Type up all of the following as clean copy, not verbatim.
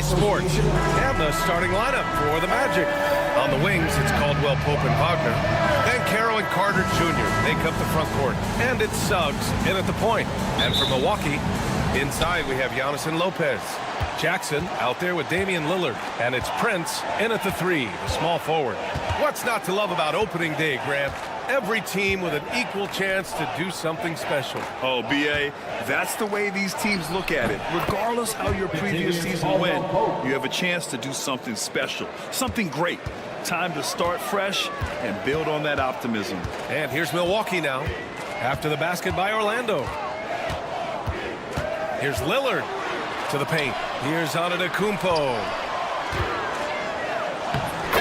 Sports and the starting lineup for the Magic. On the wings, it's Caldwell Pope and Wagner. Then Carroll and Carter Jr. make up the front court. And it's Suggs in at the point. And for Milwaukee, inside we have Giannis and Lopez. Jackson out there with Damian Lillard. And it's Prince in at the 3, the small forward. What's not to love about opening day, Grant? Every team with an equal chance to do something special. Oh, B.A., that's the way these teams look at it. Regardless how your previous season went, you have a chance to do something special, something great. Time to start fresh and build on that optimism. And here's Milwaukee now, after the basket by Orlando. Here's Lillard to the paint. Here's Antetokounmpo.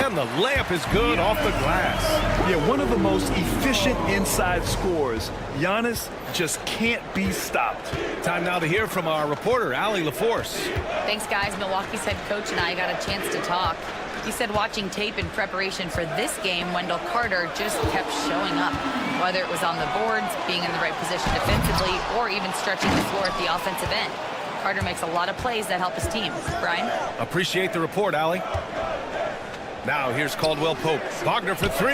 And the layup is good off the glass. Yeah, one of the most efficient inside scorers. Giannis just can't be stopped. Time now to hear from our reporter, Allie LaForce. Thanks, guys. Milwaukee's head coach and I got a chance to talk. He said watching tape in preparation for this game, Wendell Carter just kept showing up. Whether it was on the boards, being in the right position defensively, or even stretching the floor at the offensive end. Carter makes a lot of plays that help his team. Brian? Appreciate the report, Allie. Now here's Caldwell Pope. Wagner for 3.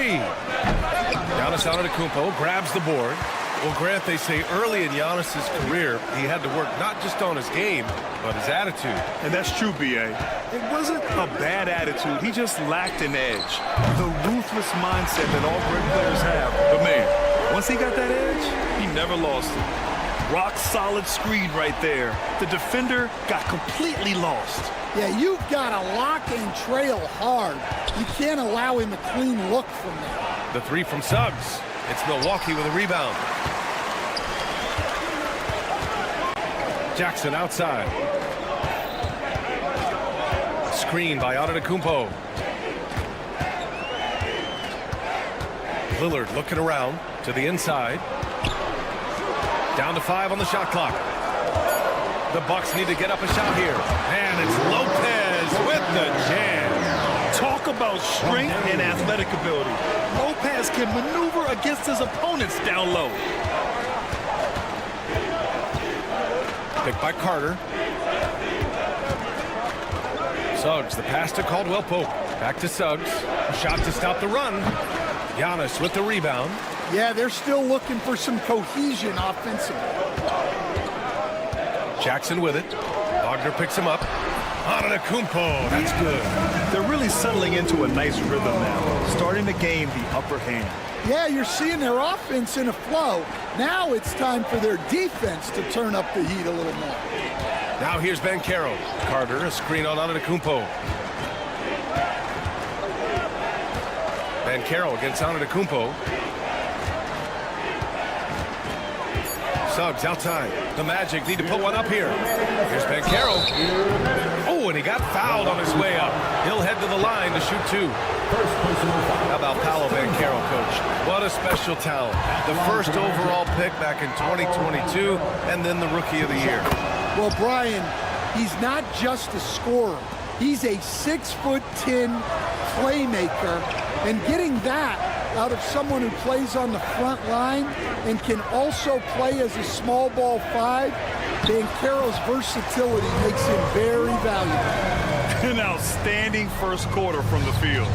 Giannis Antetokounmpo grabs the board. Well, Grant, they say early in Giannis's career, he had to work not just on his game, but his attitude. And that's true, B.A. It wasn't a bad attitude. He just lacked an edge. The ruthless mindset that all great players have. But, man, once he got that edge, he never lost it. Rock solid screen right there. The defender got completely lost. Yeah, you've got to lock and trail hard. You can't allow him a clean look from there. The 3 from Suggs. It's Milwaukee with a rebound. Jackson outside. Screen by Antetokounmpo. Lillard looking around to the inside. Down to 5 on the shot clock. The Bucks need to get up a shot here. And it's Lopez with the jam. Talk about strength and athletic ability. Lopez can maneuver against his opponents down low. Picked by Carter. Suggs, the pass to Caldwell Pope. Back to Suggs. Shot to stop the run. Giannis with the rebound. Yeah, they're still looking for some cohesion offensively. Jackson with it. Wagner picks him up. Antetokounmpo, that's good. They're really settling into a nice rhythm now, starting to gain the upper hand. Yeah, you're seeing their offense in a flow. Now it's time for their defense to turn up the heat a little more. Now here's Carroll. Carter, a screen on Antetokounmpo. Carroll against Antetokounmpo. Suggs outside. The Magic need to put one up here. Here's Carroll. Oh, and he got fouled on his way up. He'll head to the line to shoot 2. How about Paolo Carroll, coach? What a special talent. The first overall pick back in 2022, and then the Rookie of the Year. Well, Brian, he's not just a scorer. He's a 6'10" playmaker, and getting that out of someone who plays on the front line and can also play as a small ball 5, Carroll's versatility makes him very valuable. An outstanding first quarter from the field.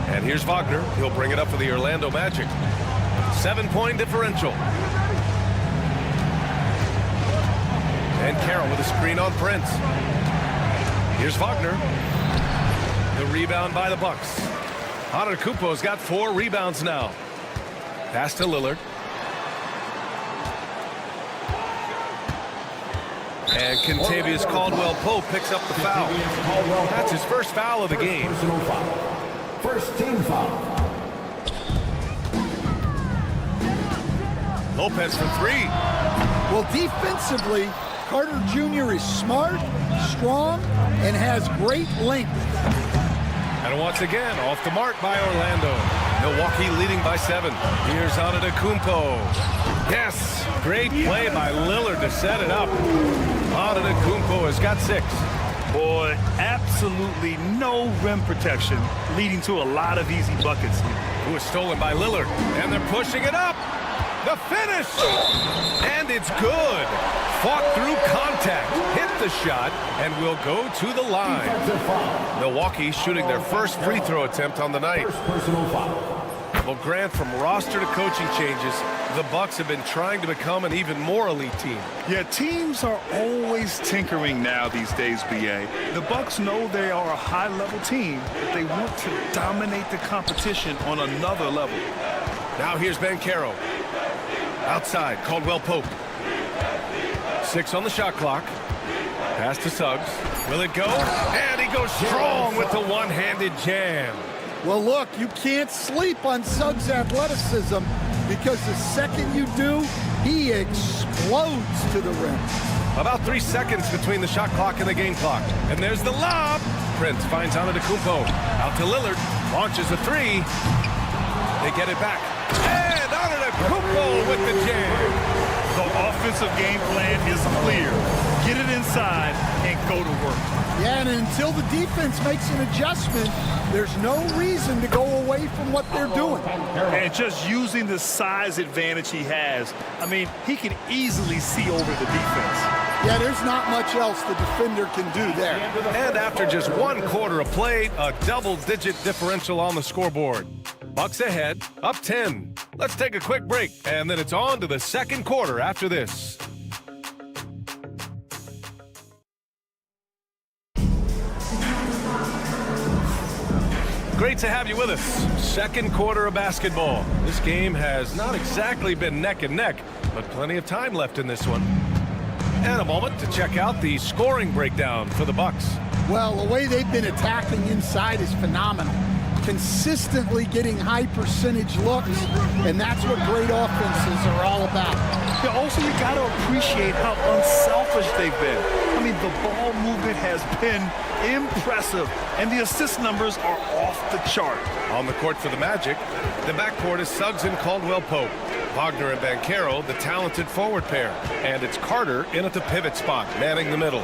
And here's Wagner. He'll bring it up for the Orlando Magic. 7-point differential. And Carroll with a screen on Prince. Here's Wagner. The rebound by the Bucks. Antetokounmpo's got 4 rebounds now. Pass to Lillard. And Kentavious Caldwell-Pope picks up the foul. That's his first foul of the game. First team foul. Lopez for 3. Well, defensively, Carter Jr. is smart, strong, and has great length. And once again, off the mark by Orlando. Milwaukee leading by 7. Here's Antetokounmpo. Yes, great play by Lillard to set it up. Antetokounmpo has got 6. Boy, absolutely no rim protection, leading to a lot of easy buckets here. It was stolen by Lillard, and they're pushing it up. The finish! And it's good. Fought through contact, hit the shot, and will go to the line. Milwaukee shooting their first free throw attempt on the night. First personal foul. Well, Grant, from roster to coaching changes, the Bucks have been trying to become an even more elite team. Yeah, teams are always tinkering now these days, BA. The Bucks know they are a high-level team, but they want to dominate the competition on another level. Now here's Banchero. Outside, Caldwell Pope. 6 on the shot clock. Pass to Suggs. Will it go? And he goes strong with the one-handed jam. Well, look, you can't sleep on Suggs' athleticism because the second you do, he explodes to the rim. About 3 seconds between the shot clock and the game clock. And there's the lob. Prince finds Antetokounmpo. Out to Lillard. Launches a three. They get it back. And Antetokounmpo with the jam. The offensive game plan is clear. Get it inside and go to work. Yeah, and until the defense makes an adjustment, there's no reason to go away from what they're doing. And just using the size advantage he has, I mean, he can easily see over the defense. Yeah, there's not much else the defender can do there. And after just 1 quarter of play, a double-digit differential on the scoreboard. Bucks ahead, up 10. Let's take a quick break, and then it's on to the second quarter after this. Great to have you with us. Second quarter of basketball. This game has not exactly been neck and neck, but plenty of time left in this one. And a moment to check out the scoring breakdown for the Bucks. Well, the way they've been attacking inside is phenomenal. Consistently getting high percentage looks, and that's what great offenses are all about. Yeah, also, you got to appreciate how unselfish they've been. I mean, the ball movement has been impressive, and the assist numbers are off the chart. On the court for the Magic, the backcourt is Suggs and Caldwell Pope. Wagner and Banchero, the talented forward pair. And it's Carter in at the pivot spot, manning the middle.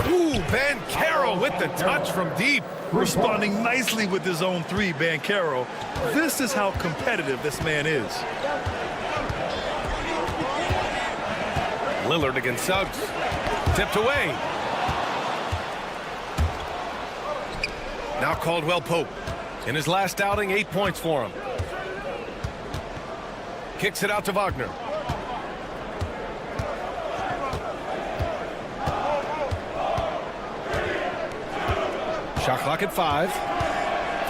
Ooh, Banchero with the touch from deep. Responding nicely with his own three, Banchero. This is how competitive this man is. Lillard against Suggs. Tipped away. Now Caldwell Pope. In his last outing, 8 points for him. Kicks it out to Wagner. Shot clock at 5.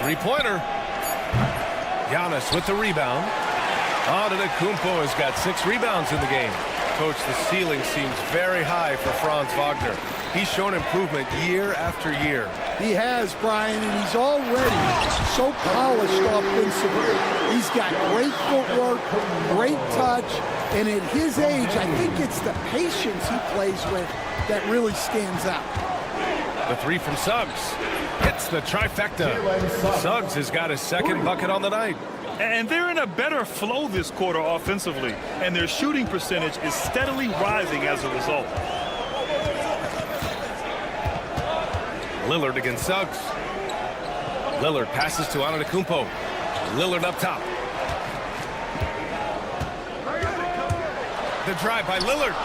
Three-pointer. Giannis with the rebound. Antetokounmpo has got 6 rebounds in the game. Coach, the ceiling seems very high for Franz Wagner. He's shown improvement year after year. He has, Brian, and he's already so polished offensively. He's got great footwork, great touch, and at his age, I think it's the patience he plays with that really stands out. The three from Suggs. Hits the trifecta. Suggs has got his second bucket on the night. And they're in a better flow this quarter offensively, and their shooting percentage is steadily rising as a result. Lillard against Suggs. Lillard passes to Antetokounmpo. Lillard up top. The drive by Lillard.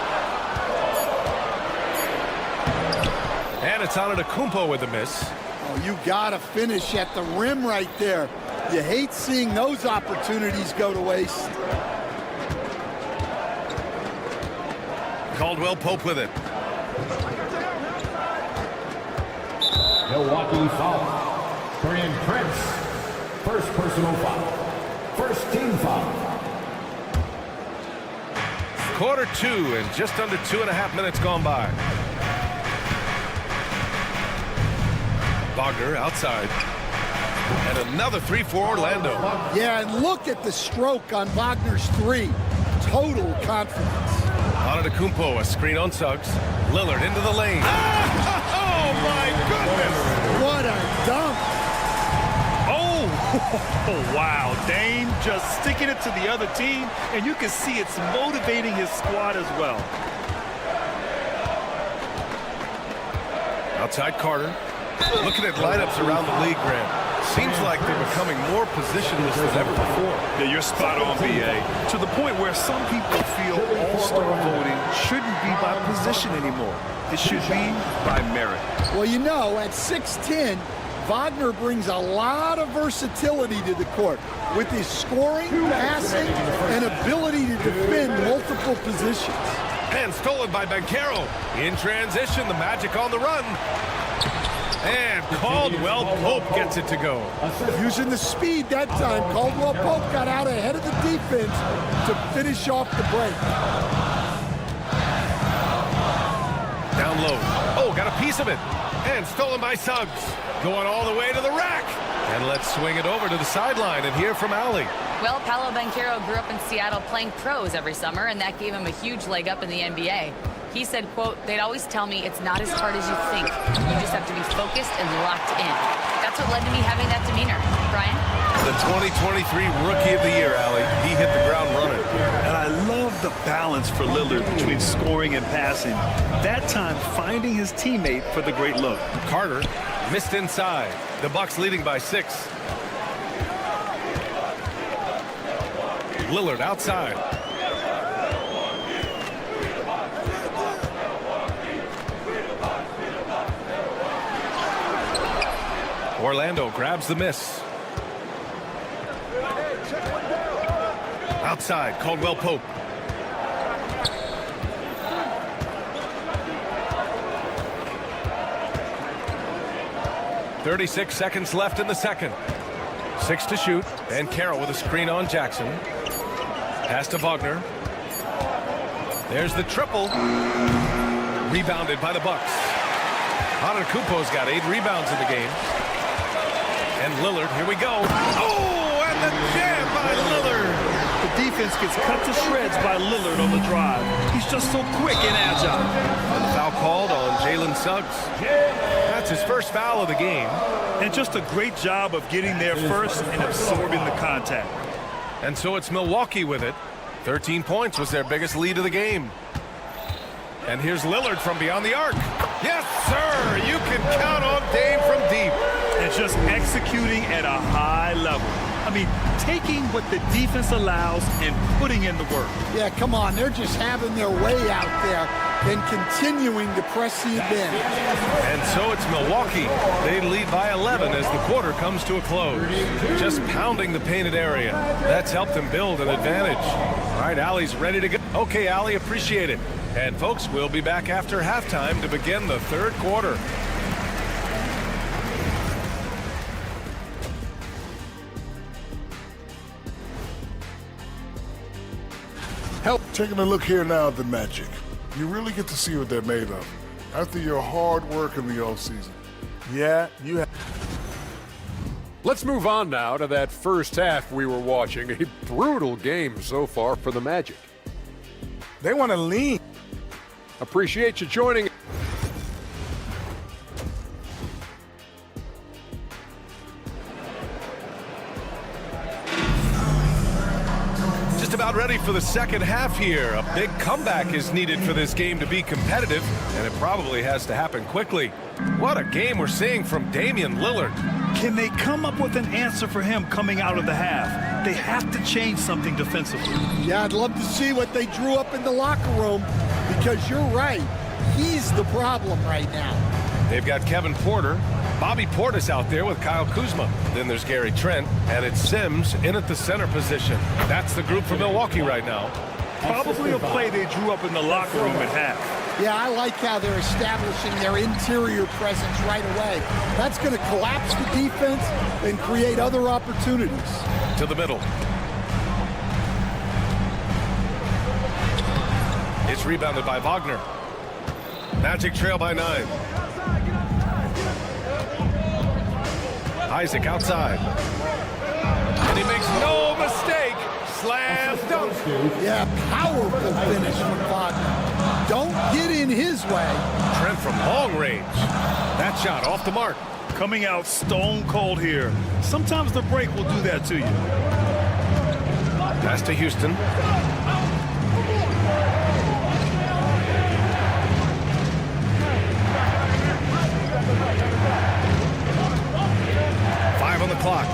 And it's Antetokounmpo with a miss. Oh, you gotta finish at the rim right there. You hate seeing those opportunities go to waste. Caldwell Pope with it. Milwaukee foul. Dorian Prince. First personal foul. First team foul. Quarter 2 and just under 2.5 minutes gone by. Wagner outside. And another three for Orlando. Yeah, and look at the stroke on Wagner's three. Total confidence. Antetokounmpo, a screen on Suggs. Lillard into the lane. Oh, my goodness! What a dunk. Oh, wow. Dame just sticking it to the other team, and you can see it's motivating his squad as well. Outside Carter. Looking at lineups around the league, Grant. Seems like they're becoming more positionless than ever before. Yeah, you're spot on, BA. To the point where some people feel all-star voting shouldn't be by position anymore. It should be by merit. Well, you know, at 6'10", Wagner brings a lot of versatility to the court with his scoring, passing, and ability to defend multiple positions. And stolen by Banchero. In transition, the Magic on the run. And Caldwell Pope gets it to go. Using the speed that time, Caldwell Pope got out ahead of the defense to finish off the break. Down low. Oh, got a piece of it. And stolen by Suggs. Going all the way to the rack. And let's swing it over to the sideline and hear from Allie. Well, Paolo Banchero grew up in Seattle playing pros every summer, and that gave him a huge leg up in the NBA. He said, quote, "They'd always tell me it's not as hard as you think. You just have to be focused and locked in." That's what led to me having that demeanor. Brian? The 2023 Rookie of the Year, Allie. He hit the ground running. And I love the balance for Lillard between scoring and passing. That time, finding his teammate for the great look. Carter missed inside. The Bucks leading by 6. Lillard outside. Orlando grabs the miss. Outside, Caldwell Pope. .36 seconds left in the second. 6 to shoot. And Carroll with a screen on Jackson. Pass to Wagner. There's the triple. Rebounded by the Bucks. Antetokounmpo's got 8 rebounds in the game. And Lillard, here we go. Oh, and the jam by Lillard. The defense gets cut to shreds by Lillard on the drive. He's just so quick and agile. And the foul called on Jalen Suggs. That's his first foul of the game. And just a great job of getting there first and absorbing the contact. And so it's Milwaukee with it. 13 points was their biggest lead of the game. And here's Lillard from beyond the arc. Yes, sir! You can count on Dame from deep. And just executing at a high level. I mean, taking what the defense allows and putting in the work. Yeah, come on. They're just having their way out there and continuing to press the advantage. And so it's Milwaukee. They lead by 11 as the quarter comes to a close. Just pounding the painted area. That's helped them build an advantage. All right, Allie's ready to go. Okay, Allie, appreciate it. And folks, we'll be back after halftime to begin the third quarter. Taking a look here now at the Magic. You really get to see what they're made of after your hard work in the offseason. Yeah, you have. Let's move on now to that first half we were watching. A brutal game so far for the Magic. They want to lean. Appreciate you joining. Just about ready for the second half here. A big comeback is needed for this game to be competitive, and it probably has to happen quickly. What a game we're seeing from Damian Lillard. Can they come up with an answer for him coming out of the half? They have to change something defensively. Yeah, I'd love to see what they drew up in the locker room because you're right. He's the problem right now. They've got Kevin Porter. Bobby Portis out there with Kyle Kuzma. Then there's Gary Trent, and it's Sims in at the center position. That's the group for Milwaukee right now. Probably a play they drew up in the locker room at half. Yeah, I like how they're establishing their interior presence right away. That's going to collapse the defense and create other opportunities. To the middle. It's rebounded by Wagner. Magic trail by 9. Isaac outside. And he makes no mistake. Slam dunk. Yeah, powerful finish from Wagner. Don't get in his way. Trent from long range. That shot off the mark. Coming out stone cold here. Sometimes the break will do that to you. Pass to Houston. on the clock.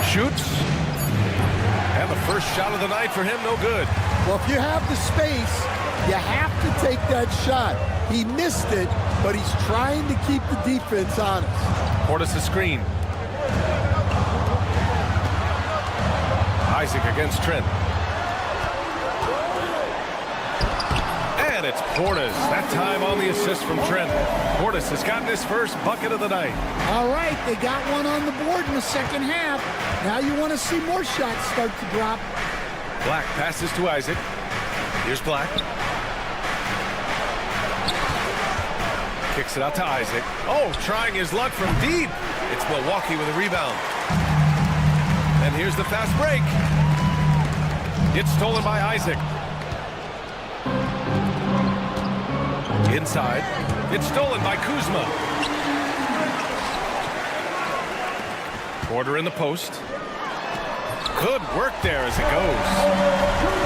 Shoots. And the first shot of the night for him, no good. Well, if you have the space, you have to take that shot. He missed it, but he's trying to keep the defense honest. Portis the screen. Isaac against Trent. And it's Portis. That time on the assist from Trent. Portis has gotten his first bucket of the night. All right, they got one on the board in the second half. Now you want to see more shots start to drop. Black passes to Isaac. Here's Black. Kicks it out to Isaac. Oh, trying his luck from deep. It's Milwaukee with a rebound. And here's the fast break. It's stolen by Isaac. Inside. It's stolen by Kuzma. Porter in the post. Good work there as it goes.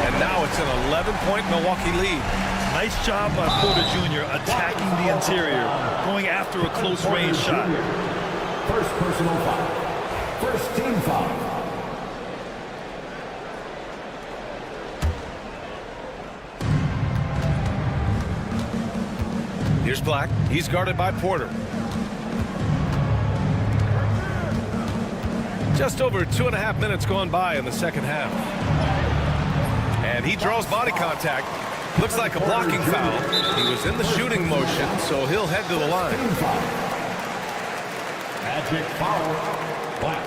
And now it's an 11-point Milwaukee lead. Nice job by Porter Jr. attacking the interior, going after a close-range shot. First personal foul. First team foul. Here's Black. He's guarded by Porter. Just over 2.5 minutes gone by in the second half. And he draws body contact. Looks like a blocking foul. He was in the shooting motion, so he'll head to the line. Magic foul. Black.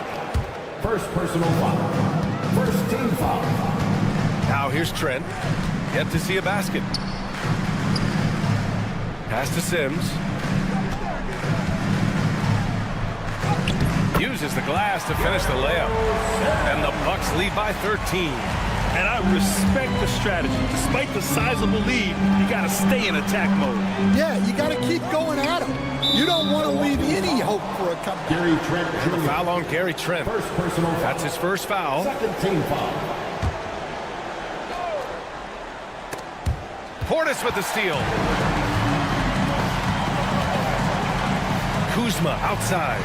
First personal foul. First team foul. Now here's Trent. Yet to see a basket. Pass to Sims. Uses the glass to finish the layup. And the Bucks lead by 13. And I respect the strategy. Despite the sizable lead, you got to stay in attack mode. Yeah, you got to keep going at him. You don't want to leave any hope for a comeback. Gary Trent Jr. Foul on Gary Trent. First personal foul. That's his first foul. Second team foul. Portis with the steal. Kuzma outside.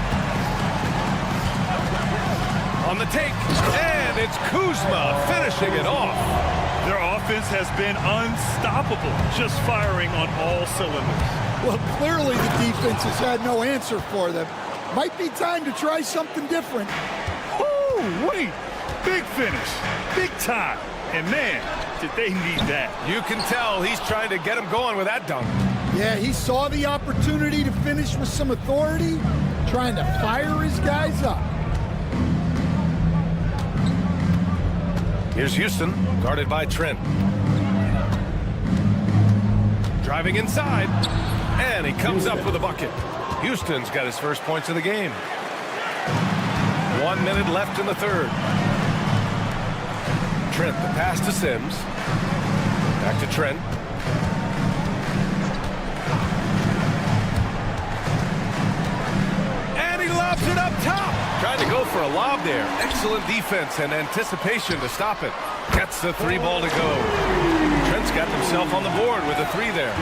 On the take, and it's Kuzma finishing it off. Their offense has been unstoppable, just firing on all cylinders. Well, clearly the defense has had no answer for them. Might be time to try something different. Oh, wait, big finish, big time. And man, did they need that. You can tell he's trying to get him going with that dunk. Yeah, he saw the opportunity to finish with some authority, trying to fire his guys up. Here's Houston, guarded by Trent. Driving inside, and he comes up with a bucket. Houston's got his first points of the game. 1 minute left in the third. Trent, the pass to Sims. Back to Trent. And he lobs it up top. Trying to go for a lob there. Excellent defense and anticipation to stop it. Gets the three ball to go. Trent's got himself on the board with a three there.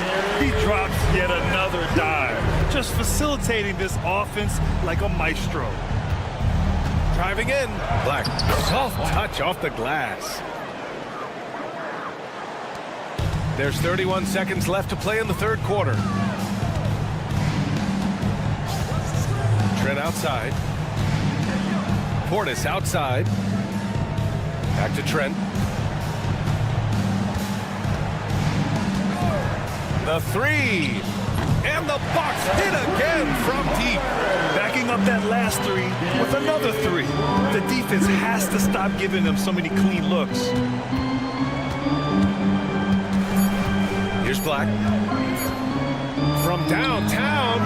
He drops yet another dive, just facilitating this offense like a maestro. Driving in. Black. Soft touch off the glass. There's 31 seconds left to play in the third quarter. Trent outside. Portis outside. Back to Trent. The three. And the Bucks hit again from deep. Backing up that last three with another three. The defense has to stop giving them so many clean looks. Here's Black. From downtown.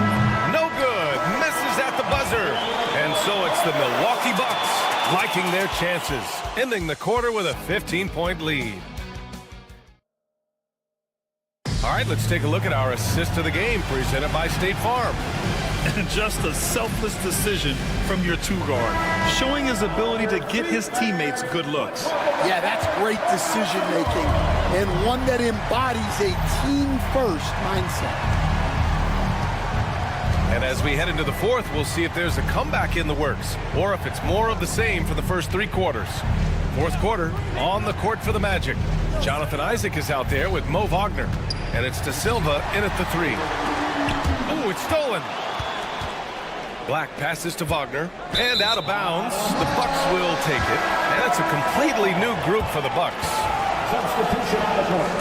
No good. Misses at the buzzer. And so it's the Milwaukee Bucks liking their chances, ending the quarter with a 15-point lead. All right, let's take a look at our assist of the game presented by State Farm. And just a selfless decision from your two-guard, showing his ability to get his teammates good looks. Yeah, that's great decision-making and one that embodies a team-first mindset. And as we head into the fourth, we'll see if there's a comeback in the works or if it's more of the same for the first 3 quarters. Fourth quarter, on the court for the Magic. Jonathan Isaac is out there with Mo Wagner. And it's De Silva in at the 3. Oh, it's stolen. Black passes to Wagner. And out of bounds. The Bucks will take it. And it's a completely new group for the Bucks. Substitution on the court.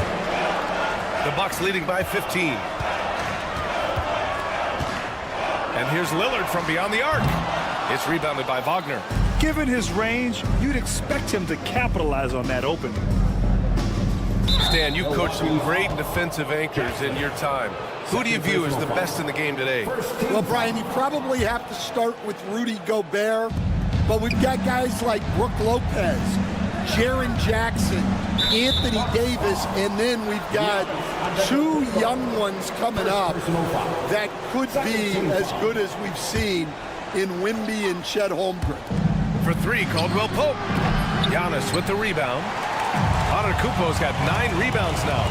The Bucks leading by 15. And here's Lillard from beyond the arc. It's rebounded by Wagner. Given his range, you'd expect him to capitalize on that opening. Stan, you coached some great defensive anchors in your time. Who do you view as the best in the game today? Well, Brian, you probably have to start with Rudy Gobert, but we've got guys like Brook Lopez, Jaren Jackson, Anthony Davis, and then we've got 2 young ones coming up that could be as good as we've seen in Wemby and Chet Holmgren. For 3, Caldwell Pope. Giannis with the rebound. Antetokounmpo's got 9 rebounds now.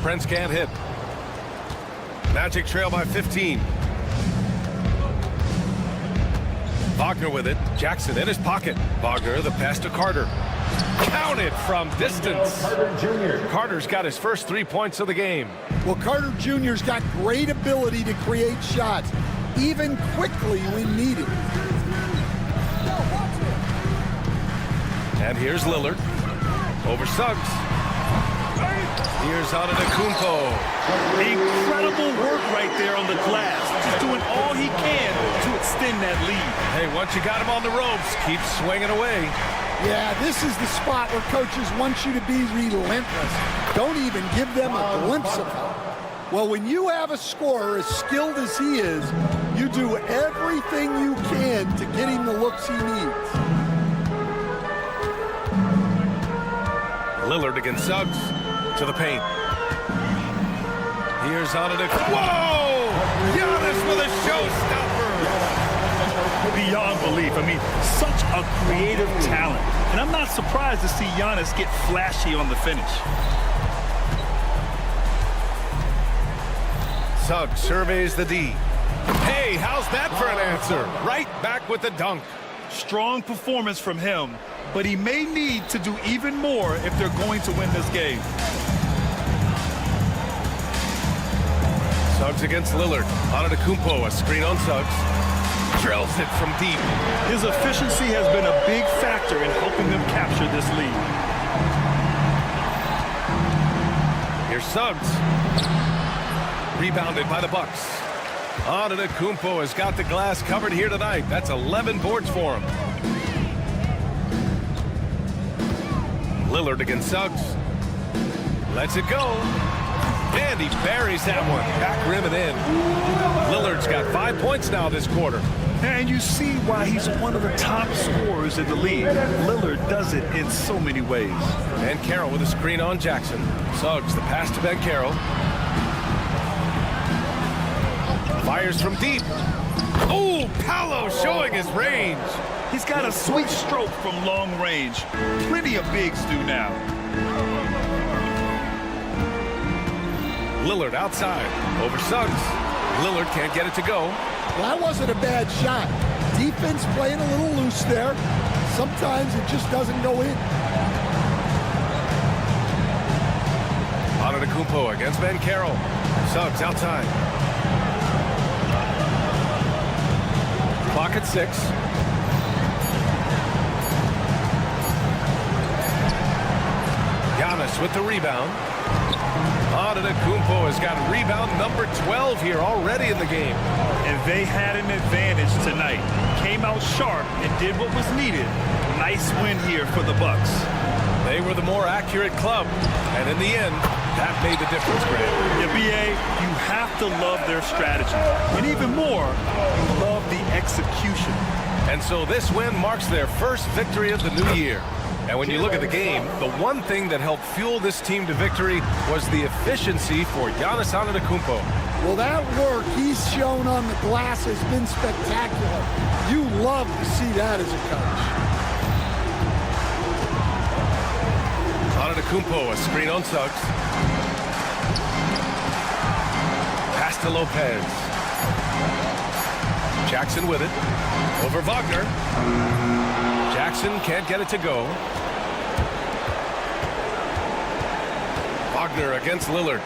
Prince can't hit. Magic trail by 15. Wagner with it. Jackson in his pocket. Wagner, the pass to Carter. Counted from distance. Carter's got his first 3 points of the game. Well, Carter Jr.'s got great ability to create shots, even quickly when needed. And here's Lillard. Over Suggs. Here's Antetokounmpo. Incredible work right there on the glass. Just doing all he can to extend that lead. Hey, once you got him on the ropes, keep swinging away. Yeah, this is the spot where coaches want you to be relentless. Don't even give them a glimpse of it. Well, when you have a scorer as skilled as he is, you do everything you can to get him the looks he needs. Lillard against Suggs to the paint. Here's Antetokounmpo. Whoa! Giannis with a showstopper. Beyond belief. I mean, such a creative talent. And I'm not surprised to see Giannis get flashy on the finish. Suggs surveys the D. Hey, how's that for an answer? Right back with the dunk. Strong performance from him, but he may need to do even more if they're going to win this game. Suggs against Lillard. Antetokounmpo, a screen on Suggs. Drills it from deep. His efficiency has been a big factor in helping them capture this lead. Here's Suggs. Rebounded by the Bucks. Antetokounmpo has got the glass covered here tonight. That's 11 boards for him. Lillard against Suggs. Lets it go. And he buries that one. Back rim and in. Lillard's got 5 points now this quarter. And you see why he's one of the top scorers in the league. Lillard does it in so many ways. And Carroll with a screen on Jackson. Suggs, the pass to Ben Carroll. Fires from deep. Oh, Paolo showing his range. He's got a sweet stroke from long range. Plenty of bigs do now. Lillard outside. Over Suggs. Lillard can't get it to go. Well, that wasn't a bad shot. Defense playing a little loose there. Sometimes it just doesn't go in. Antetokounmpo against Ben Carroll. Suggs outside. Clock at 6. Giannis with the rebound. Antetokounmpo has got rebound number 12 here already in the game. And they had an advantage tonight. Came out sharp and did what was needed. Nice win here for the Bucks. They were the more accurate club. And in the end, that made the difference, Grant. Yeah, B.A., you have to love their strategy. And even more, you love the execution. And so this win marks their first victory of the new year. And when you look at the game, the one thing that helped fuel this team to victory was the efficiency for Giannis Antetokounmpo. Well, that work he's shown on the glass has been spectacular. You love to see that as a coach. Antetokounmpo, a screen on Suggs. to Lopez. Jackson with it. Over Wagner. Jackson can't get it to go. Wagner against Lillard.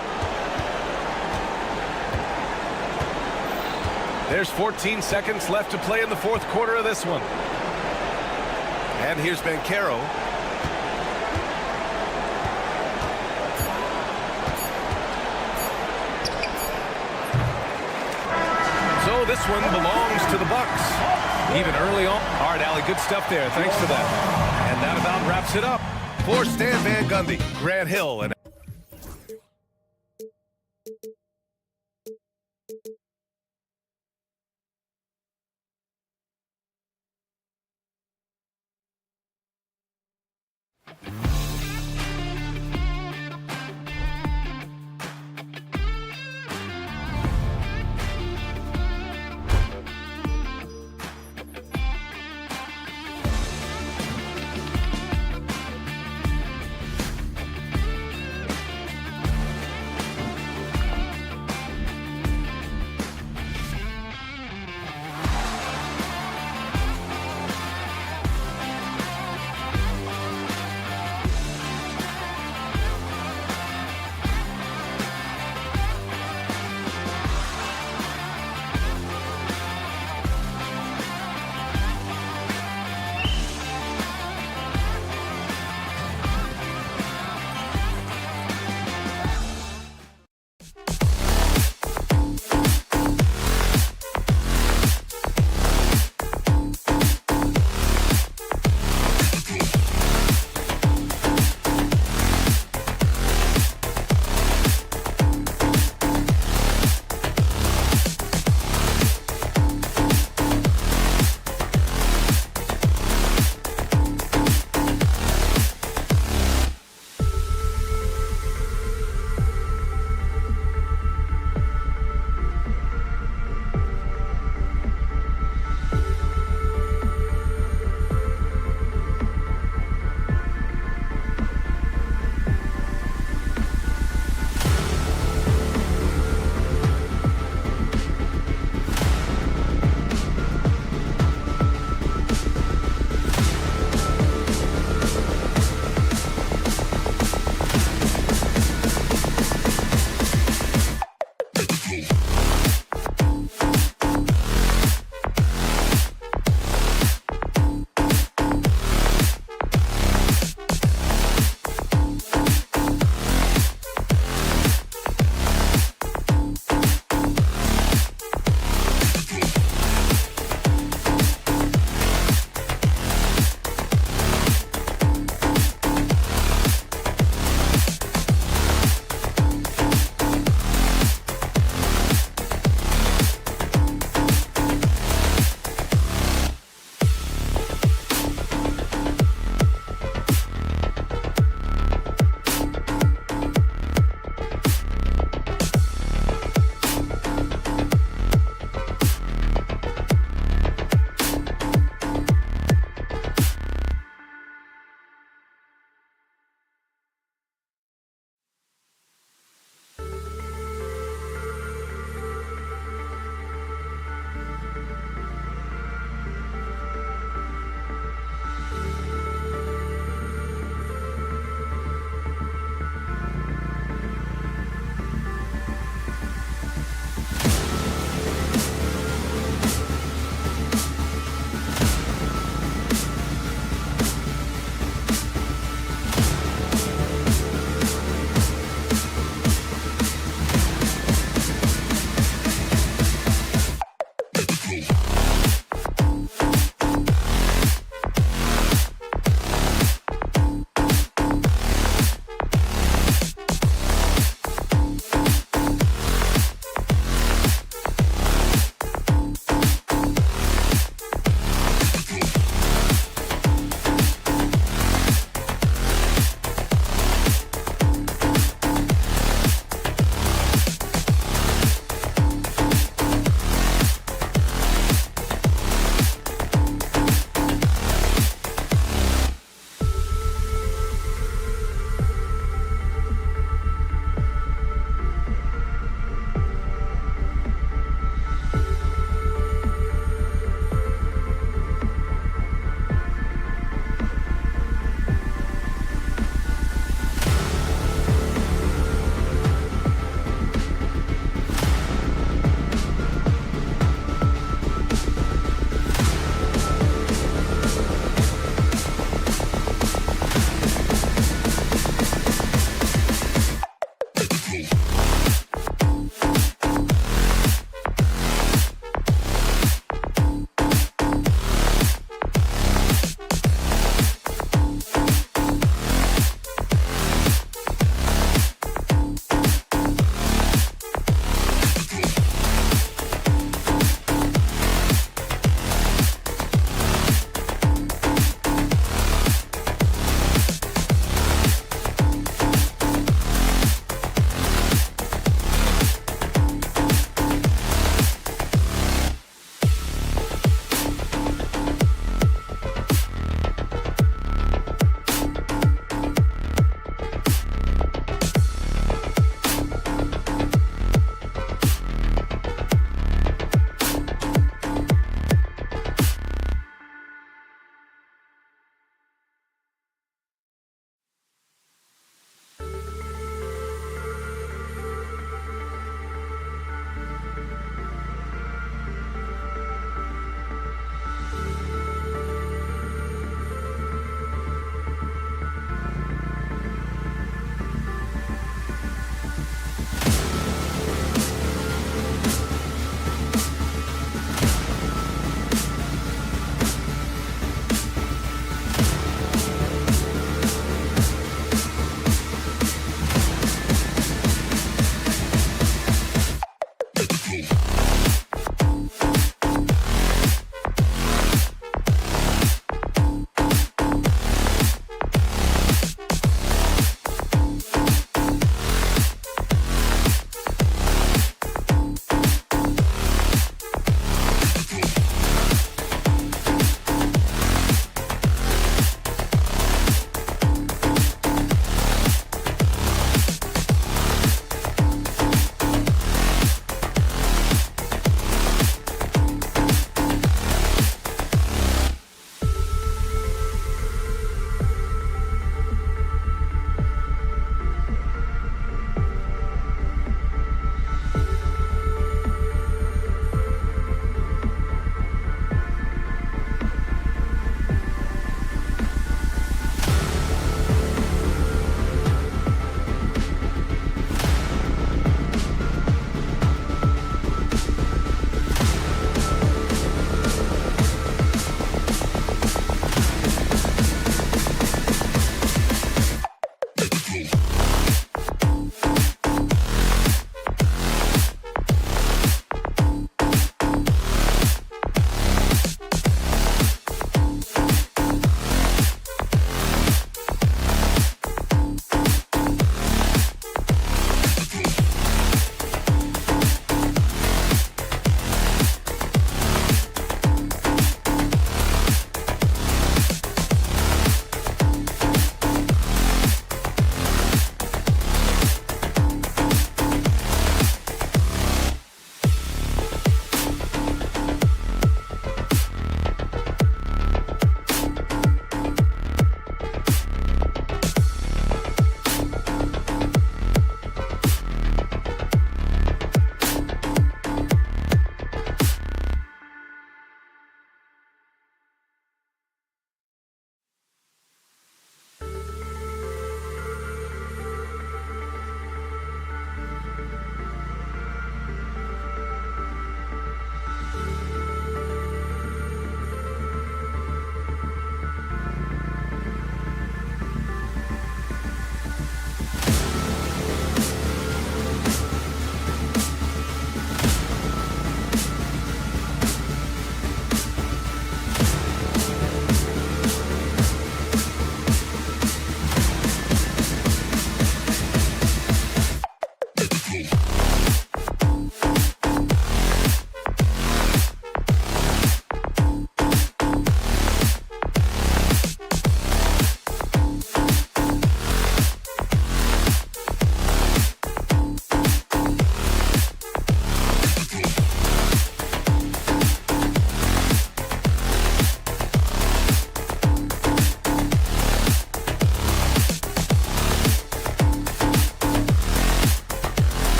There's 14 seconds left to play in the fourth quarter of this one. And here's Banchero. So this one belongs to the Bucks. Even early on. All right, Allie, good stuff there. Thanks for that. And that about wraps it up. For Stan Van Gundy, Grant Hill, and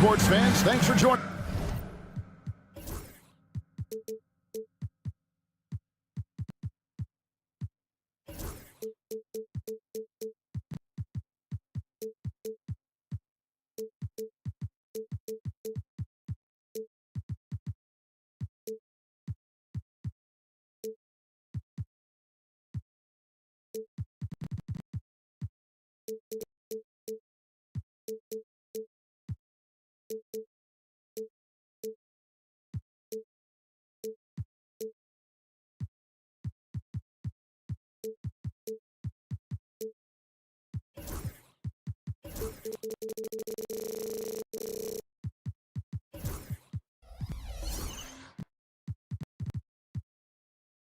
sports fans. Thanks for joining.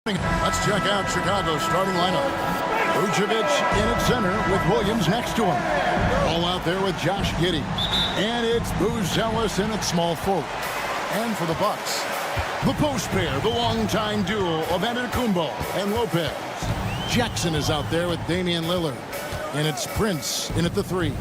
Let's check out Chicago's starting lineup. Vucevic in at center with Williams next to him. All out there with Josh Giddey. And it's Buzelis in at small forward. And for the Bucks, the post pair, the longtime duo of Antetokounmpo and Lopez. Jackson is out there with Damian Lillard. And it's Prince in at the 3.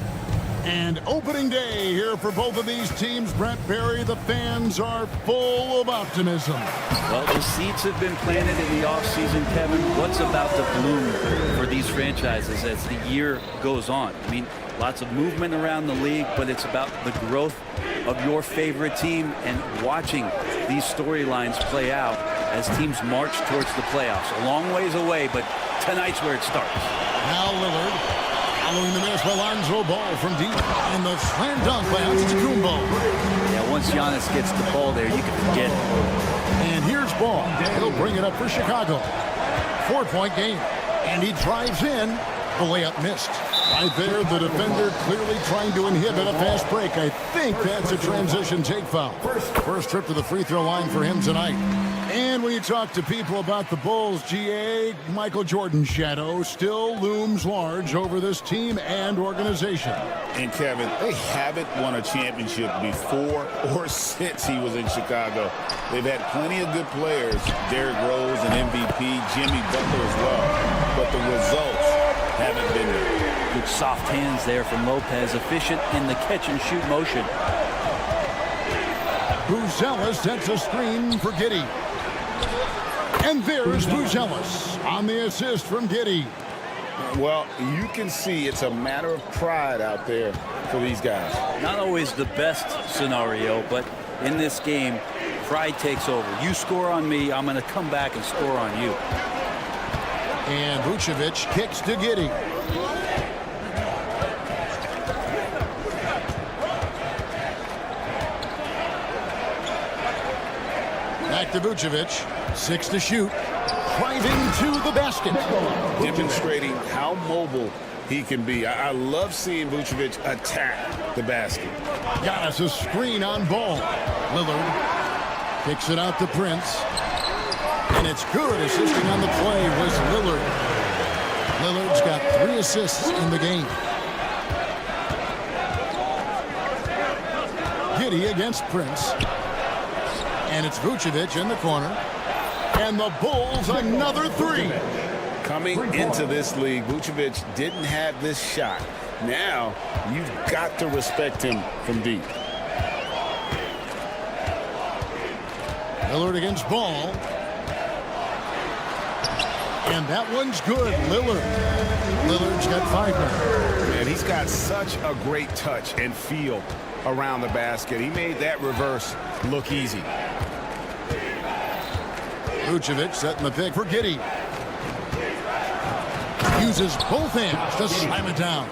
And opening day here for both of these teams, Brent Barry, the fans are full of optimism. Well, the seeds have been planted in the offseason, Kevin. What's about to bloom for these franchises as the year goes on? I mean, lots of movement around the league, but it's about the growth of your favorite team and watching these storylines play out as teams march towards the playoffs. A long ways away, but tonight's where it starts. Now Lillard. Following the miss, Alonzo Ball from deep. And the slam dunk by Antetokounmpo. Yeah, once Giannis gets the ball there, you can forget it. And here's Ball. He'll bring it up for Chicago. 4-point game. And he drives in. The layup missed. Right there, the defender clearly trying to inhibit a fast break. I think that's a transition take foul. First trip to the free throw line for him tonight. And when you talk to people about the Bulls, GA, Michael Jordan's shadow still looms large over this team and organization. And Kevin, they haven't won a championship before or since he was in Chicago. They've had plenty of good players, Derrick Rose, an MVP, Jimmy Butler as well, but the results haven't been there. Good soft hands there from Lopez, efficient in the catch-and-shoot motion. Buzelis sets a screen for Giddey. And there's Buzelis on the assist from Giddey. Well, you can see it's a matter of pride out there for these guys. Not always the best scenario, but in this game, pride takes over. You score on me, I'm going to come back and score on you. And Vucevic kicks to Giddey. Back to Vucevic. 6 to shoot. Driving to the basket. Demonstrating how mobile he can be. I love seeing Vucevic attack the basket. Giannis a screen on Ball. Lillard kicks it out to Prince. And it's good. Assisting on the play was Lillard. Lillard's got 3 assists in the game. Giddey against Prince. And it's Vucevic in the corner. And the Bulls another 3. Coming into this league, Vucevic didn't have this shot. Now, you've got to respect him from deep. Lillard against Ball. And that one's good. Lillard's got 5 now. And he's got such a great touch and feel around the basket. He made that reverse look easy. Vucevic setting the pick for Giddey. Uses both hands to slam it down.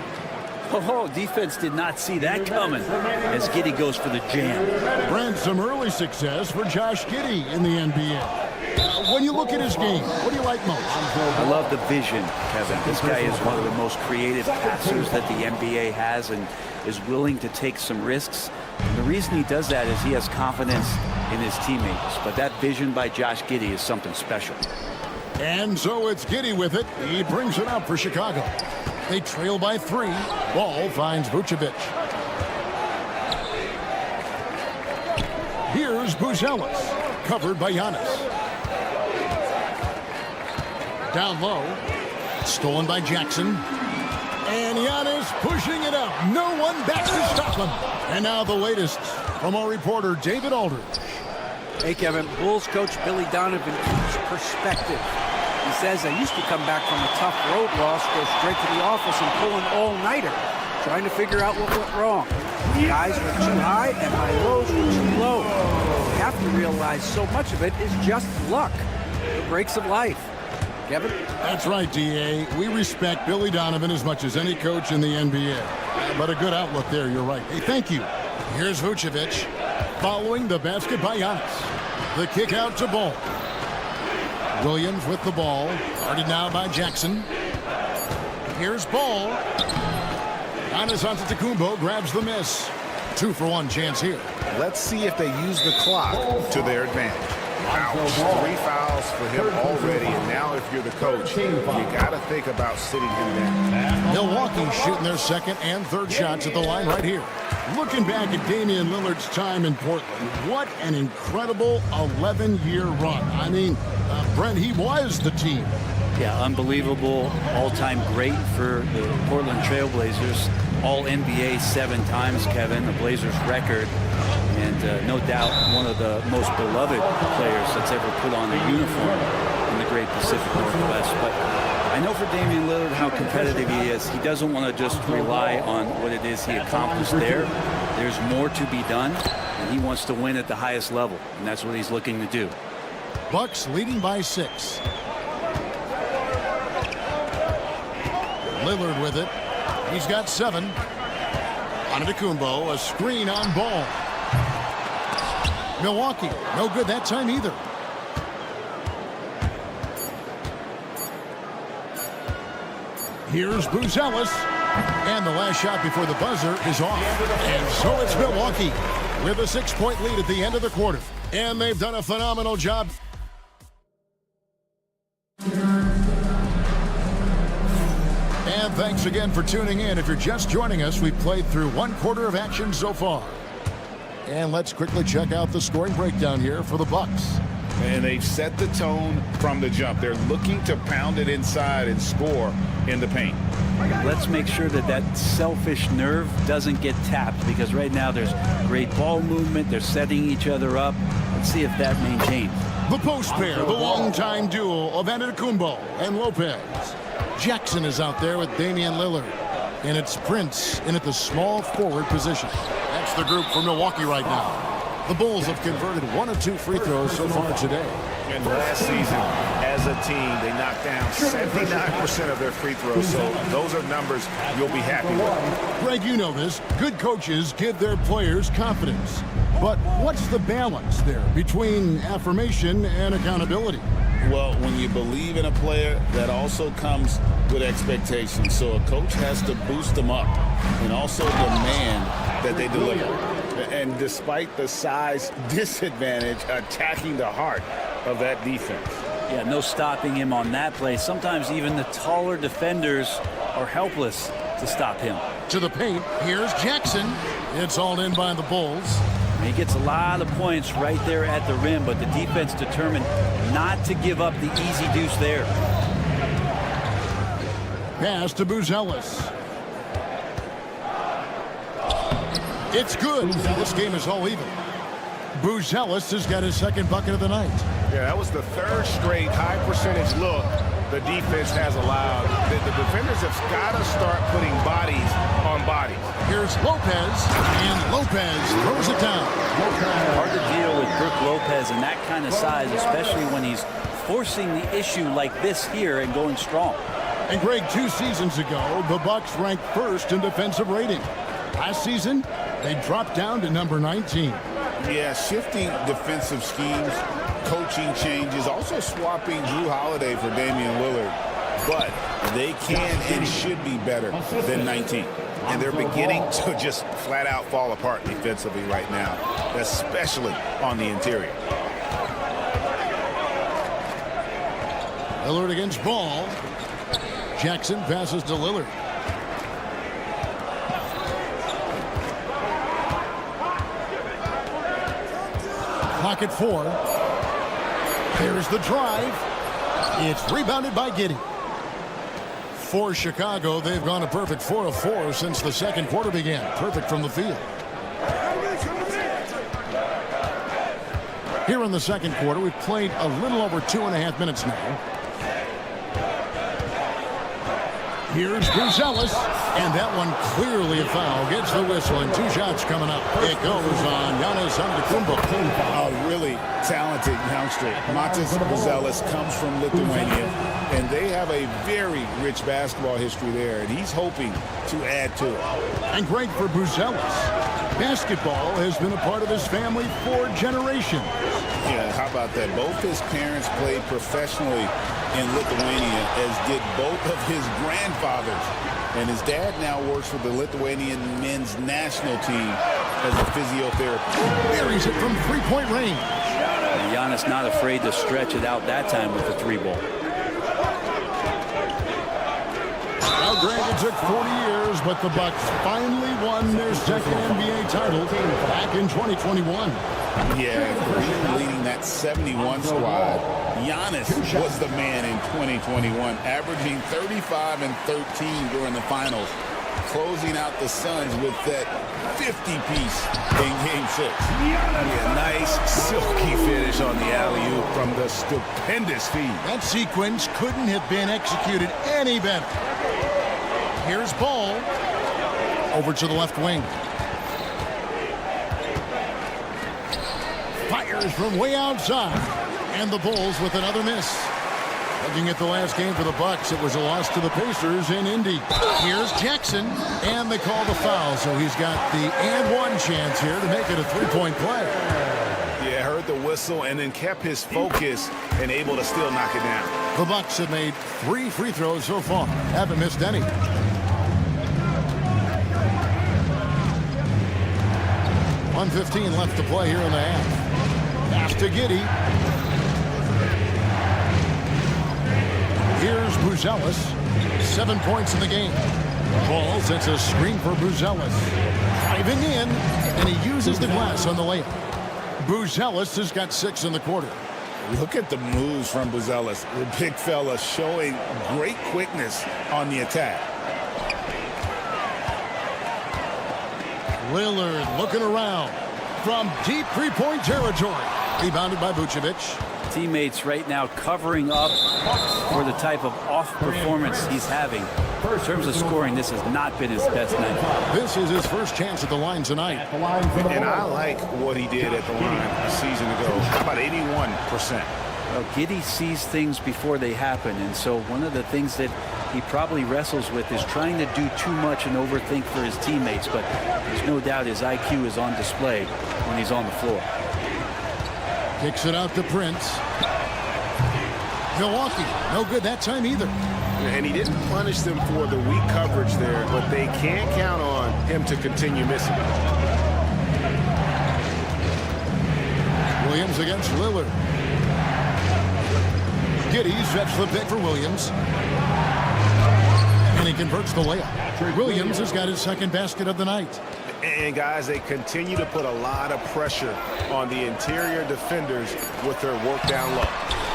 Oh, defense did not see that coming as Giddey goes for the jam. Brent, some early success for Josh Giddey in the NBA. When you look at his game, what do you like most? I love the vision, Kevin. This guy is one of the most creative passers that the NBA has and is willing to take some risks. And the reason he does that is he has confidence in his teammates. But that vision by Josh Giddey is something special. And so it's Giddey with it. He brings it up for Chicago. They trail by 3. Ball finds Vucevic. Here's Buzelis, covered by Giannis. Down low, stolen by Jackson. And Giannis pushing it up. No one back to stop him. And now the latest From our reporter, David Aldridge. Hey, Kevin. Bulls coach Billy Donovan keeps perspective. He says they used to come back from a tough road loss, go straight to the office and pull an all-nighter, trying to figure out what went wrong. Highs were too high and high lows were too low. You have to realize so much of it is just luck. The breaks of life. Kevin? That's right, D.A. We respect Billy Donovan as much as any coach in the NBA. But a good outlook there, you're right. Hey, thank you. Here's Vucevic following the basket by Giannis. The kick out to Ball. Williams with the ball. Guarded now by Jackson. Here's Ball. Giannis Antetokounmpo grabs the miss. 2-for-1 chance here. Let's see if they use the clock to their advantage. Ouch. 3 fouls for him already, and now if you're the coach, you got to think about sitting him down. Milwaukee shooting their second and third shots at the line right here. Looking back at Damian Lillard's time in Portland, what an incredible 11-year run. I mean, Brent, he was the team. Yeah, unbelievable, all-time great for the Portland Trailblazers. All-NBA 7 times, Kevin, the Blazers record. And no doubt one of the most beloved players that's ever put on a uniform in the great Pacific Northwest. But I know for Damian Lillard how competitive he is. He doesn't want to just rely on what it is he accomplished there. There's more to be done, and he wants to win at the highest level, and that's what he's looking to do. Bucks leading by 6. Lillard with it. He's got 7. Antetokounmpo, a screen on Ball. Milwaukee, no good that time either. Here's Buzelis. And the last shot before the buzzer is off. And so it's Milwaukee with a 6-point lead at the end of the quarter. And they've done a phenomenal job. And thanks again for tuning in. If you're just joining us, we've played through 1 quarter of action so far. And let's quickly check out the scoring breakdown here for the Bucks. And they've set the tone from the jump. They're looking to pound it inside and score in the paint. Let's make sure that that selfish nerve doesn't get tapped, because right now there's great ball movement. They're setting each other up. Let's see if that maintains. The post pair, the longtime duo of Antetokounmpo and Lopez. Jackson is out there with Damian Lillard. And it's Prince in at the small forward position. That's the group for Milwaukee right now. The Bulls have converted 1 of 2 free throws so far today. And last season, as a team, they knocked down 79% of their free throws. So those are numbers you'll be happy with. Greg, you know this. Good coaches give their players confidence. But what's the balance there between affirmation and accountability? Well, when you believe in a player, that also comes with expectations. So a coach has to boost them up and also demand that they deliver. And despite the size disadvantage, attacking the heart of that defense. Yeah, no stopping him on that play. Sometimes even the taller defenders are helpless to stop him. To the paint, here's Jackson. It's all in by the Bulls. He gets a lot of points right there at the rim, but the defense determined not to give up the easy deuce there. Pass to Buzelis. It's good. This game is all even. Buzelis has got his second bucket of the night. Yeah, that was the 3rd straight high percentage look the defense has allowed. The defenders have got to start putting bodies on bodies. Here's Lopez, and Lopez throws it down. Hard to deal with Brook Lopez in that kind of size, especially when he's forcing the issue like this here and going strong. And Greg, 2 seasons ago, the Bucks ranked 1st in defensive rating. Last season, they dropped down to number 19. Yeah, shifting defensive schemes, coaching changes, also swapping Drew Holiday for Damian Lillard. But they can and should be better than 19. And they're beginning to just flat out fall apart defensively right now, especially on the interior. Lillard against Ball. Jackson passes to Lillard. Clock at 4. There's the drive. It's rebounded by Giddey. For Chicago, they've gone a perfect 4 of 4 since the second quarter began. Perfect from the field. Here in the second quarter, we've played a little over 2.5 minutes now. Here's Buzelis, and that one clearly a foul. Gets the whistle, and 2 shots coming up. It goes on Giannis Antetokounmpo. A really talented youngster. Matas Buzelis comes from Lithuania, and they have a very rich basketball history there, and he's hoping to add to it. And great for Buzelis. Basketball has been a part of his family for generations. Yeah, how about that? Both his parents played professionally in Lithuania, as did both of his grandfathers. And his dad now works for the Lithuanian men's national team as a physiotherapist. Buries it from three-point range. And Giannis not afraid to stretch it out that time with the 3-ball. Now, granted, it took 40 years, but the Bucks finally won their second NBA title back in 2021. Yeah, leading that 71 squad. Giannis was the man in 2021, averaging 35 and 13 during the finals, closing out the Suns with that 50-piece in Game 6. Yeah, nice, silky finish on the alley-oop from the stupendous feed. That sequence couldn't have been executed any better. Here's Ball. Over to the left wing. Fires from way outside. And the Bulls with another miss. Looking at the last game for the Bucks, it was a loss to the Pacers in Indy. Here's Jackson, and they call the foul, so he's got the and one chance here to make it a 3-point play. Yeah, heard the whistle and then kept his focus and able to still knock it down. The Bucks have made 3 free throws so far. Haven't missed any. .115 left to play here in the half. Pass to Giddey. Here's Buzelis. 7 points in the game. Ball sets a screen for Buzelis. Driving in, and he uses the glass on the layup. Buzelis has got 6 in the quarter. Look at the moves from Buzelis. The big fella showing great quickness on the attack. Lillard looking around from deep 3-point territory. Rebounded by Vucevic. Teammates right now covering up for the type of off performance he's having. In terms of scoring, this has not been his best night. This is his first chance at the line tonight. And I like what he did at the line a season ago. About 81%. Well, Giddey sees things before they happen, and so one of the things that he probably wrestles with is trying to do too much and overthink for his teammates, but there's no doubt his IQ is on display when he's on the floor. Kicks it out to Prince. Milwaukee, no good that time either. And he didn't punish them for the weak coverage there, but they can't count on him to continue missing. Williams against Lillard. Giddey sets the pick for Williams. And he converts the layup. Williams has got his second basket of the night. And guys, they continue to put a lot of pressure on the interior defenders with their work down low.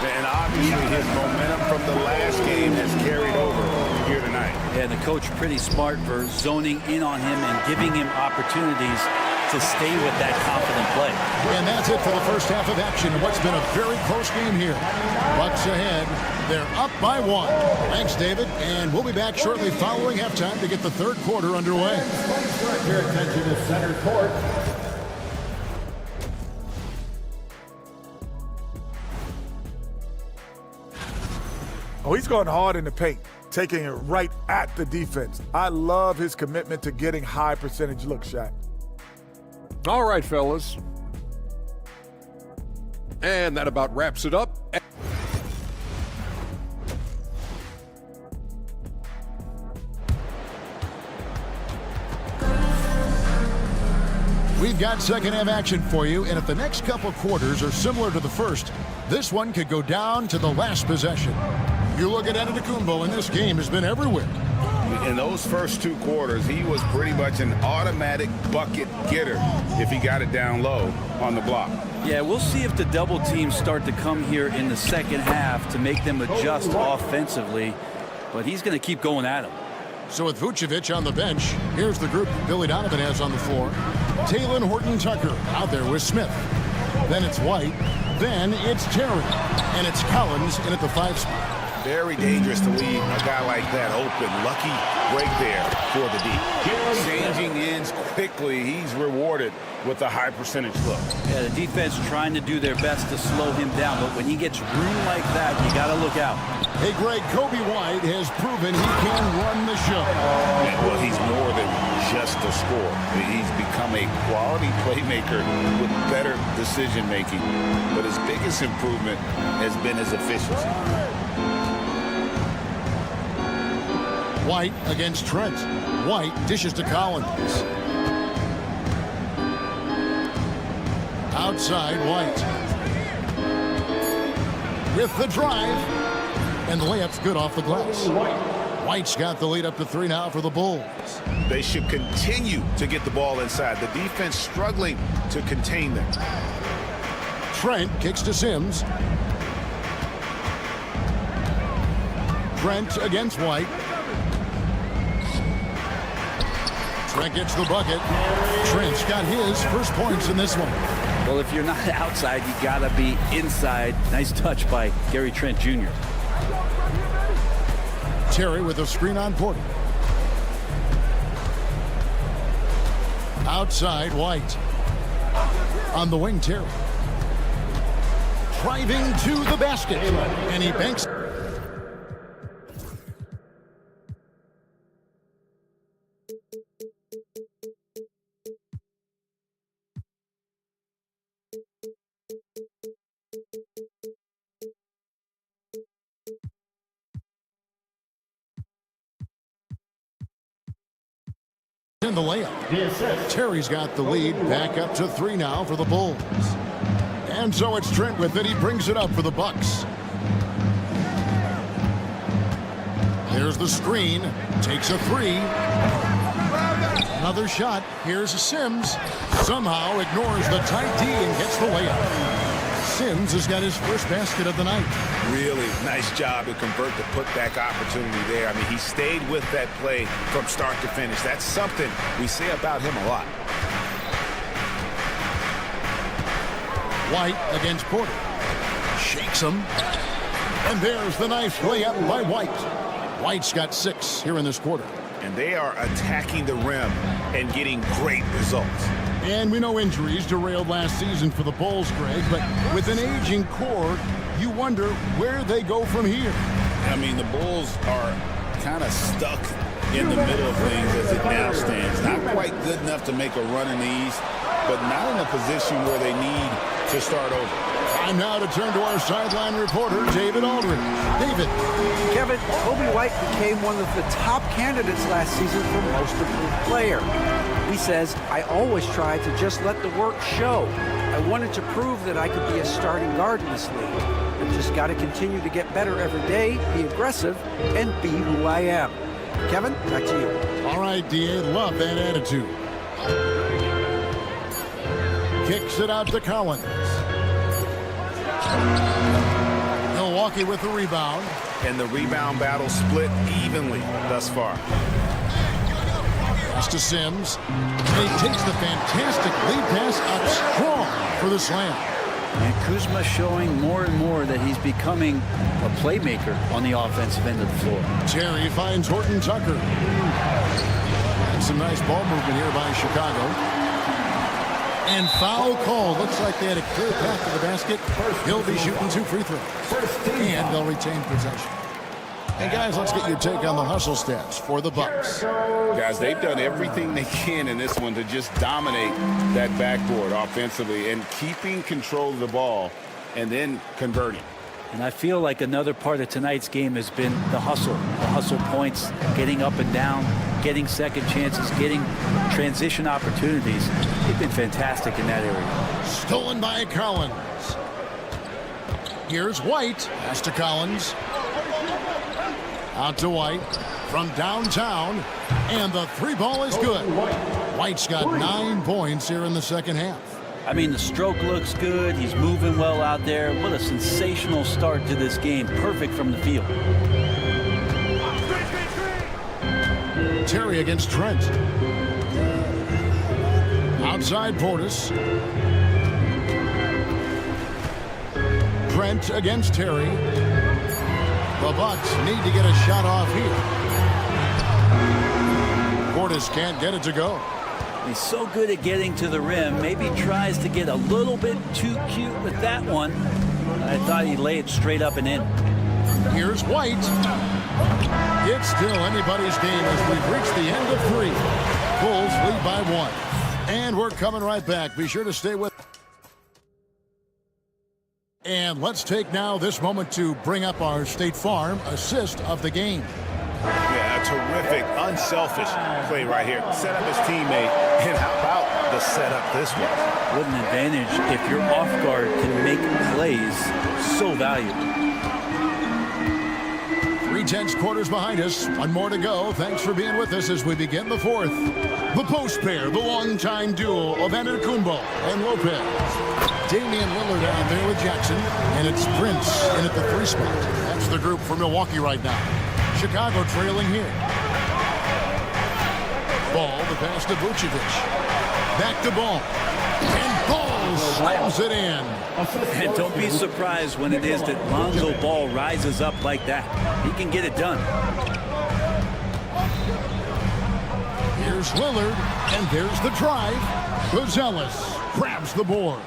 And obviously his momentum from the last game has carried over here tonight. Yeah, the coach pretty smart for zoning in on him and giving him opportunities to stay with that confident play. And that's it for the first half of action in what's been a very close game here. Bucks ahead. They're up by 1. Thanks, David. And we'll be back shortly following halftime to get the third quarter underway. Your attention to center court. Oh, he's going hard in the paint, taking it right at the defense. I love his commitment to getting high percentage look shot. All right, fellas. And that about wraps it up. We've got second half action for you, and if the next couple quarters are similar to the first, this one could go down to the last possession. You look at Antetokounmpo, and this game has been everywhere. In those first 2 quarters, he was pretty much an automatic bucket getter if he got it down low on the block. Yeah, we'll see if the double teams start to come here in the second half to make them adjust offensively, but he's going to keep going at him. So with Vucevic on the bench, here's the group Billy Donovan has on the floor. Talen Horton-Tucker out there with Smith. Then it's White, Then it's Terry. And it's Collins in at the 5 spot. Very dangerous to leave a guy like that open. Lucky break there for the D. Changing ends quickly. He's rewarded with a high percentage look. Yeah, the defense trying to do their best to slow him down, but when he gets room like that, you got to look out. Hey, Greg, Kobe White has proven he can run the show. Well, he's more than just a scorer. He's become a quality playmaker with better decision-making. But his biggest improvement has been his efficiency. White against Trent. White dishes to Collins. Outside, White. With the drive. And the layup's good off the glass. White's got the lead up to 3 now for the Bulls. They should continue to get the ball inside. The defense struggling to contain them. Trent kicks to Sims. Trent against White. Trent gets the bucket. Trent's got his first points in this one. Well, if you're not outside, you got to be inside. Nice touch by Gary Trent Jr. Terry with a screen on Porter. Outside, White. On the wing, Terry. Driving to the basket. And he banks. In the layup. Terry's got the lead back up to 3 now for the Bulls. And so it's Trent with it. He brings it up for the Bucks. There's the screen. Takes a 3. Another shot. Here's Sims. Somehow ignores the tight D and gets the layup. Sims has got his first basket of the night. Really nice job to convert the putback opportunity there. I mean, he stayed with that play from start to finish. That's something we say about him a lot. White against Porter. Shakes him. And there's the nice layup by White. White's got 6 here in this quarter. And they are attacking the rim and getting great results. And we know injuries derailed last season for the Bulls, Greg, but with an aging core, you wonder where they go from here. I mean, the Bulls are kind of stuck in the middle of things as it now stands. Not quite good enough to make a run in the East, but not in a position where they need to start over. Time now to turn to our sideline reporter, David Aldridge. David. Kevin, Kobe White became one of the top candidates last season for most improved player. He says, I always try to just let the work show. I wanted to prove that I could be a starting guard in this league. I've just got to continue to get better every day, be aggressive, and be who I am. Kevin, back to you. All right, D.A., love that attitude. Kicks it out to Collins. Milwaukee with the rebound. And the rebound battle split evenly thus far. Pass to Sims. And he takes the fantastic lead pass out strong for the slam. And Kuzma showing more and more that he's becoming a playmaker on the offensive end of the floor. Terry finds Horton Tucker. And some nice ball movement here by Chicago. And foul call. Looks like they had a clear path to the basket. He'll be shooting 2 free throws. And they'll retain possession. And guys, let's get your take on the hustle stats for the Bucks. Guys, they've done everything they can in this one to just dominate that backboard offensively and keeping control of the ball and then converting. And I feel like another part of tonight's game has been the hustle points, getting up and down, getting second chances, getting transition opportunities. They've been fantastic in that area. Stolen by Collins. Here's White. Pass to Collins. Out to White from downtown. And the 3 ball is good. White's got 9 points here in the second half. I mean, the stroke looks good. He's moving well out there. What a sensational start to this game. Perfect from the field. Terry against Trent. Outside Portis. Trent against Terry. The Bucks need to get a shot off here. Portis can't get it to go. He's so good at getting to the rim. Maybe tries to get a little bit too cute with that one. I thought he'd lay it straight up and in. Here's White. It's still anybody's game as we've reached the end of 3. Bulls lead by 1. And we're coming right back. Be sure to stay with. And let's take now this moment to bring up our State Farm assist of the game. Yeah, a terrific, unselfish play right here. Set up his teammate, and how about the setup this was? What an advantage if your off guard can make plays so valuable. 3/10 quarters behind us. 1 more to go. Thanks for being with us as we begin the 4th. The post pair, the longtime duo of Antetokounmpo and Lopez. Damian Lillard out there with Jackson, and it's Prince in at the 3 spot. That's the group for Milwaukee right now. Chicago trailing here. Ball, the pass to Vucevic. Back to Ball. And Ball slams it in. And don't be surprised when it is that Lonzo Ball rises up like that. He can get it done. Here's Lillard, and there's the drive. Gonzalez grabs the board.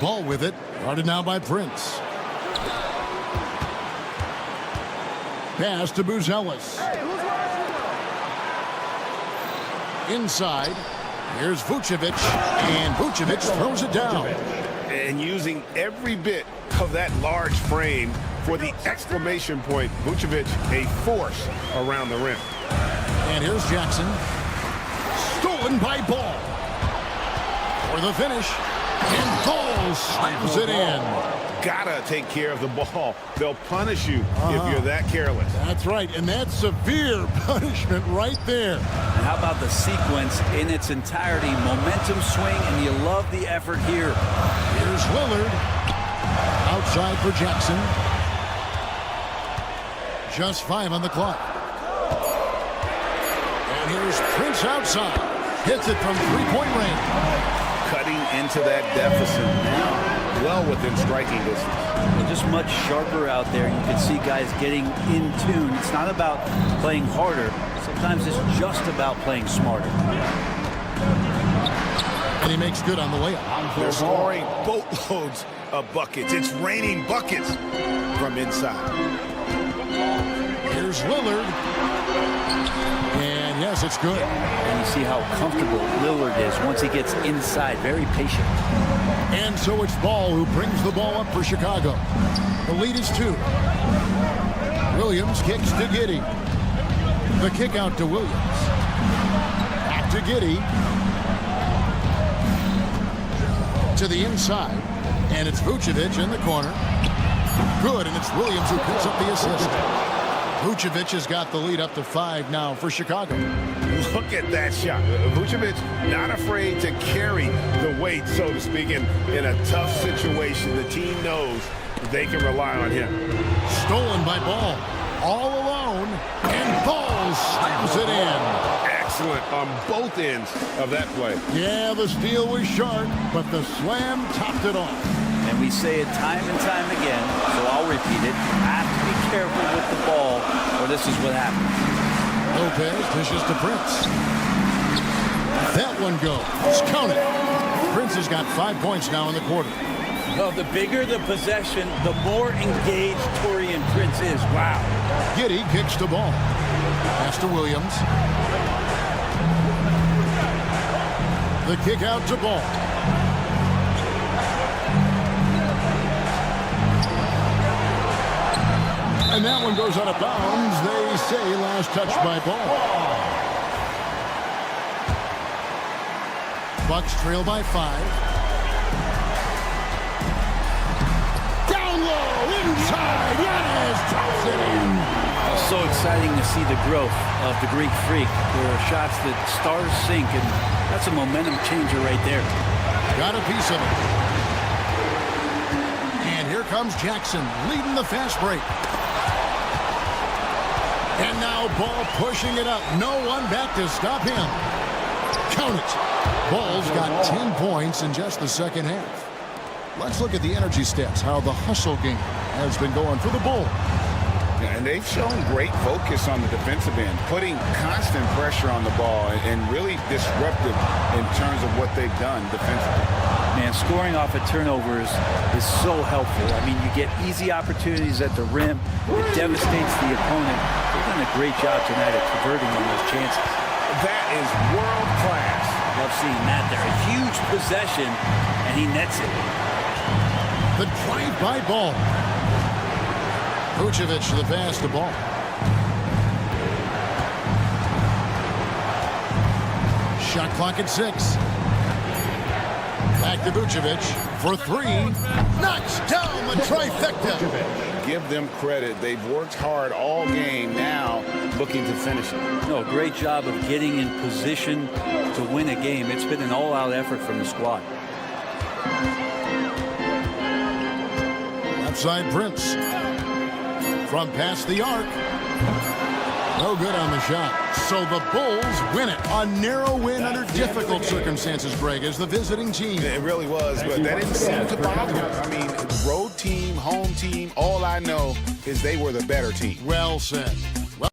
Ball with it, guarded now by Prince. Pass to Buzelis. Inside, here's Vucevic, and Vucevic throws it down. And using every bit of that large frame for the exclamation point, Vucevic a force around the rim. And here's Jackson. Stolen by Ball. For the finish. And Ball slams it in. Gotta take care of the ball. They'll punish you if you're that careless. That's right, and that's severe punishment right there. And how about the sequence in its entirety? Momentum swing, and you love the effort here. Here's Lillard. Outside for Jackson. Just 5 on the clock. And here's Prince outside. Hits it from 3-point range. Cutting into that deficit now, well within striking distance. They're just much sharper out there. You can see guys getting in tune. It's not about playing harder. Sometimes it's just about playing smarter. And he makes good on the layup. They're scoring boatloads of buckets. It's raining buckets from inside. Here's Lillard. And yes, it's good. And you see how comfortable Lillard is once he gets inside. Very patient. And so it's Ball who brings the ball up for Chicago. The lead is 2. Williams kicks to Giddey. The kick out to Williams. Back to Giddey. To the inside. And it's Vucevic in the corner. Good, and it's Williams who picks up the assist. Vucevic has got the lead up to 5 now for Chicago. Look at that shot. Vucevic not afraid to carry the weight, so to speak, in a tough situation. The team knows they can rely on him. Stolen by Ball. All alone. And Ball slams it in. Excellent on both ends of that play. Yeah, the steal was sharp, but the slam topped it off. And we say it time and time again, so I'll repeat it. Have to be careful with the ball, or this is what happens. Lopez dishes to Prince. That one goes. Count it. Prince has got 5 points now in the quarter. Well, the bigger the possession, the more engaged Taurean Prince is. Wow. Giddey kicks the ball. Pass to Williams. The kick out to Ball. And that one goes out of bounds. They say last touch by Ball. Bucks trail by 5. Down low, inside. Giannis drops it in. So exciting to see the growth of the Greek Freak. There are shots that stars sink, and that's a momentum changer right there. Got a piece of it. And here comes Jackson leading the fast break. And now Ball pushing it up. No one back to stop him. Count it. Bulls got 10 points in just the second half. Let's look at the energy stats, how the hustle game has been going for the Bulls. And they've shown great focus on the defensive end, putting constant pressure on the ball and really disruptive in terms of what they've done defensively. Man, scoring off of turnovers is so helpful. I mean, you get easy opportunities at the rim. It devastates the opponent. They've done a great job tonight at converting on those chances. That is world class. Love seeing that there. A huge possession, and he nets it. The drive-by ball. Vucevic to the pass to Ball. Shot clock at 6. Back to Vucevic for 3. Knocks down the trifecta. Give them credit. They've worked hard all game, now looking to finish it. No, great job of getting in position to win a game. It's been an all-out effort from the squad. Outside Prince. From past the arc. No good on the shot. So the Bulls win it. A narrow win under difficult circumstances, Greg, as the visiting team. It really was, but that didn't seem to bother them. I mean, road team, home team, all I know is they were the better team. Well said. Well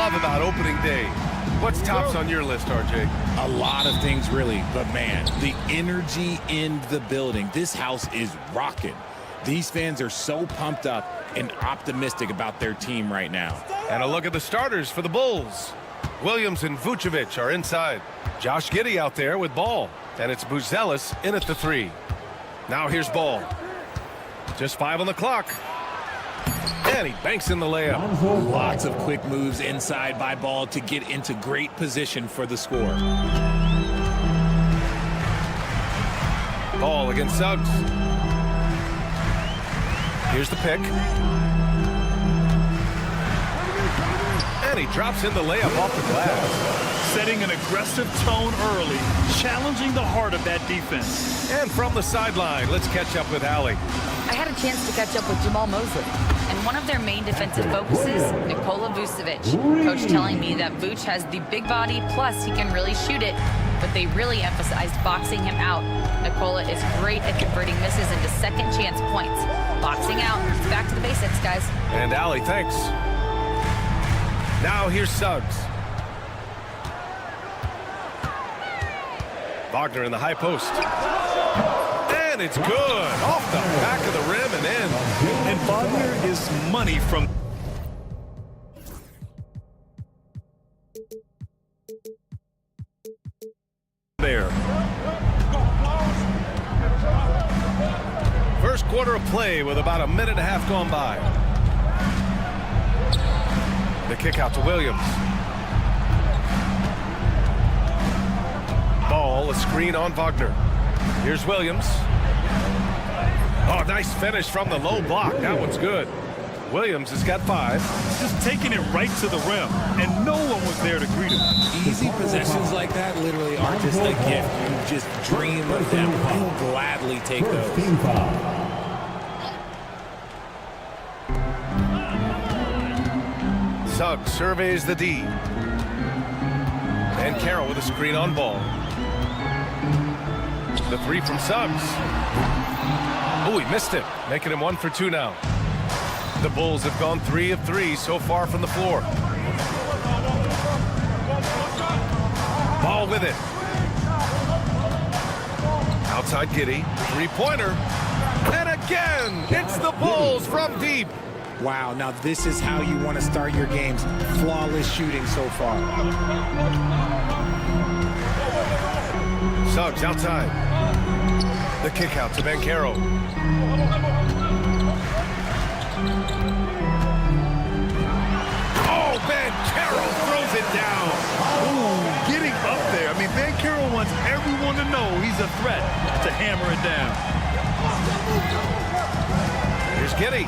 love about opening day? What's tops on your list, RJ? A lot of things, really. But, man, the energy in the building. This house is rocking. These fans are so pumped up and optimistic about their team right now. And a look at the starters for the Bulls. Williams and Vucevic are inside. Josh Giddey out there with Ball. And it's Buzelis in at the 3. Now here's Ball. Just 5 on the clock. And he banks in the layup. Lots of quick moves inside by Ball to get into great position for the score. Ball against Suggs. Here's the pick. And he drops in the layup off the glass. Setting an aggressive tone early, challenging the heart of that defense. And from the sideline, let's catch up with Allie. I had a chance to catch up with Jamal Mosley, and one of their main defensive focuses, Nikola Vucevic. Coach telling me that Vuce has the big body, plus he can really shoot it, but they really emphasized boxing him out. Nikola is great at converting misses into second chance points. Boxing out, it's back to the basics, guys. And Allie, thanks. Now here's Suggs. Wagner in the high post. And it's good. Off the back of the rim and in. And Wagner is money from there. First quarter of play with about a minute and a half gone by. The kick out to Williams. Ball, a screen on Wagner. Here's Williams. Oh, nice finish from the low block. That one's good. Williams has got 5. Just taking it right to the rim, and no one was there to greet him. Easy possessions like that literally are just a gift. You just dream of them. I'll gladly take those. Suggs surveys the D. And Carroll with a screen on Ball. The 3 from Suggs. Oh, he missed it, making him 1 for 2 now. The Bulls have gone 3 of 3 so far from the floor. Ball with it. Outside Giddey, 3-pointer. And again, it's the Bulls from deep. Wow, now this is how you want to start your games. Flawless shooting so far. Suggs outside. The kick out to Banchero. Oh, Banchero throws it down. Ooh, getting up there. I mean, Banchero wants everyone to know he's a threat to hammer it down. Here's Giddey.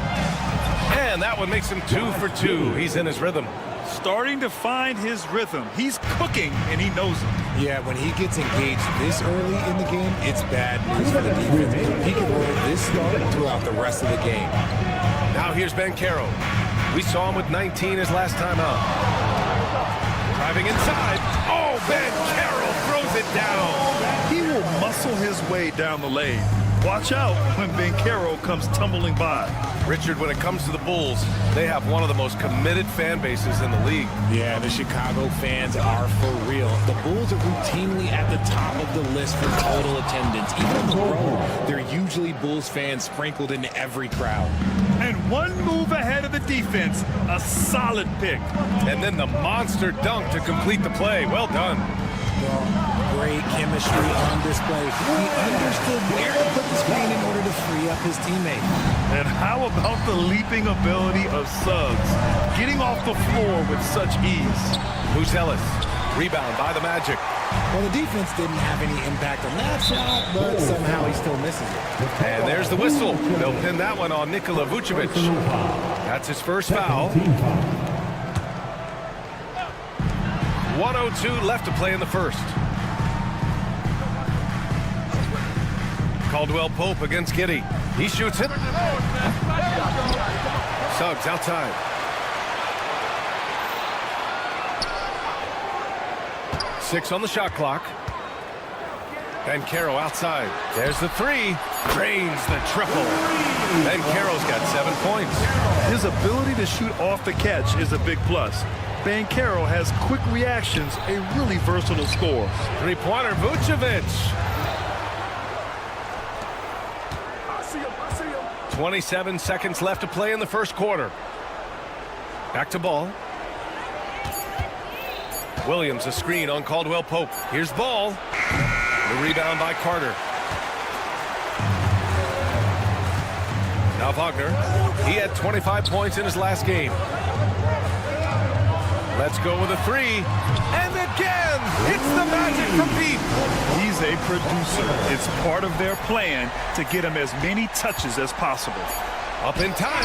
And that one makes him 2 for 2. He's in his rhythm. Starting to find his rhythm. He's cooking, and he knows it. Yeah, when he gets engaged this early in the game, it's bad news for the defense. He can roll this start throughout the rest of the game. Now here's Banchero. We saw him with 19 his last time out. Driving inside. Oh, Banchero throws it down. He will muscle his way down the lane. Watch out when Banchero comes tumbling by. Richard, when it comes to the Bulls, they have one of the most committed fan bases in the league. Yeah, the Chicago fans are for real. The Bulls are routinely at the top of the list for total attendance. Even on the road, there are usually Bulls fans sprinkled into every crowd. And one move ahead of the defense, a solid pick. And then the monster dunk to complete the play. Well done. Well, great chemistry on display. He understood where to put the screen in order to free up his teammate. And how about the leaping ability of Suggs? Getting off the floor with such ease. Buzelis, rebound by the Magic. Well, the defense didn't have any impact on that shot, but somehow he still misses it. And there's the whistle. They'll pin that one on Nikola Vucevic. That's his first foul. 1:02 left to play in the first. Caldwell Pope against Giddey. He shoots it. Suggs outside. Six on the shot clock. Banchero outside. There's the 3. Drains the triple. Banchero's got 7 points. His ability to shoot off the catch is a big plus. Banchero has quick reactions, a really versatile scorer. Three-pointer, Vucevic. 27 seconds left to play in the first quarter. Back to Ball. Williams, a screen on Caldwell Pope. Here's Ball. The rebound by Carter. Now Wagner. He had 25 points in his last game. Let's go with a three. And again, it's the Magic from deep. He's a producer. It's part of their plan to get him as many touches as possible. Up in time.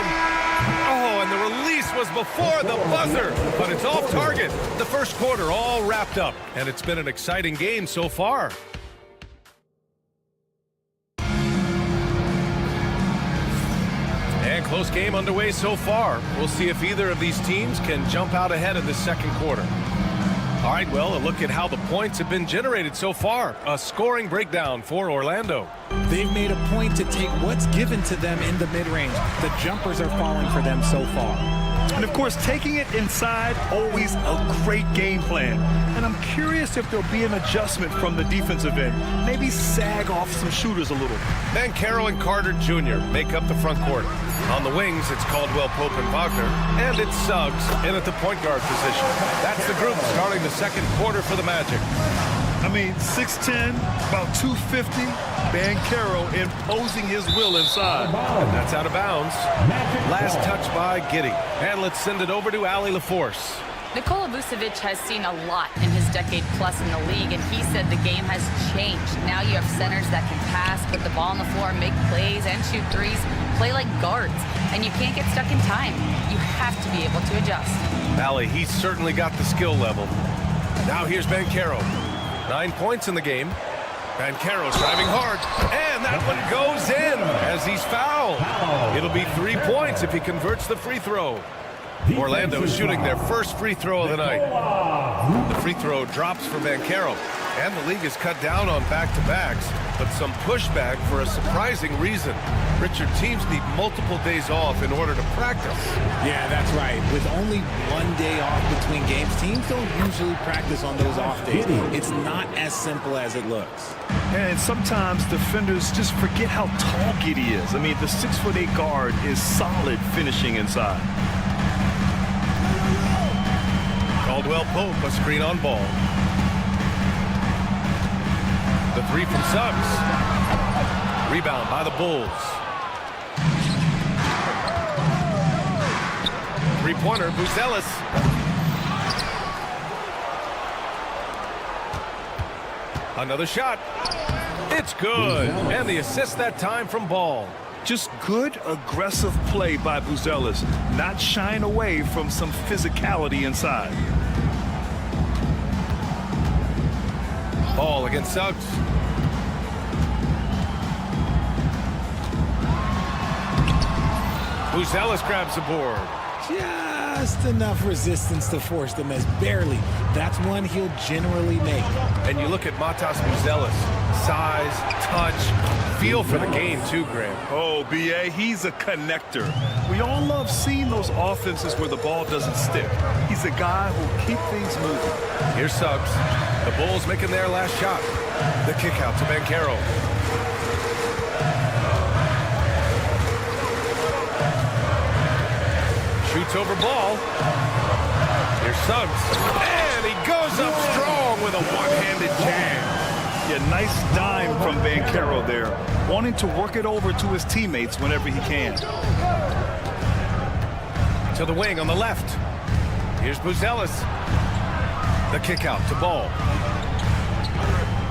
Oh, and the release was before the buzzer, but it's off target. The first quarter all wrapped up, and it's been an exciting game so far. And close game underway so far. We'll see if either of these teams can jump out ahead of the second quarter. All right, well, a look at how the points have been generated so far. A scoring breakdown for Orlando. They've made a point to take what's given to them in the mid-range. The jumpers are falling for them so far. And of course, taking it inside, always a great game plan. And I'm curious if there'll be an adjustment from the defensive end. Maybe sag off some shooters a little. Banchero and Carter Jr. make up the front court. On the wings, it's Caldwell Pope and Wagner. And it's Suggs in at the point guard position. That's the group starting the second quarter for the Magic. I mean, 6'10", about 250. Banchero imposing his will inside. And that's out of bounds. Last touch by Giddey. And let's send it over to Allie LaForce. Nikola Vucevic has seen a lot in his decade plus in the league, and he said the game has changed. Now you have centers that can pass, put the ball on the floor, make plays, and shoot threes, play like guards. And you can't get stuck in time. You have to be able to adjust. Allie, he's certainly got the skill level. Now here's Banchero. 9 points in the game. Banchero's driving hard, and that one goes in as he's fouled. It'll be 3 points if he converts the free throw. Orlando is shooting their first free throw of the night. The free throw drops for Banchero, and the league has cut down on back-to-backs, but some pushback for a surprising reason. Richard, teams need multiple days off in order to practice. Yeah, that's right. With only 1 day off between games, teams don't usually practice on those off days. It's not as simple as it looks. And sometimes defenders just forget how tall Giddey is. I mean, the 6'8" guard is solid finishing inside. Caldwell Pope, a screen on Ball. The three from Suggs. Rebound by the Bulls. Three-pointer, Buzelis. Another shot. It's good. And the assist that time from Ball. Just good, aggressive play by Buzelis, not shying away from some physicality inside. Ball against Suggs. Buzelis grabs the board. Just enough resistance to force the miss. Barely. That's one he'll generally make. And you look at Matas Buzelis. Size, touch, feel for the game too, Graham. Oh, B.A., he's a connector. We all love seeing those offenses where the ball doesn't stick. He's a guy who'll keep things moving. Here's Suggs. The Bulls making their last shot. The kick out to Banchero. Shoots over Ball. Here's Suggs. And he goes up strong with a one-handed jam. Yeah, nice dime from Banchero there, wanting to work it over to his teammates whenever he can. To the wing on the left. Here's Buzelis. The kick out to Ball.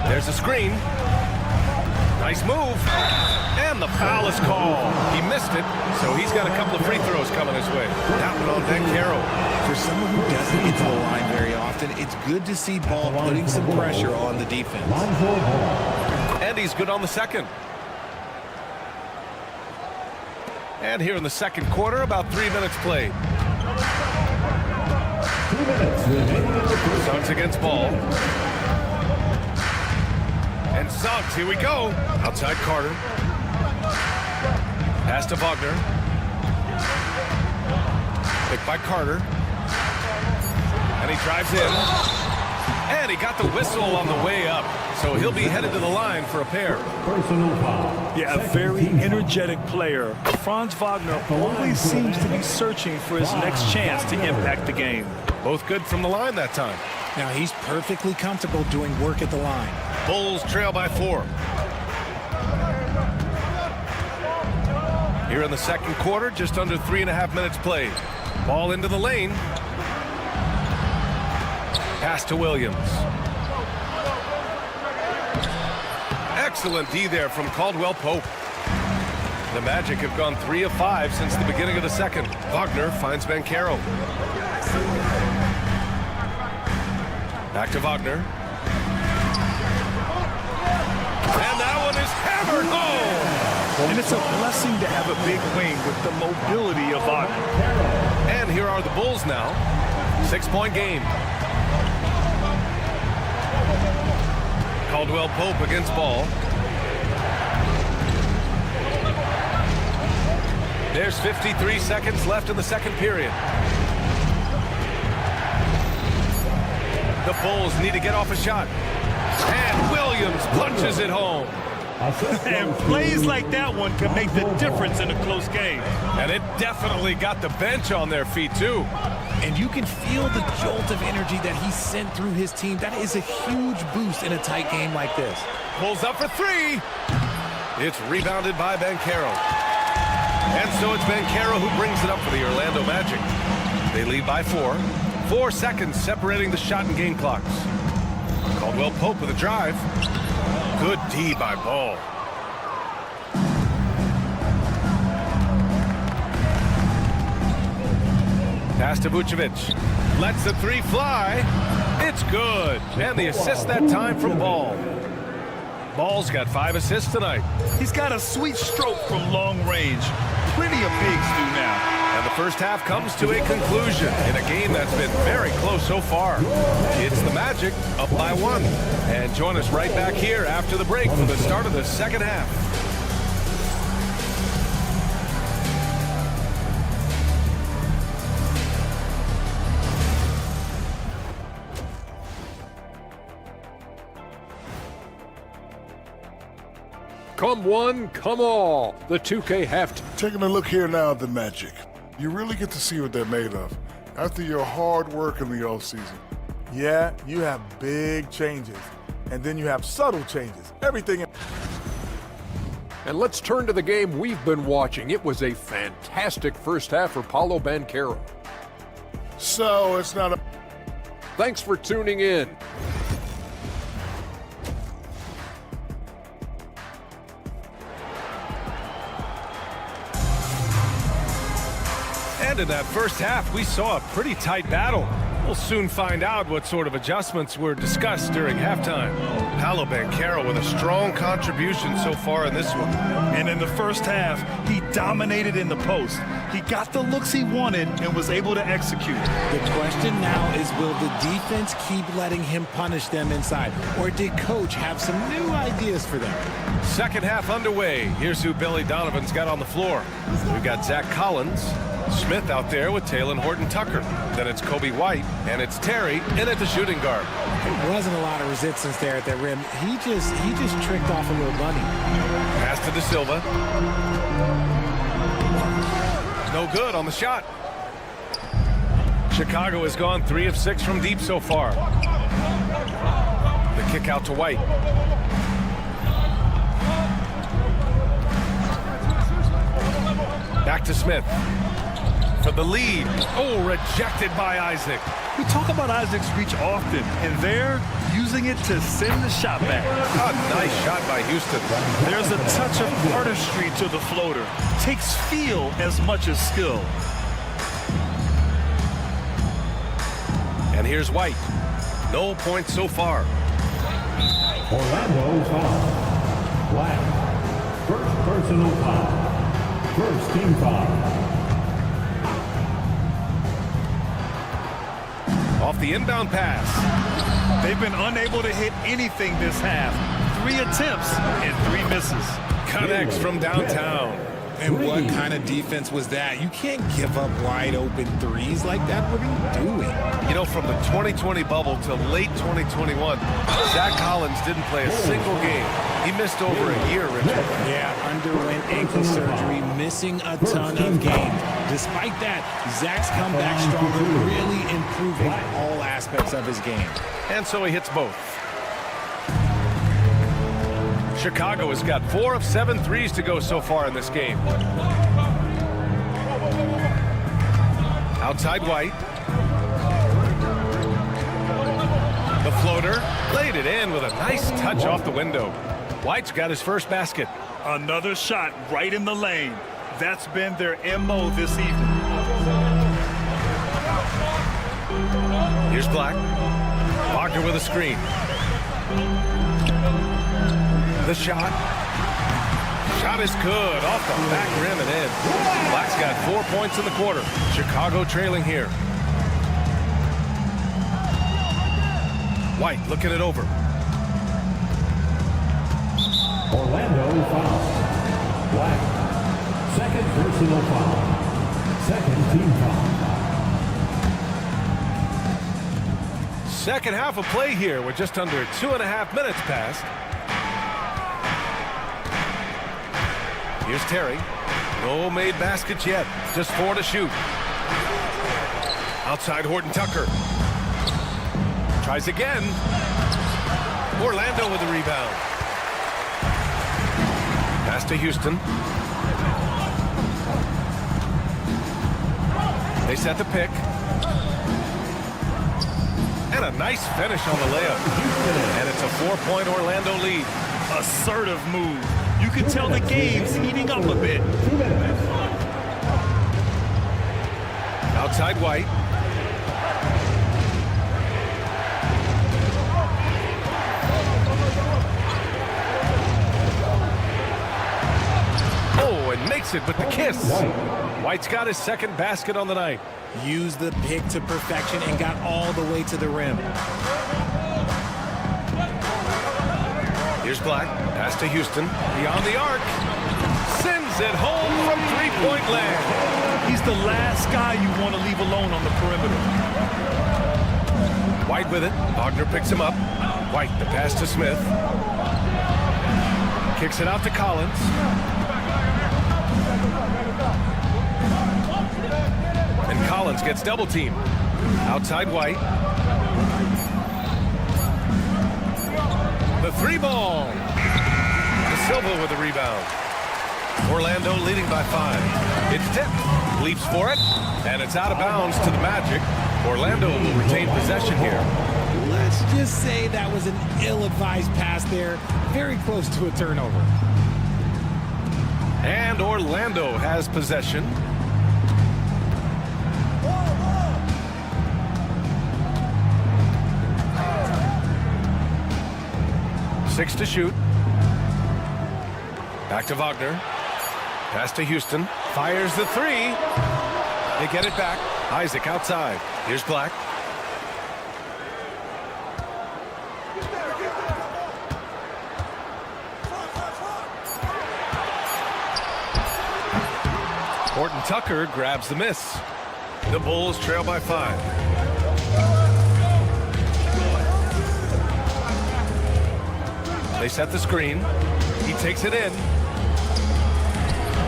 There's a screen. Nice move. And the foul is called. He missed it, so he's got a couple of free throws coming his way. That one on Banchero. For someone who doesn't get to the line very often, it's good to see Ball putting some pressure on the defense. And he's good on the second. And here in the second quarter, about 3 minutes played. 2 minutes. Suggs against Ball. And Suggs, here we go. Outside Carter. Pass to Wagner. Picked by Carter. And he drives in. And he got the whistle on the way up. So he'll be headed to the line for a pair. Yeah, a very energetic player. Franz Wagner always seems to be searching for his next chance to impact the game. Both good from the line that time. Now he's perfectly comfortable doing work at the line. Bulls trail by 4. Here in the second quarter, just under 3.5 minutes played. Ball into the lane. Pass to Williams. Excellent D there from Caldwell Pope. The Magic have gone 3 of 5 since the beginning of the second. Wagner finds Banchero. Back to Wagner. And that one is hammered home. And it's a blessing to have a big wing with the mobility of Wagner. And here are the Bulls now. 6-point game. Caldwell Pope against ball. There's 53 seconds left in the second period. The Bulls need to get off a shot. And Williams punches it home. And plays like that one can make the difference in a close game. And it definitely got the bench on their feet, too. And you can feel the jolt of energy that he sent through his team. That is a huge boost in a tight game like this. Pulls up for 3. It's rebounded by Banchero. And so it's Banchero who brings it up for the Orlando Magic. They lead by 4. 4 seconds separating the shot and game clocks. Caldwell Pope with a drive. Good D by Ball. Pass to Vucevic. Lets the 3 fly. It's good. And the assist that time from Ball. Ball's got 5 assists tonight. He's got a sweet stroke from long range. Plenty of bigs do now. And the first half comes to a conclusion in a game that's been very close so far. It's the Magic up by 1. And join us right back here after the break for the start of the second half. Come one, come all. The 2K heft. Taking a look here now at the Magic. You really get to see what they're made of after your hard work in the offseason. Yeah, you have big changes, and then you have subtle changes. Everything. And let's turn to the game we've been watching. It was a fantastic first half for Paolo Banchero. So it's not a... Thanks for tuning in. And in that first half, we saw a pretty tight battle. We'll soon find out what sort of adjustments were discussed during halftime. Paolo Banchero with a strong contribution so far in this one. And in the first half, he dominated in the post. He got the looks he wanted and was able to execute. The question now is, will the defense keep letting him punish them inside? Or did Coach have some new ideas for them? Second half underway. Here's who Billy Donovan's got on the floor. We've got Zach Collins, Smith out there with Talen Horton-Tucker. Then it's Kobe White, and it's Terry in at the shooting guard. There wasn't a lot of resistance there at the rim. He just tricked off a little bunny. Pass to De Silva. No good on the shot. Chicago has gone 3 of 6 from deep so far. The kick out to White. Back to Smith. For the lead. Oh, rejected by Isaac. We talk about Isaac's reach often, and they're using it to send the shot back. A nice shot by Houston. There's a touch of artistry to the floater. Takes feel as much as skill. And here's White. No points so far. Orlando foul. Black. First personal foul. First team foul. Off the inbound pass. They've been unable to hit anything this half. 3 attempts and 3 misses. Connects from downtown. And what kind of defense was that? You can't give up wide open threes like that. What are you doing? You know, from the 2020 bubble to late 2021, Zach Collins didn't play a single game. He missed over a year, Richard. Yeah, underwent ankle surgery, missing a ton of games. Despite that, Zach's come back stronger, really improving all aspects of his game. And so he hits both. Chicago has got 4 of 7 threes to go so far in this game. Outside White. The floater, laid it in with a nice touch off the window. White's got his first basket. Another shot right in the lane. That's been their MO this evening. Here's Black. Wagner with a screen. The shot. Shot is good. Off the back rim and in. Black's got 4 points in the quarter. Chicago trailing here. White looking it over. Orlando foul. Black. Second personal foul. Second team foul. Second half of play here with just under 2.5 minutes passed. Here's Terry. No made baskets yet. Just 4 to shoot. Outside Horton Tucker. Tries again. Orlando with the rebound. Pass to Houston. They set the pick. And a nice finish on the layup. And it's a 4-point Orlando lead. Assertive move. You can tell the game's heating up a bit. Outside White. Oh, and makes it with the kiss. White's got his second basket on the night. Used the pick to perfection and got all the way to the rim. Here's Black. Pass to Houston. Beyond the arc. Sends it home from three-point land. He's the last guy you want to leave alone on the perimeter. White with it. Wagner picks him up. White, the pass to Smith. Kicks it out to Collins. And Collins gets double-teamed. Outside White. The 3-ball. De Silva with the rebound. Orlando leading by 5. It's tipped. Leaps for it. And it's out of bounds to the Magic. Orlando will retain possession here. Let's just say that was an ill-advised pass there. Very close to a turnover. And Orlando has possession. Six to shoot. Back to Wagner. Pass to Houston. Fires the 3. They get it back. Isaac outside. Here's Black. Horton Tucker grabs the miss. The Bulls trail by 5. They set the screen. He takes it in.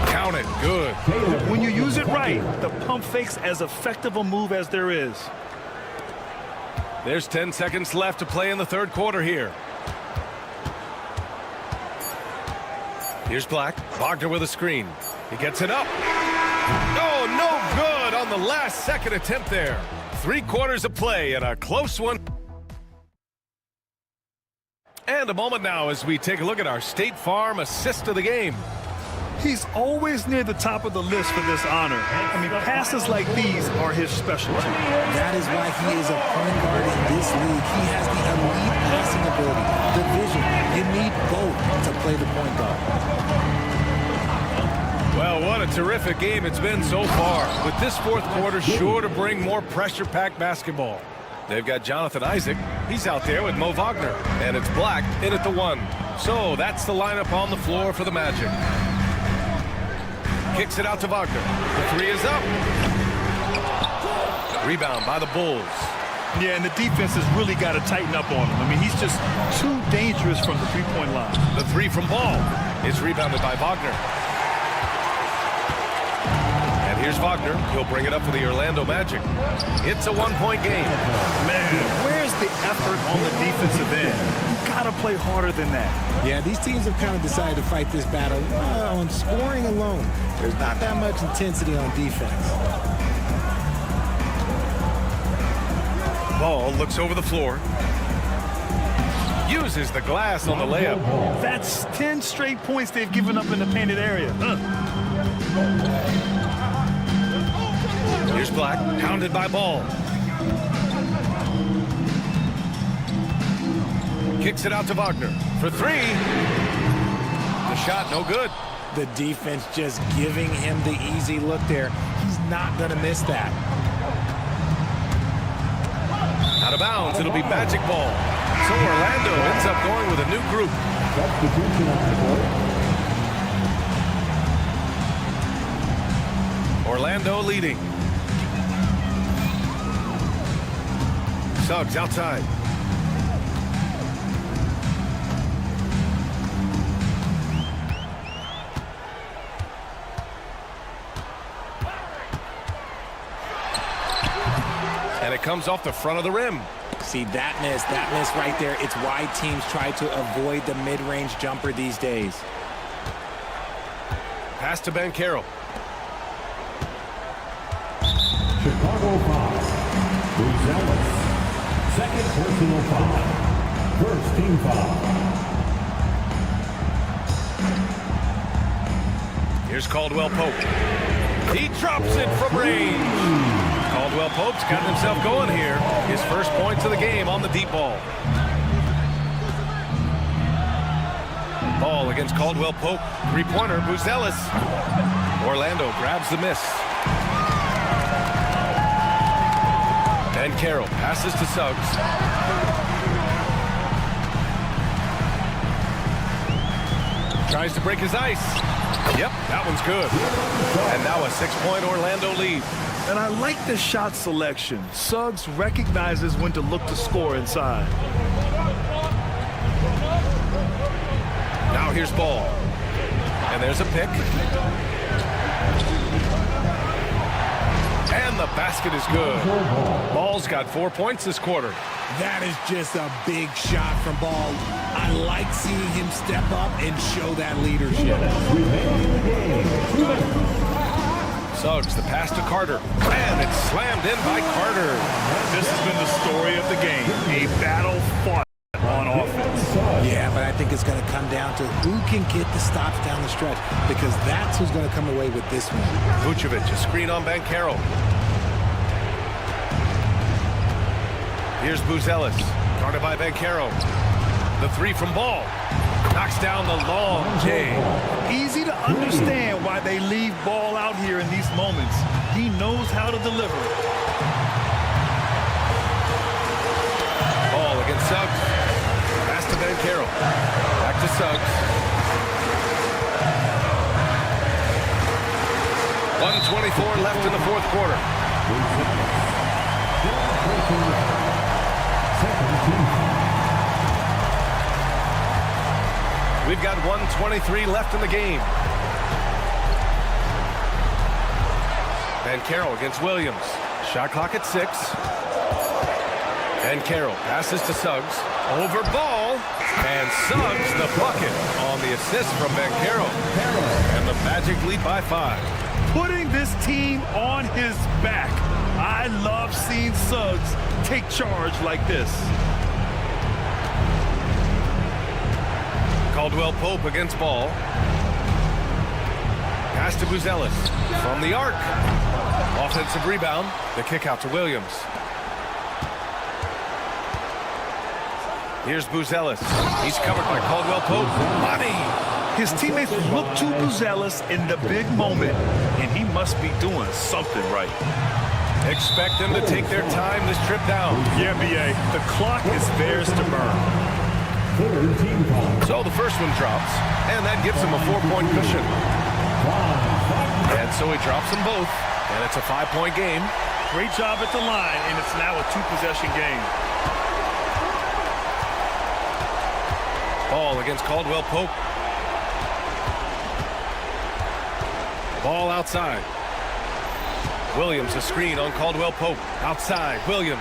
Count it. Good. When you use it right, the pump fake's as effective a move as there is. There's 10 seconds left to play in the third quarter here. Here's Black. Wagner with a screen. He gets it up. Oh, no good on the last second attempt there. 3 quarters of play and a close one. And a moment now as we take a look at our State Farm assist of the game. He's always near the top of the list for this honor. I mean, passes like these are his specialty. That is why he is a point guard in this league. He has the elite passing ability, the vision. You need both to play the point guard. Well, what a terrific game it's been so far. With this fourth quarter sure to bring more pressure-packed basketball. They've got Jonathan Isaac. He's out there with Mo Wagner. And it's Black in at the 1. So that's the lineup on the floor for the Magic. Kicks it out to Wagner. The three is up. Rebound by the Bulls. Yeah, and the defense has really got to tighten up on him. I mean, he's just too dangerous from the three-point line. The three from Ball is rebounded by Wagner. And here's Wagner. He'll bring it up for the Orlando Magic. It's a one-point game. Man, where's the effort on the defensive end? You got to play harder than that. Yeah, these teams have kind of decided to fight this battle on scoring alone. There's not that much intensity on defense. Ball looks over the floor. Uses the glass on the layup. That's 10 straight points they've given up in the painted area. Here's Black, pounded by Ball. Kicks it out to Wagner for three. The shot, no good. The defense just giving him the easy look there. He's not going to miss that. Out of bounds, it'll be Magic Ball. So Orlando ends up going with a new group. Orlando leading. Suggs outside. And it comes off the front of the rim. See, that miss right there. It's why teams try to avoid the mid-range jumper these days. Pass to Banchero. Chicago foul. Buzelis. Second personal foul. First team foul. Here's Caldwell Pope. He drops it from range. Caldwell Pope's got himself going here. His first points of the game on the deep ball. Ball against Caldwell Pope. Three-pointer, Buzelis. Orlando grabs the miss. And Carroll passes to Suggs. Tries to break his ice. Yep, that one's good. And now a 6-point Orlando lead. And I like the shot selection. Suggs recognizes when to look to score inside. Now here's Ball. And there's a pick. And the basket is good. Ball's got 4 points this quarter. That is just a big shot from Ball. I like seeing him step up and show that leadership. Suggs, the pass to Carter. And it's slammed in by Carter. This has been the story of the game. A battle fought on offense. Yeah, but I think it's going to come down to who can get the stops down the stretch, because that's who's going to come away with this one. Vucevic, a screen on Banchero. Here's Buzelis, guarded by Banchero. The three from Ball. Knocks down the long J. Easy to understand why they leave Ball out here in these moments. He knows how to deliver. Ball against Suggs. Pass to Banchero. Back to Suggs. 1:24 left in the fourth quarter. We've got 1:23 left in the game. Banchero against Williams. Shot clock at 6. Banchero passes to Suggs. Over Ball. And Suggs the bucket on the assist from Banchero. And the Magic lead by 5. Putting this team on his back. I love seeing Suggs take charge like this. Caldwell Pope against Ball. Pass to Buzelis from the arc. Offensive rebound. The kick out to Williams. Here's Buzelis. He's covered by Caldwell Pope. Money. His teammates look to Buzelis in the big moment, and he must be doing something right. Expect them to take their time this trip down. Yeah, BA. The clock is theirs to burn. So the first one drops, and that gives them a 4-point cushion. And so he drops them both, and it's a 5-point game. Great job at the line, and it's now a 2-possession game. Ball against Caldwell Pope. Ball outside. Williams a screen on Caldwell Pope. Outside, Williams.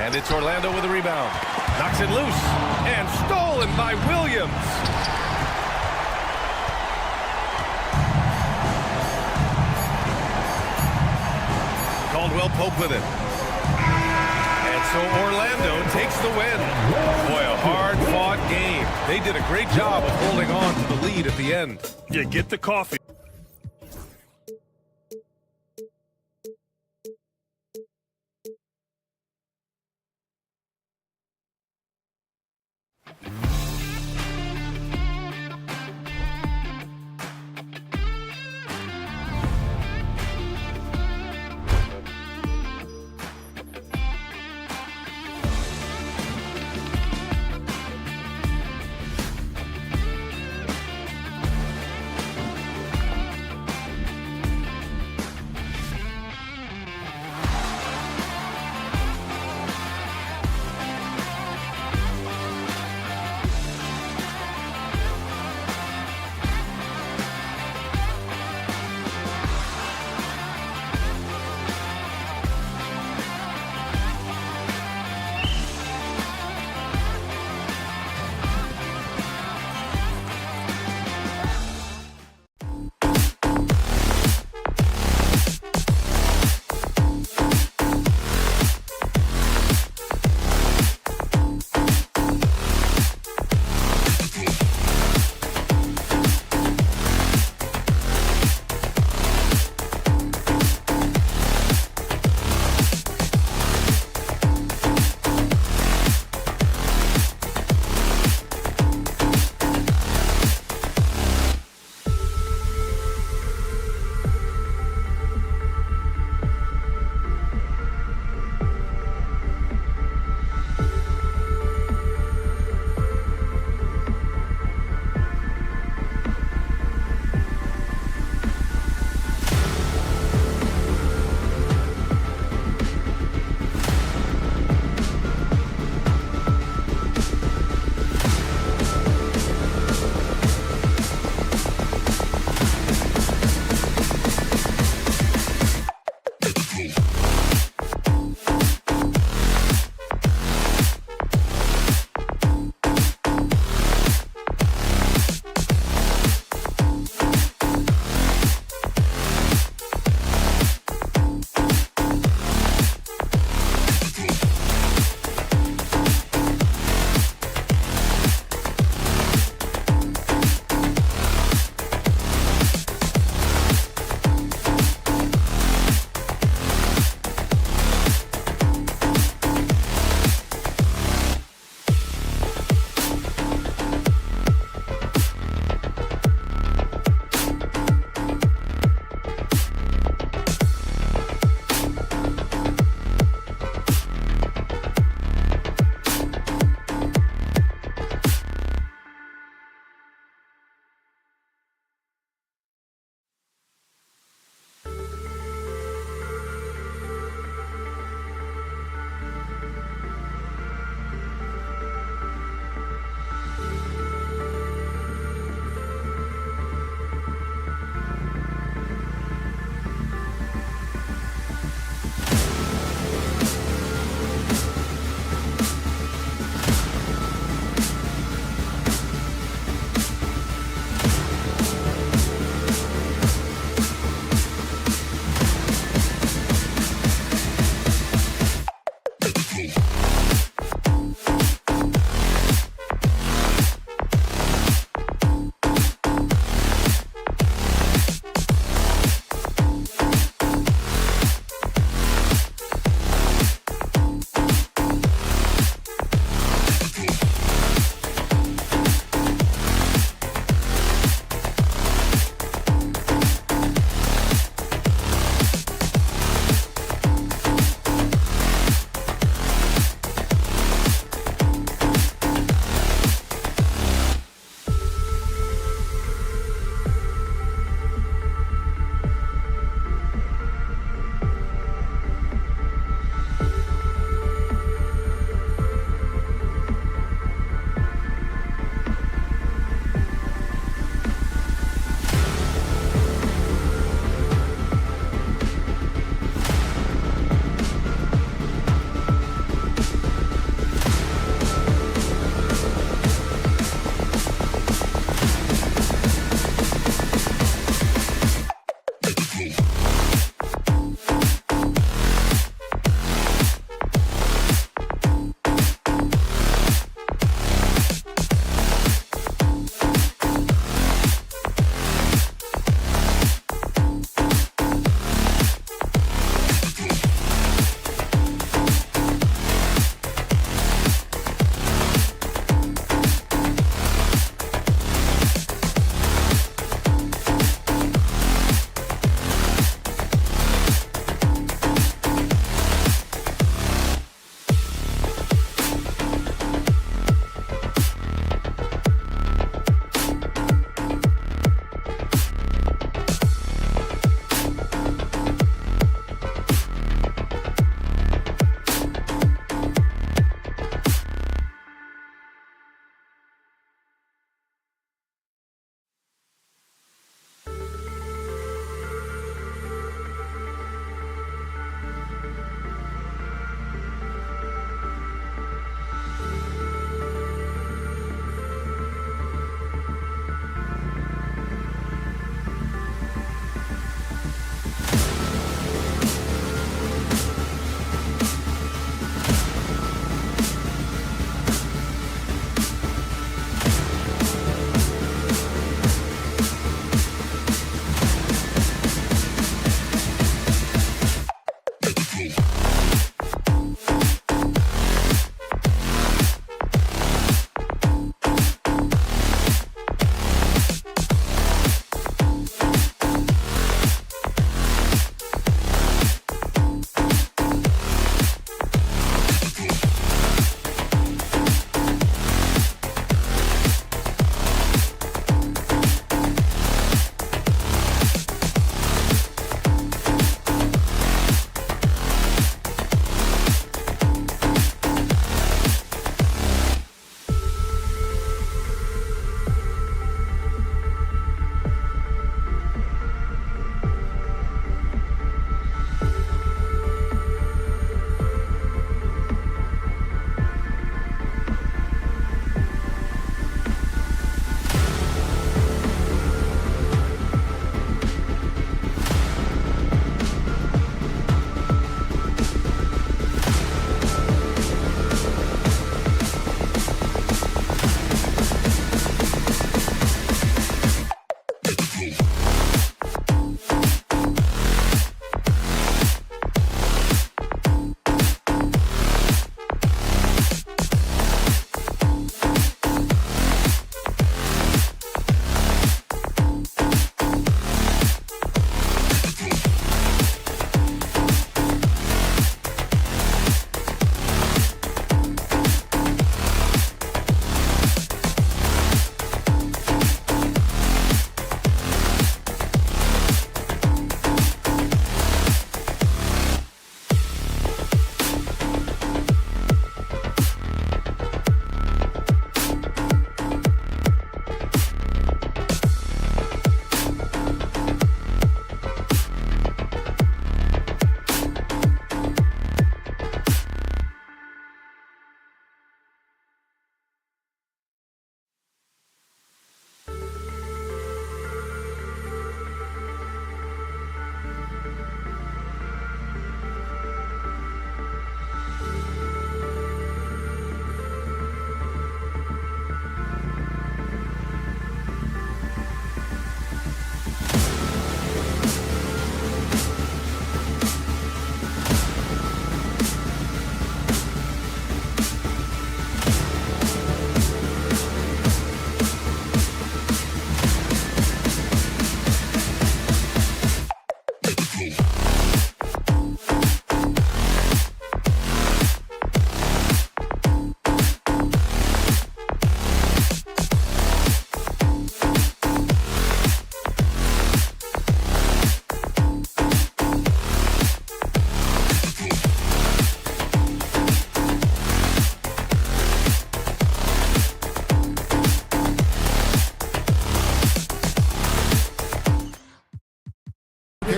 And it's Orlando with a rebound. Knocks it loose. And stolen by Williams. Caldwell Pope with it. And so Orlando takes the win. Boy, a hard-fought game. They did a great job of holding on to the lead at the end. Yeah, get the coffee.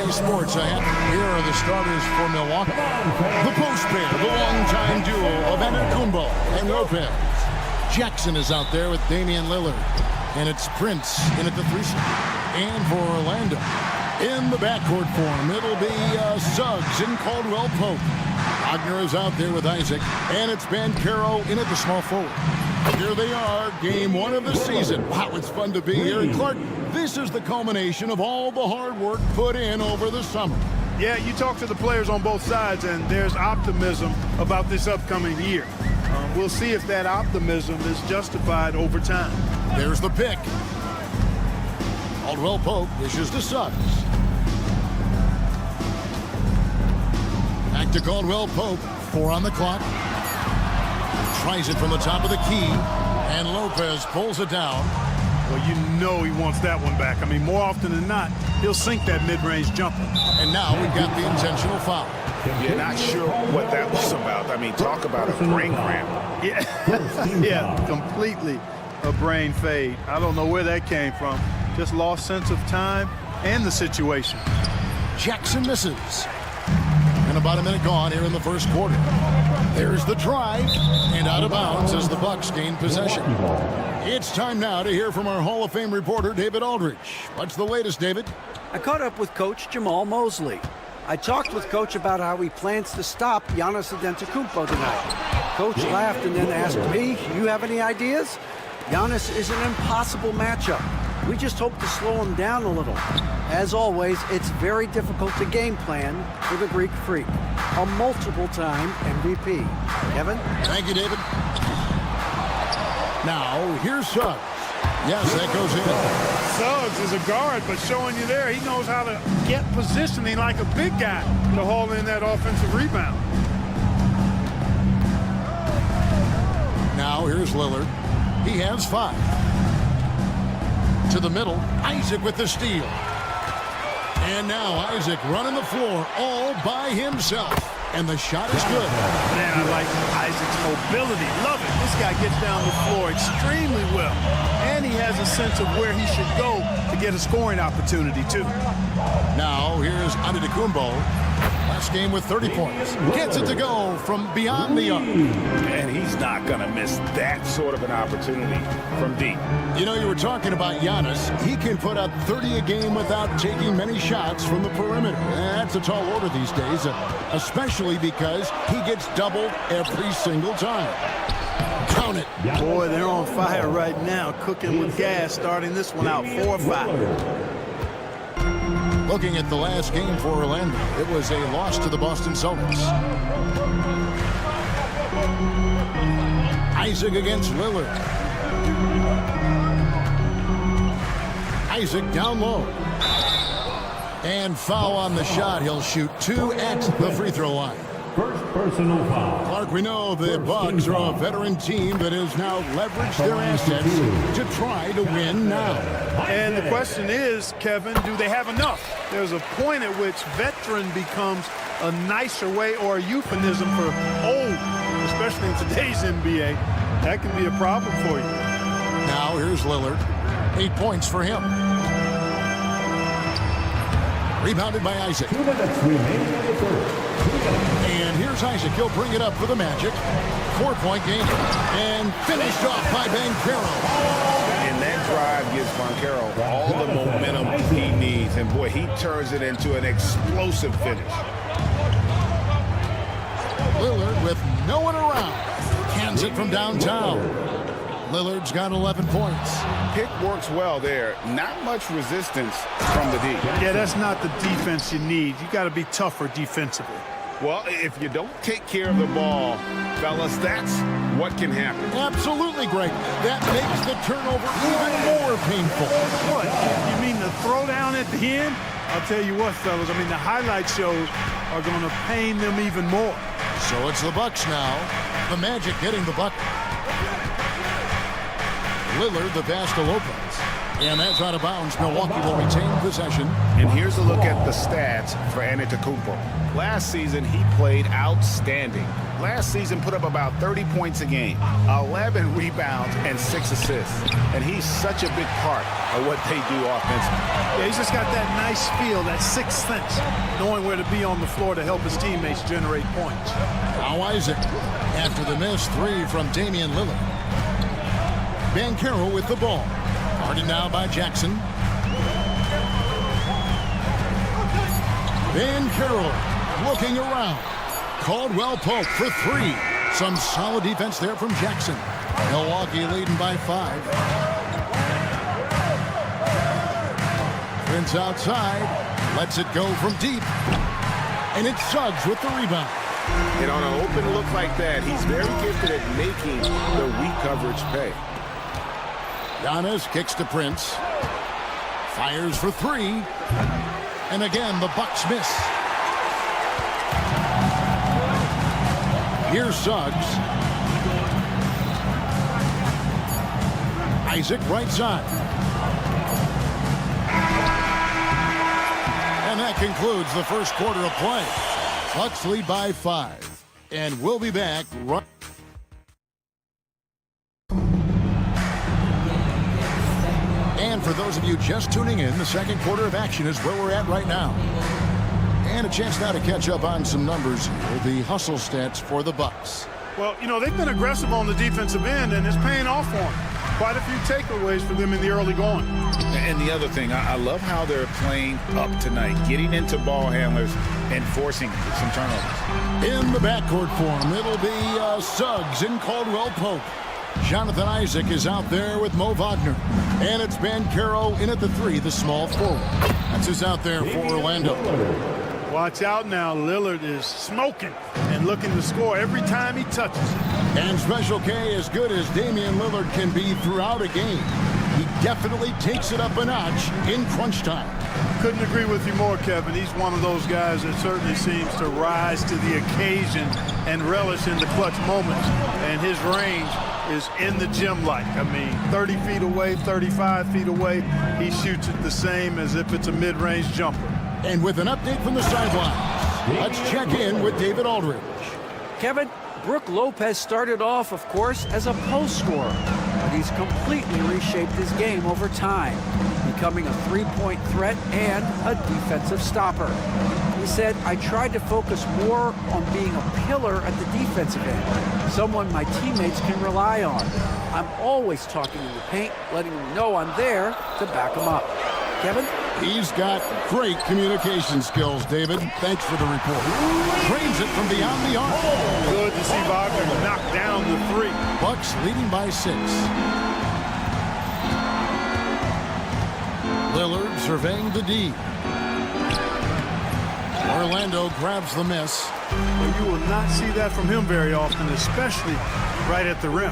BA Sports ahead. Here are the starters for Milwaukee. The post pair, the longtime duo of Antetokounmpo and Lopez. Jackson is out there with Damian Lillard. And it's Prince in at the 3 spot. And for Orlando, in the backcourt form, it'll be Suggs and Caldwell Pope. Wagner is out there with Isaac. And it's Banchero in at the small forward. Here they are, game 1 of the season. Wow, it's fun to be here. And Clark, this is the culmination of all the hard work put in over the summer. Yeah, you talk to the players on both sides, and there's optimism about this upcoming year. We'll see if that optimism is justified over time. There's the pick. Caldwell Pope dishes to Suggs. Back to Caldwell Pope. 4 on the clock. Tries it from the top of the key. And Lopez pulls it down. Well, you know he wants that one back. I mean, more often than not, he'll sink that mid-range jumper. And now we've got the intentional foul. Yeah, not sure what that was about. I mean, talk about a brain cramp. Yeah, completely a brain fade. I don't know where that came from. Just lost sense of time and the situation. Jackson misses. And about a minute gone here in the first quarter. There's the drive, and out of bounds as the Bucks gain possession. It's time now to hear from our Hall of Fame reporter, David Aldridge. What's the latest, David? I caught up with Coach Jamal Mosley. I talked with Coach about how he plans to stop Giannis Antetokounmpo tonight. Coach laughed and then asked me, you have any ideas? Giannis is an impossible matchup. We just hope to slow him down a little. As always, it's very difficult to game plan for the Greek Freak, a multiple-time MVP. Kevin? Thank you, David. Now, here's Suggs. Yes, that goes in. Suggs is a guard, but showing you there, he knows how to get positioning like a big guy to haul in that offensive rebound. Now, here's Lillard. He has 5. To the middle, Isaac with the steal. And now Isaac running the floor all by himself. And the shot is good. Man, I like Isaac's mobility. Love it. This guy gets down the floor extremely well. And he has a sense of where he should go to get a scoring opportunity, too. Now, here's Antetokounmpo. Last game with 30 points. Gets it to go from beyond the arc. And he's not going to miss that sort of an opportunity from deep. You know, you were talking about Giannis. He can put up 30 a game without taking many shots from the perimeter. That's a tall order these days, especially because he gets doubled every single time. Count it. Boy, they're on fire right now, cooking with gas, starting this one out 4-5. Looking at the last game for Orlando, it was a loss to the Boston Celtics. Isaac against Lillard. Isaac down low. And foul on the shot. He'll shoot 2 at the free throw line. First personal foul. Clark, we know the Bucks are a veteran team that has now leveraged their assets to try to win now. And the question is, Kevin, do they have enough? There's a point at which veteran becomes a nicer way or a euphemism for old, especially in today's NBA. That can be a problem for you. Now here's Lillard. 8 points for him. Rebounded by Isaac. 2 minutes remaining in the third. And here's Isaac. He'll bring it up for the Magic. 4-point game. And finished off by Banchero. And that drive gives Banchero all the momentum he needs. And, boy, he turns it into an explosive finish. Lillard with no one around. Cans it from downtown. Lillard's got 11 points. Pick works well there. Not much resistance from the D. Yeah, that's not the defense you need. You got to be tougher defensively. Well, if you don't take care of the ball, fellas, that's what can happen. Absolutely, Greg. That makes the turnover even more painful. What? You mean the throwdown at the end? I'll tell you what, fellas. I mean, the highlight shows are going to pain them even more. So it's the Bucks now. The Magic getting the bucket. Lillard, the pass to Lopez. And that's out of bounds. Milwaukee will retain possession. And here's a look at the stats for Antetokounmpo. Last season, he played outstanding. last season put up about 30 points a game, 11 rebounds, and 6 assists. And he's such a big part of what they do offensively. Yeah, he's just got that nice feel, that sixth sense, knowing where to be on the floor to help his teammates generate points. Now Isaac, after the missed three from Damian Lillard. Banchero with the ball. Guarded now by Jackson. Banchero looking around. Caldwell Pope for three. Some solid defense there from Jackson. Milwaukee leading by 5. Prince outside. Lets it go from deep. And it's Suggs with the rebound. And on an open look like that, he's very gifted at making the weak coverage pay. Giannis kicks to Prince. Fires for 3. And again, the Bucks miss. Here's Suggs. Isaac right side. And that concludes the first quarter of play. Bucks lead by 5. And we'll be back right. And for those of you just tuning in, the second quarter of action is where we're at right now. And a chance now to catch up on some numbers here. The hustle stats for the Bucks. Well, you know, they've been aggressive on the defensive end, and it's paying off for them. Quite a few takeaways for them in the early going. And the other thing, I love how they're playing up tonight, getting into ball handlers and forcing some turnovers. In the backcourt form, it'll be Suggs and Caldwell Pope. Jonathan Isaac is out there with Mo Wagner. And it's Banchero in at the 3, the small forward. That's who's out there for Orlando. Watch out now. Lillard is smoking and looking to score every time he touches it. And Special K, as good as Damian Lillard can be throughout a game, he definitely takes it up a notch in crunch time. Couldn't agree with you more, Kevin. He's one of those guys that certainly seems to rise to the occasion and relish in the clutch moments. And his range is in the gym like. I mean, 30 feet away, 35 feet away, he shoots it the same as if it's a mid-range jumper. And with an update from the sidelines, let's check in with David Aldridge. Kevin, Brook Lopez started off, of course, as a post scorer, but he's completely reshaped his game over time, becoming a three-point threat and a defensive stopper. He said, I tried to focus more on being a pillar at the defensive end, someone my teammates can rely on. I'm always talking in the paint, letting them know I'm there to back them up. Kevin? He's got great communication skills, David. Thanks for the report. Trains it from beyond the arc. Good to see Wagner knock down the 3. Bucks leading by 6. Lillard surveying the D. Orlando grabs the miss. Well, you will not see that from him very often, especially right at the rim.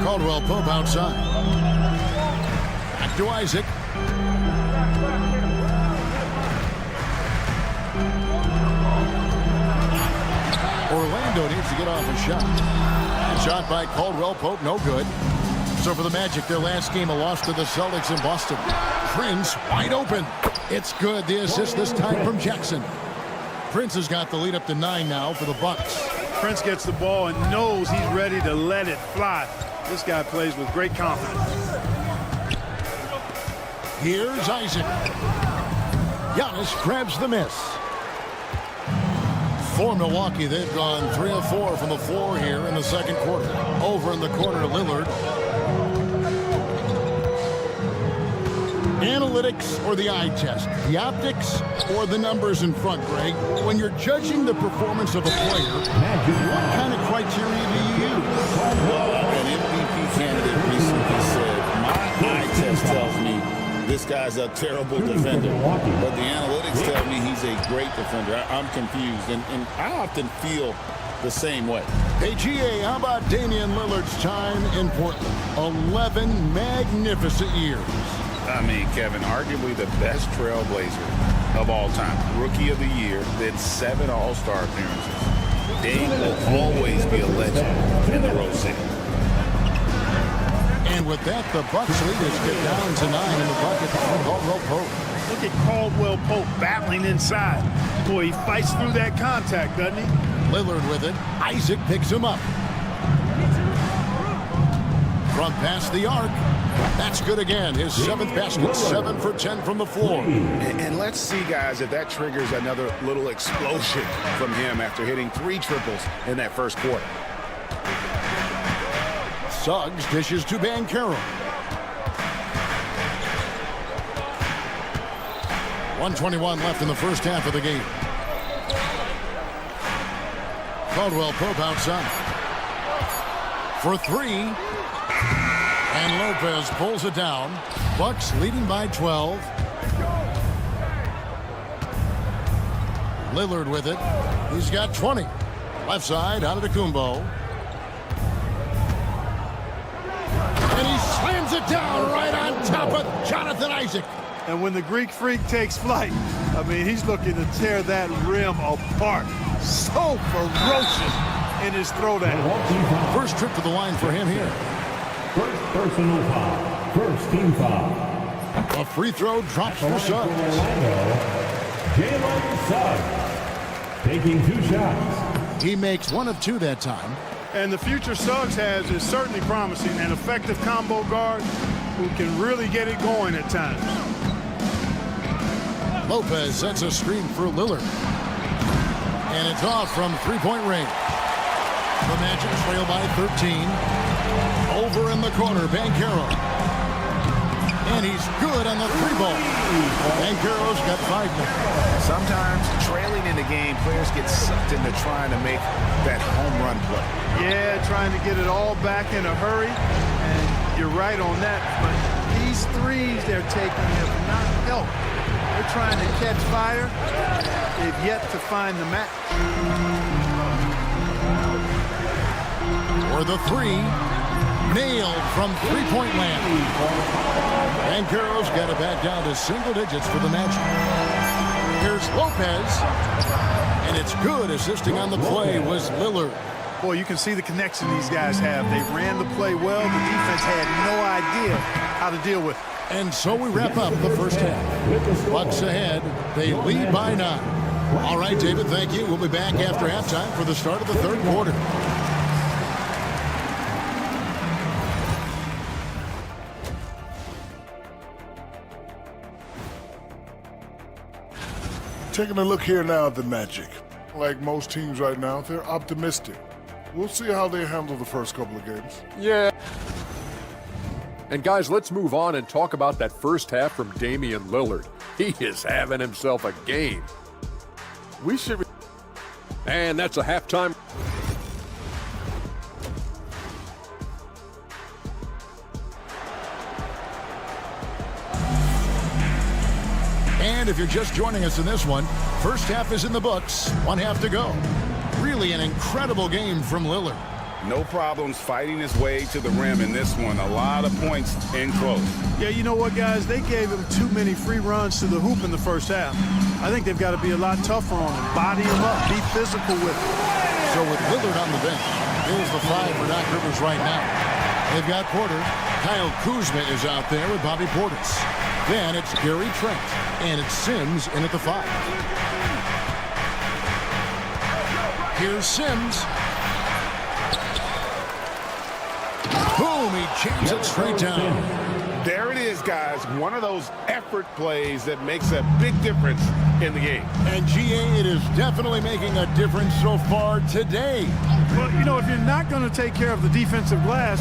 Caldwell Pope outside. Back to Isaac. Orlando needs to get off a shot. And shot by Caldwell Pope, no good. So for the Magic, their last game, a loss to the Celtics in Boston. Prince wide open. It's good. The assist this time from Jackson. Prince has got the lead up to 9 now for the Bucks. Prince gets the ball and knows he's ready to let it fly. This guy plays with great confidence. Here's Isaac. Giannis grabs the miss. For Milwaukee, they've gone 3 of 4 from the floor here in the second quarter. Over in the corner, Lillard. Analytics or the eye test? The optics or the numbers in front, Greg? When you're judging the performance of a player, what kind of criteria do you use? An MVP candidate recently said, my eye test tells me this guy's a terrible defender, but the analytics tell me he's a great defender. I'm confused, and I often feel the same way. Hey, GA, how about Damian Lillard's time in Portland? 11 magnificent years. I mean, Kevin, arguably the best trailblazer of all time. Rookie of the year, did 7 All-Star appearances. Dame will always be a legend in the Rose City. And with that, the Bucks leaders get down to 9 in the bucket for Caldwell Pope. Look at Caldwell Pope battling inside. Boy, he fights through that contact, doesn't he? Lillard with it. Isaac picks him up. From past the arc. That's good again. His 7th basket, 7 for 10 from the floor. And let's see, guys, if that triggers another little explosion from him after hitting 3 triples in that first quarter. Suggs dishes to Banchero. 1:21 left in the first half of the game. Caldwell Pope outside. For 3. And Lopez pulls it down. Bucks leading by 12. Lillard with it. He's got 20. Left side, Antetokounmpo. And he slams it down right on top of Jonathan Isaac. And when the Greek Freak takes flight, I mean, he's looking to tear that rim apart. So ferocious in his throwdown. First trip to the line for him here. First personal foul. First team foul. A free throw drops for Suggs. Jalen Suggs taking 2 shots. He makes 1 of 2 that time. And the future Suggs has is certainly promising. An effective combo guard who can really get it going at times. Lopez sets a screen for Lillard. And it's off from three-point range. The Magic trail by 13. Over in the corner, Banchero. And he's good on the 3-ball. Banchero's got 5 now. Sometimes trailing in the game, players get sucked into trying to make that home run play. Yeah, trying to get it all back in a hurry. And you're right on that. But these threes they're taking have not helped. They're trying to catch fire. They've yet to find the match. For the 3. Nailed from three-point land. Banchero's got it back down to single digits for the Magic. Here's Lopez. And it's good. Assisting on the play was Lillard. Boy, you can see the connection these guys have. They ran the play well. The defense had no idea how to deal with it. And so we wrap up the first half. Bucks ahead. They lead by 9. All right, David, thank you. We'll be back after halftime for the start of the third quarter. Taking a look here now at the Magic. Like most teams right now, they're optimistic. We'll see how they handle the first couple of games. Yeah. And guys, let's move on and talk about that first half from Damian Lillard. He is having himself a game. And that's a halftime. And if you're just joining us in this one, first half is in the books. 1 half to go. Really an incredible game from Lillard. No problems fighting his way to the rim in this one. A lot of points in close. Yeah, you know what, guys? They gave him too many free runs to the hoop in the first half. I think they've got to be a lot tougher on him. Body him up. Be physical with him. So with Lillard on the bench, here's the 5 for Doc Rivers right now. They've got Porter. Kyle Kuzma is out there with Bobby Portis. Then it's Gary Trent. And it's Sims in at the 5. Here's Sims. Boom, he jams it straight down. There it is, guys. One of those effort plays that makes a big difference in the game. And GA, it is definitely making a difference so far today. Well, you know, if you're not going to take care of the defensive glass,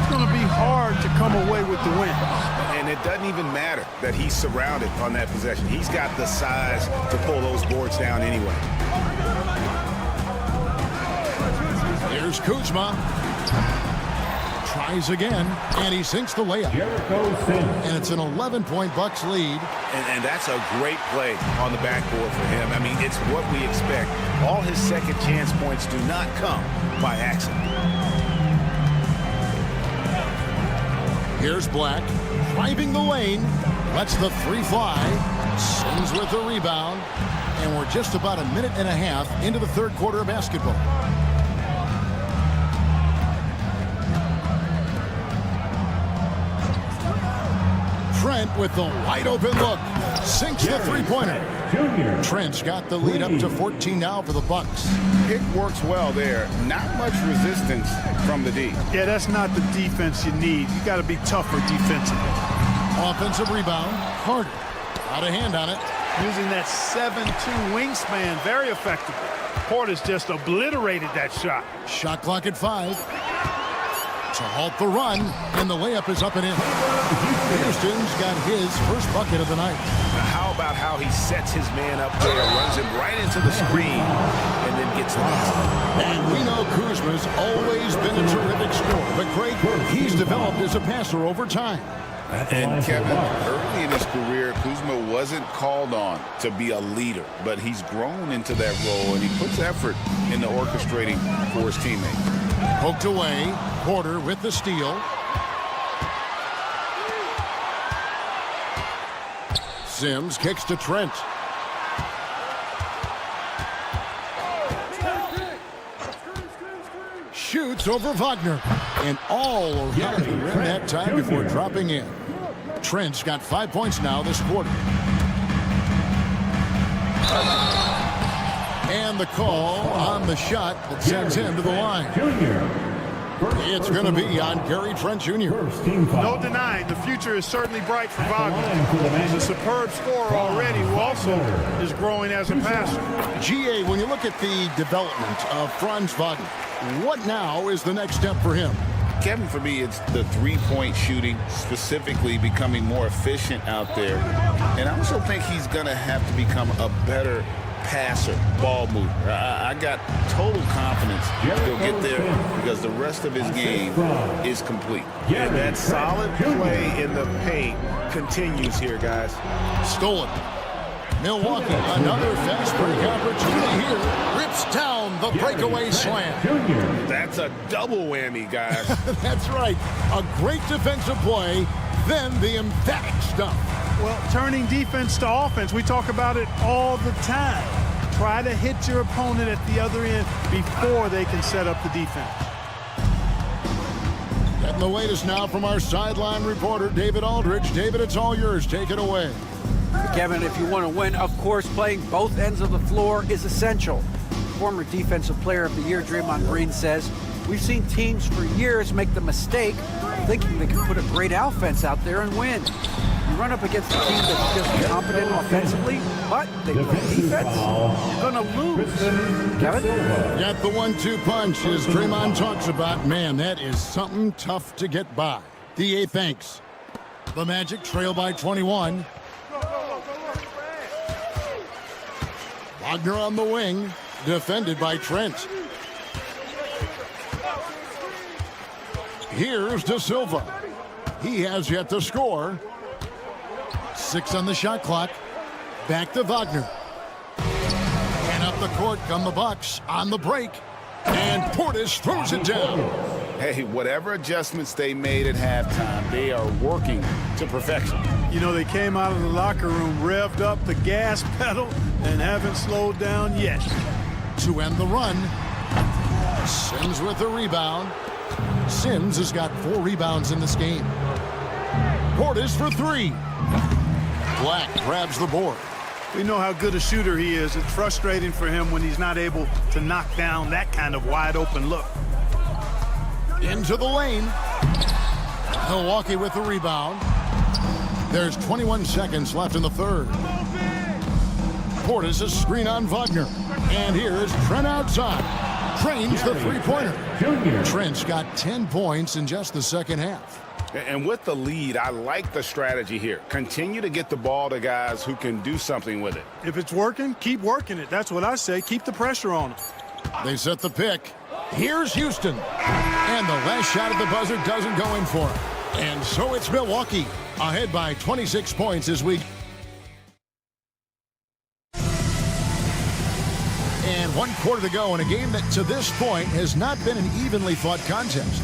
it's going to be hard to come away with the win. And it doesn't even matter that he's surrounded on that possession. He's got the size to pull those boards down anyway. Here's Kuzma. Tries again, and he sinks the layup. And it's an 11-point Bucks lead. And that's a great play on the backboard for him. I mean, it's what we expect. All his second chance points do not come by accident. Here's Black, driving the lane, lets the 3 fly, Sims with the rebound, and we're just about a minute and a half into the third quarter of basketball. Trent with the wide open look. sinks the three-pointer. Trent's got the lead up to 14 now for the Bucks. Pick works well there. Not much resistance from the D. Yeah, that's not the defense you need. You got to be tougher defensively. Offensive rebound. Carter. Out of hand on it. Using that 7'2" wingspan very effectively. Portis just obliterated that shot. Shot clock at 5. To halt the run, and the layup is up and in. Houston's got his first bucket of the night. Now how about how he sets his man up there, runs him right into the screen, and then gets the basket. And we know Kuzma's always been a terrific scorer, but Craig, he's developed as a passer over time. And Kevin, early in his career, Kuzma wasn't called on to be a leader, but he's grown into that role, and he puts effort into orchestrating for his teammates. Poked away. Porter with the steal. Sims kicks to Trent. Shoots over Wagner. And all around the rim that time before dropping in. Trent's got 5 points now this quarter. And the call on the shot that sends him to the line. It's going to be on Gary Trent Jr. No denying, the future is certainly bright for Wagner. He's a superb scorer already, who also is growing as a passer. GA, when you look at the development of Franz Wagner, what now is the next step for him? Kevin, for me, it's the three-point shooting, specifically becoming more efficient out there. And I also think he's going to have to become a better passer, ball mover. I got total confidence he'll get there because the rest of his game is complete. And that solid play in the paint continues here, guys. Stolen. Milwaukee, another fast break opportunity here. Rips down the breakaway slam. That's a double whammy, guys. That's right. A great defensive play, then the emphatic stuff. Well, turning defense to offense, we talk about it all the time. Try to hit your opponent at the other end before they can set up the defense. Getting the latest now from our sideline reporter, David Aldridge. David, it's all yours. Take it away. Kevin, if you want to win, of course, playing both ends of the floor is essential. Former Defensive Player of the Year, Draymond Green, says, we've seen teams for years make the mistake of thinking they can put a great offense out there and win. You run up against a team that's just competent offensively, but they play defense, you're going to lose. Kevin? Got the 1-2 punch, as Draymond talks about. Man, that is something tough to get by. The 8th thanks. The Magic trail by 21. Wagner on the wing, defended by Trent. Here's De Silva. He has yet to score. 6 on the shot clock. Back to Wagner. And up the court come the Bucks on the break. And Portis throws it down. Hey, whatever adjustments they made at halftime, they are working to perfection. You know, they came out of the locker room, revved up the gas pedal, and haven't slowed down yet. To end the run, Sims with the rebound. Sims has got 4 rebounds in this game. Portis for 3. Black grabs the board. We know how good a shooter he is. It's frustrating for him when he's not able to knock down that kind of wide open look. Into the lane. Milwaukee with the rebound. There's 21 seconds left in the third. Portis a screen on Wagner. And here's Trent outside. Trains the three-pointer. Trent's got 10 points in just the second half. And with the lead, I like the strategy here. Continue to get the ball to guys who can do something with it. If it's working, keep working it. That's what I say. Keep the pressure on them. They set the pick. Here's Houston. And the last shot at the buzzer doesn't go in for him. And so it's Milwaukee ahead by 26 points as we... And 1 quarter to go in a game that to this point has not been an evenly fought contest.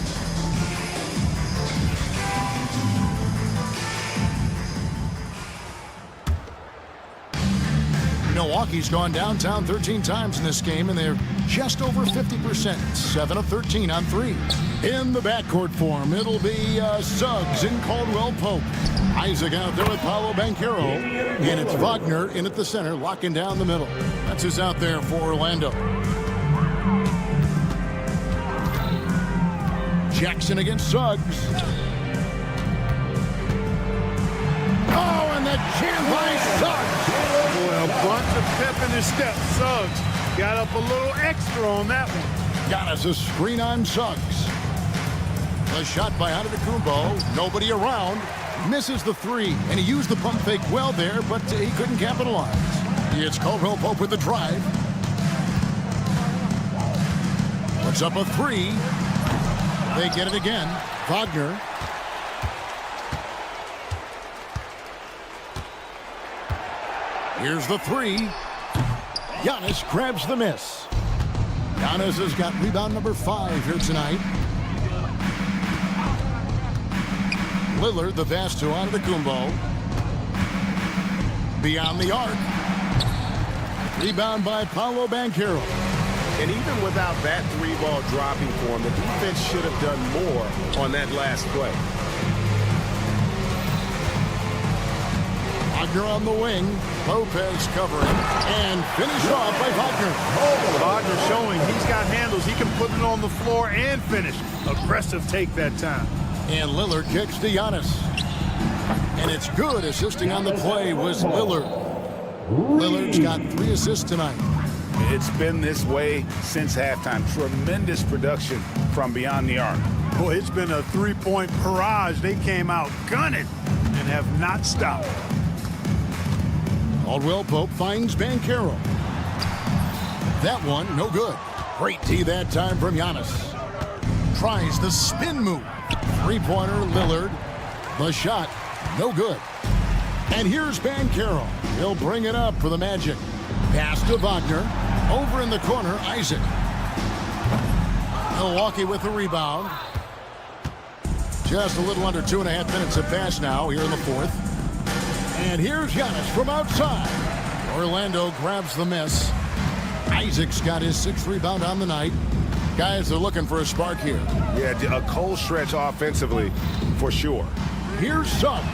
Milwaukee's gone downtown 13 times in this game, and they're just over 50%, 7 of 13 on 3. In the backcourt form, it'll be Suggs and Caldwell Pope. Isaac out there with Paolo Banchero. And it's Wagner in at the center, locking down the middle. That's who's out there for Orlando. Jackson against Suggs. Oh, and the jam by Suggs. Boy, a bunch of pep in his step. Suggs got up a little extra on that one. Giannis a screen on Suggs. The shot by Antetokounmpo. Nobody around. Misses the three. And he used the pump fake well there, but he couldn't capitalize. It's Caldwell Pope with the drive. Puts up a three. They get it again. Wagner. Here's the three. Giannis grabs the miss. Giannis has got rebound number 5 here tonight. Lillard, the pass to Antetokounmpo. Beyond the arc. Rebound by Paolo Banchero. And even without that 3-ball dropping for him, the defense should have done more on that last play. Wagner on the wing. Lopez covering. And finished off by Wagner. Wagner showing he's got handles. He can put it on the floor and finish. Aggressive take that time. And Lillard kicks to Giannis. And it's good. Assisting on the play was Lillard. Lillard's got 3 assists tonight. It's been this way since halftime. Tremendous production from beyond the arc. Boy, it's been a 3-point barrage. They came out gunning and have not stopped. Caldwell Pope finds Banchero. That one, no good. Great D that time from Giannis. Tries the spin move. 3-pointer, Lillard. The shot, no good. And here's Banchero. He'll bring it up for the Magic. Pass to Wagner. Over in the corner, Isaac. Milwaukee with the rebound. Just a little under 2.5 minutes have passed now here in the fourth. And here's Giannis from outside. Orlando grabs the miss. Isaac's got his 6th rebound on the night. Guys are looking for a spark here. Yeah, a cold stretch offensively, for sure. Here's Suggs.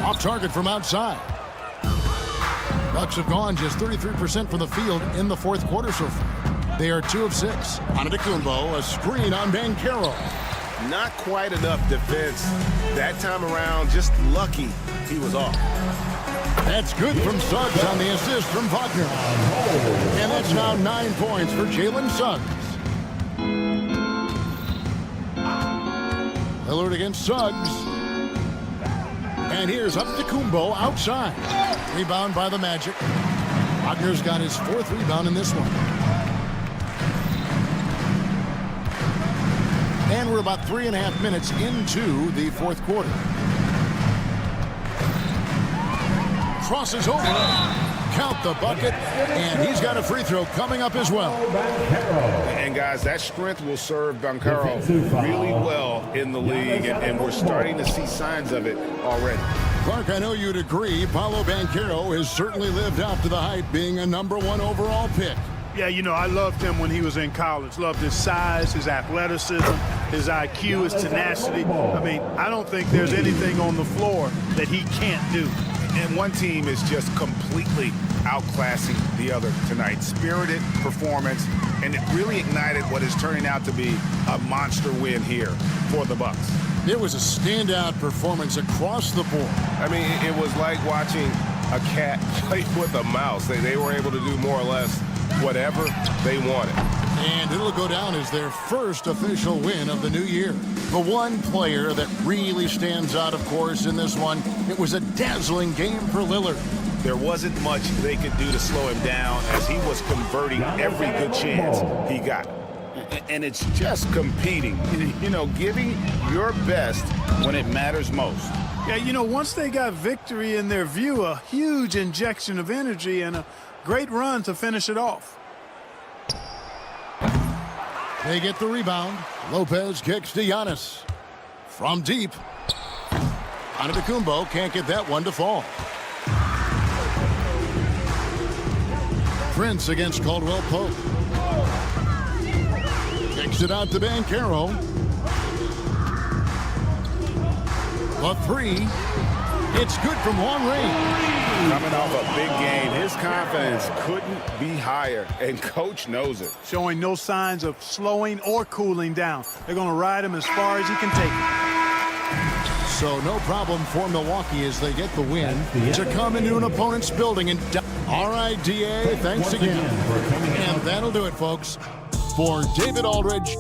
Off target from outside. Bucks have gone just 33% from the field in the fourth quarter so far. They are 2 of 6. Antetokounmpo, a screen on Banchero. Not quite enough defense that time around. Just lucky he was off. That's good from Suggs on the assist from Wagner. And that's now 9 points for Jalen Suggs. Lillard against Suggs. And here's Antetokounmpo outside. Rebound by the Magic. Wagner's got his 4th rebound in this one. And we're about 3.5 minutes into the fourth quarter. Crosses over. Count the bucket. And he's got a free throw coming up as well. And guys, that strength will serve Banchero really well in the league. And we're starting to see signs of it already. Clark, I know you'd agree. Paolo Banchero has certainly lived up to the hype, being a #1 overall pick. Yeah, you know, I loved him when he was in college. Loved his size, his athleticism, his IQ, his tenacity. I mean, I don't think there's anything on the floor that he can't do. And one team is just completely outclassing the other tonight. Spirited performance, and it really ignited what is turning out to be a monster win here for the Bucks. It was a standout performance across the board. I mean, it was like watching a cat play with a mouse. They were able to do more or less whatever they wanted. And it'll go down as their first official win of the new year. The one player that really stands out, of course, in this one, it was a dazzling game for Lillard. There wasn't much they could do to slow him down as he was converting every good chance he got. And it's just competing, you know, giving your best when it matters most. Yeah, you know, once they got victory in their view, a huge injection of energy and a great run to finish it off. They get the rebound. Lopez kicks to Giannis. From deep. Antetokounmpo can't get that one to fall. Prince against Caldwell Pope. Kicks Kicks it out to Banchero. A three. It's good from long range. Coming off a big game, his confidence couldn't be higher, and coach knows it. Showing no signs of slowing or cooling down. They're going to ride him as far as he can take him. So no problem for Milwaukee as they get the win to come into an opponent's building. And all right, DA, thanks again. And that'll do it, folks. For David Aldridge.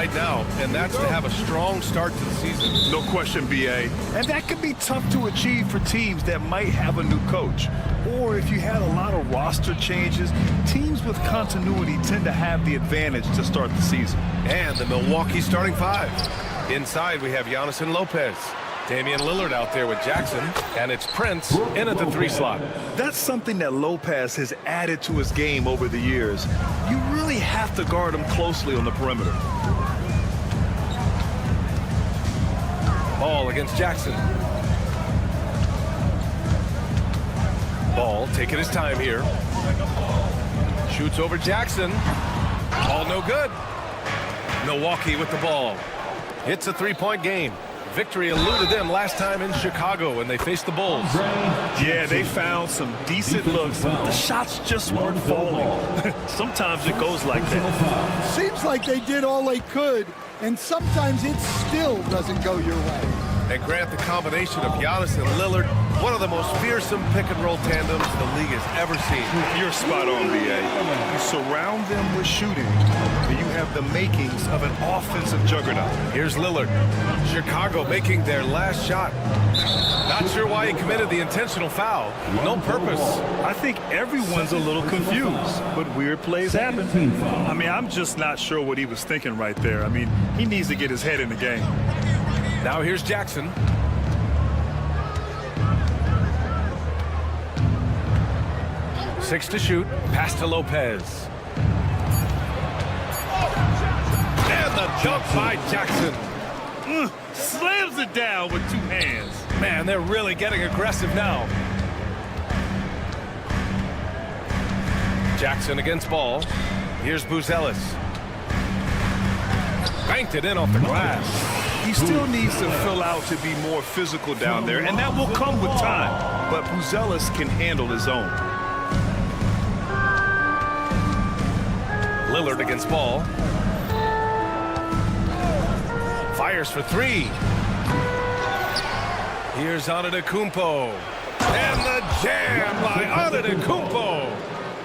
right now, and that's to have a strong start to the season. No question, B.A. And that could be tough to achieve for teams that might have a new coach. Or if you had a lot of roster changes, teams with continuity tend to have the advantage to start the season. And the Milwaukee starting five. Inside, we have Giannis and Lopez. Damian Lillard out there with Jackson, and it's Prince in at the 3 slot. That's something that Lopez has added to his game over the years. You really have to guard him closely on the perimeter. Ball against Jackson. Ball taking his time here. Shoots over Jackson. Ball no good. Milwaukee with the ball. It's a 3-point game. Victory eluded them last time in Chicago when they faced the Bulls. Yeah, they found some decent looks. The shots just weren't falling. Sometimes it goes like that. Seems like they did all they could, and sometimes it still doesn't go your way. And Grant, the combination of Giannis and Lillard, one of the most fearsome pick-and-roll tandems the league has ever seen. You're spot on, B.A. You surround them with shooting, and you have the makings of an offensive juggernaut. Here's Lillard. Chicago making their last shot. Not sure why he committed the intentional foul. No purpose. I think everyone's a little confused, but weird plays happen. I mean, I'm just not sure what he was thinking right there. I mean, he needs to get his head in the game. Now here's Jackson. Six to shoot. Pass to Lopez. And the dunk by Jackson. Slams it down with 2 hands. Man, they're really getting aggressive now. Jackson against Ball. Here's Buzelis. Banked it in off the glass. He still needs to fill out to be more physical down there, and that will come with time. But Buzelis can handle his own. Lillard against Ball. Fires for 3. Here's Antetokounmpo. And the jam by Antetokounmpo.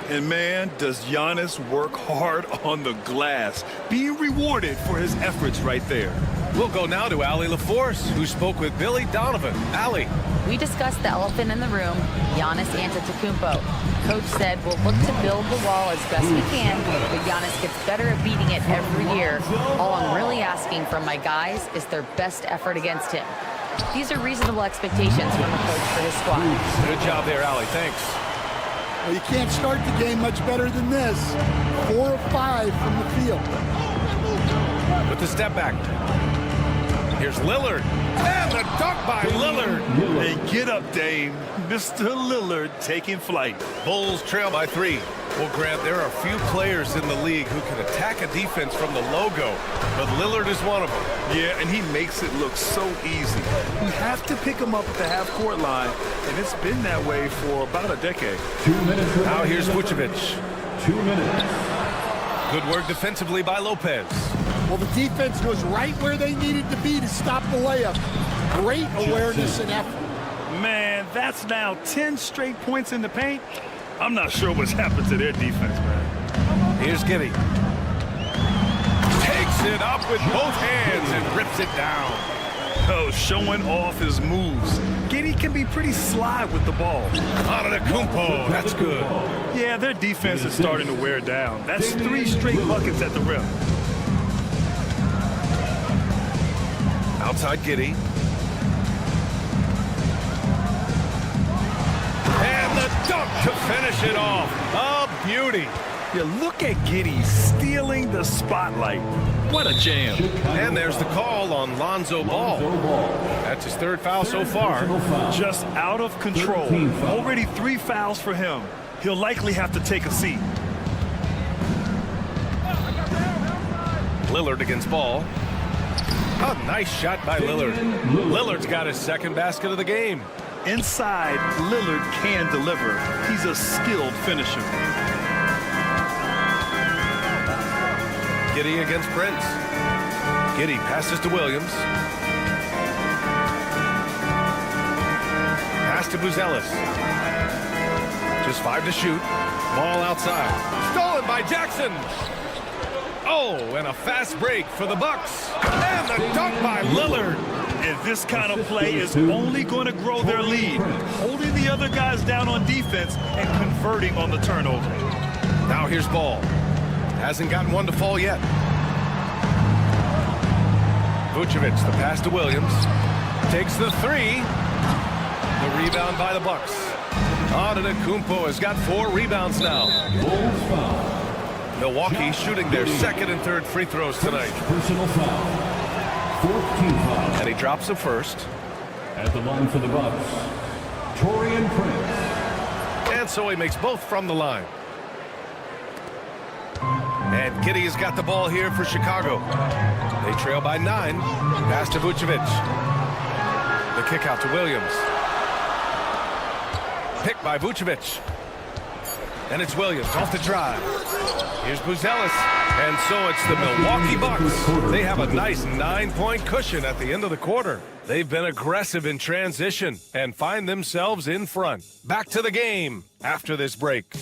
And man, does Giannis work hard on the glass, being rewarded for his efforts right there. We'll go now to Allie LaForce, who spoke with Billy Donovan. Allie. We discussed the elephant in the room, Giannis Antetokounmpo. Coach said we'll look to build the wall as best we can, but Giannis gets better at beating it every year. All I'm really asking from my guys is their best effort against him. These are reasonable expectations from a coach for his squad. Good job there, Allie. Thanks. Well, you can't start the game much better than this. 4 of 5 from the field. With the step back. Here's Lillard. And the dunk by Lillard. Hey, get up, Dame. Mr. Lillard taking flight. Bulls trail by 3. Well, Grant, there are a few players in the league who can attack a defense from the logo, but Lillard is one of them. Yeah, and he makes it look so easy. You have to pick him up at the half-court line, and it's been that way for about a decade. 2 minutes. Now here's Vucevic. 2 minutes. Good work defensively by Lopez. Well, the defense was right where they needed to be to stop the layup. Great awareness and effort. Man, that's now 10 straight points in the paint. I'm not sure what's happened to their defense, man. Here's Giddey. Takes it up with both hands and rips it down. Oh, showing off his moves. Giddey can be pretty sly with the ball. Antetokounmpo, that's good. Yeah, their defense is starting to wear down. That's 3 straight buckets at the rim. Outside Giddey. And the dunk to finish it off. A beauty. Yeah, look at Giddey stealing the spotlight. What a jam. And there's the call on Lonzo Ball. That's his 3rd foul so far. Just out of control. Already 3 fouls for him. He'll likely have to take a seat. Lillard against Ball. A nice shot by Lillard. Lillard's got his 2nd basket of the game. Inside, Lillard can deliver. He's a skilled finisher. Giddey against Prince. Giddey passes to Williams. Pass to Buzelis. Just 5 to shoot. Ball outside. Stolen by Jackson. Oh, and a fast break for the Bucks. And the dunk by Lillard. And this kind of play is only going to grow their lead, holding the other guys down on defense and converting on the turnover. Now here's Ball. Hasn't gotten one to fall yet. Vucevic, the pass to Williams. Takes the three. The rebound by the Bucks. Antetokounmpo has got 4 rebounds now. Milwaukee shooting their second and third free throws tonight. Personal foul. 4th team foul. And he drops the first. At the line for the Bucks, Taurean Prince. And so he makes both from the line. And Giddey has got the ball here for Chicago. They trail by 9. Pass to Vucevic. The kick out to Williams. Picked by Vucevic. And it's Williams off the drive. Here's Buzelis. And so it's the Milwaukee Bucks. They have a nice 9-point cushion at the end of the quarter. They've been aggressive in transition and find themselves in front. Back to the game after this break.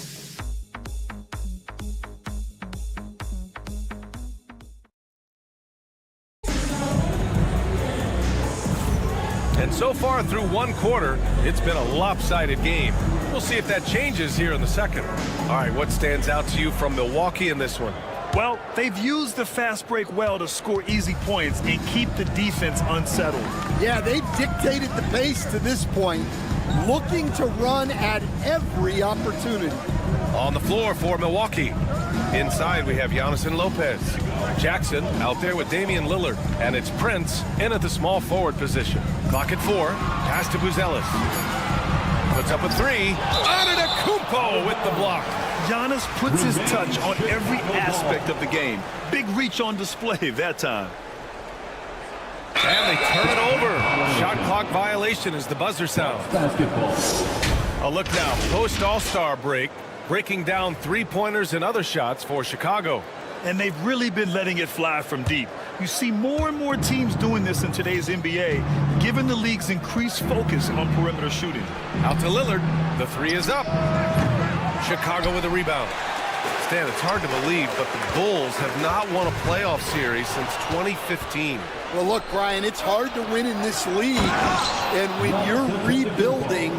And so far through one quarter, it's been a lopsided game. We'll see if that changes here in the second. All right, what stands out to you from Milwaukee in this one? Well, they've used the fast break well to score easy points and keep the defense unsettled. Yeah, they've dictated the pace to this point, looking to run at every opportunity. On the floor for Milwaukee. Inside, we have Giannis and Lopez. Jackson out there with Damian Lillard. And it's Prince in at the small forward position. Clock at 4. Pass to Buzelis. Puts up a 3. Antetokounmpo with the block. Giannis puts his touch on every aspect of the game. Big reach on display that time. And they turn it over. Shot clock violation as the buzzer sounds. A look now. Post All-Star break. Breaking down three-pointers and other shots for Chicago. And they've really been letting it fly from deep. You see more and more teams doing this in today's NBA, given the league's increased focus on perimeter shooting. Out to Lillard. The 3 is up. Chicago with a rebound. Stan, it's hard to believe, but the Bulls have not won a playoff series since 2015. Well, look, Brian, it's hard to win in this league. And when you're rebuilding,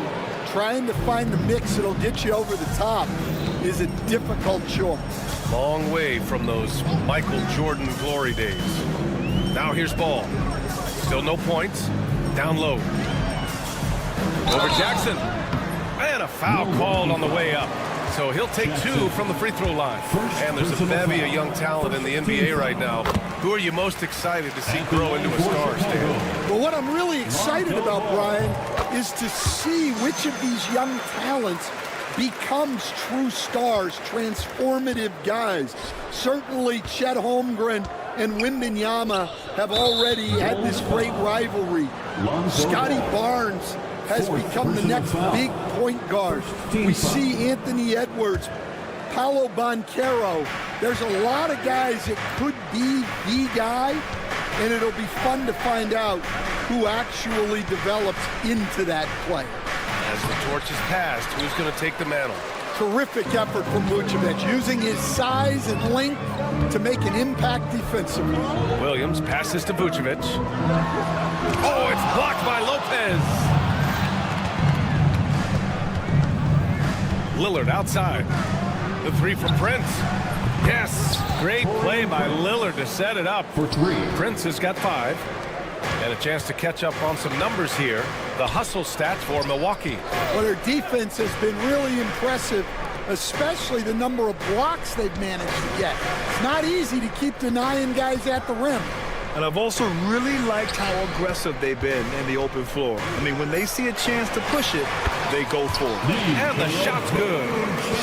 trying to find the mix that'll get you over the top is a difficult chore. Long way from those Michael Jordan glory days. Now here's Ball. Still no points. Down low. Over Jackson. And a foul called on the way up. So he'll take 2 from the free throw line. And there's a bevy of young talent in the NBA right now. Who are you most excited to see grow into a star, Stan? Well, what I'm really excited about, Brian, is to see which of these young talents becomes true stars, transformative guys. Certainly Chet Holmgren and Wembanyama have already had this great rivalry. Scotty Barnes has become the next big point guard. We see Anthony Edwards, Paolo Banchero. There's a lot of guys that could be the guy, and it'll be fun to find out who actually develops into that player. As the torch is passed, who's going to take the mantle? Terrific effort from Vucevic, using his size and length to make an impact defensively. Williams passes to Vucevic. Oh, it's blocked by Lopez. Lillard outside. The 3 from Prince. Yes, great play by Lillard to set it up. For 3. Prince has got 5. And a chance to catch up on some numbers here. The hustle stats for Milwaukee. Well, their defense has been really impressive, especially the number of blocks they've managed to get. It's not easy to keep denying guys at the rim. And I've also really liked how aggressive they've been in the open floor. I mean, when they see a chance to push it, they go for it. And the shot's good.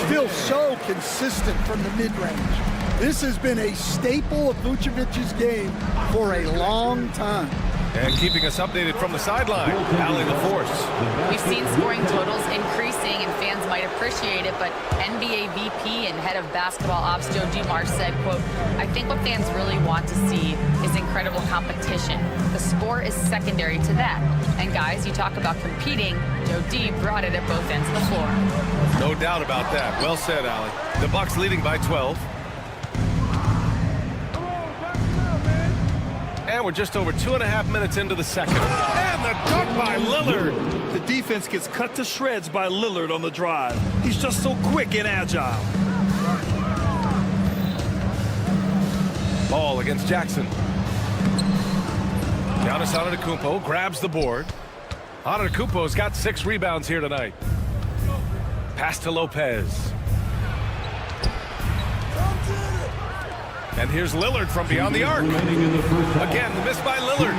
Still so consistent from the mid-range. This has been a staple of Vucevic's game for a long time. And keeping us updated from the sideline, Allie LaForce. We've seen scoring totals increasing, and fans might appreciate it, but NBA VP and head of basketball ops Joe Dumars said, quote, "I think what fans really want to see is incredible competition. The score is secondary to that. And guys, you talk about competing, Joe D brought it at both ends of the floor." No doubt about that. Well said, Allie. The Bucks leading by 12. And we're just over 2.5 minutes into the second. And the dunk by Lillard. The defense gets cut to shreds by Lillard on the drive. He's just so quick and agile. Ball against Jackson. Giannis Antetokounmpo grabs the board. Antetokounmpo's got 6 rebounds here tonight. Pass to Lopez. And here's Lillard from beyond the arc. Again, the miss by Lillard.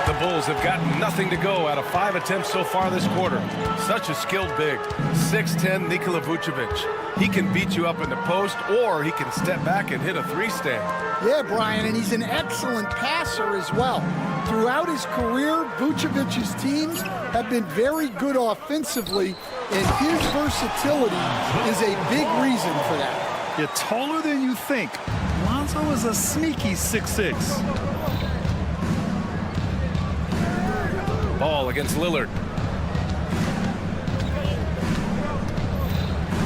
The Bulls have gotten nothing to go out of 5 attempts so far this quarter. Such a skilled big. 6'10" Nikola Vucevic. He can beat you up in the post, or he can step back and hit a 3-stand. Yeah, Brian, and he's an excellent passer as well. Throughout his career, Vucevic's teams have been very good offensively, and his versatility is a big reason for that. You're taller than you think. Lonzo is a sneaky 6'6". Ball against Lillard.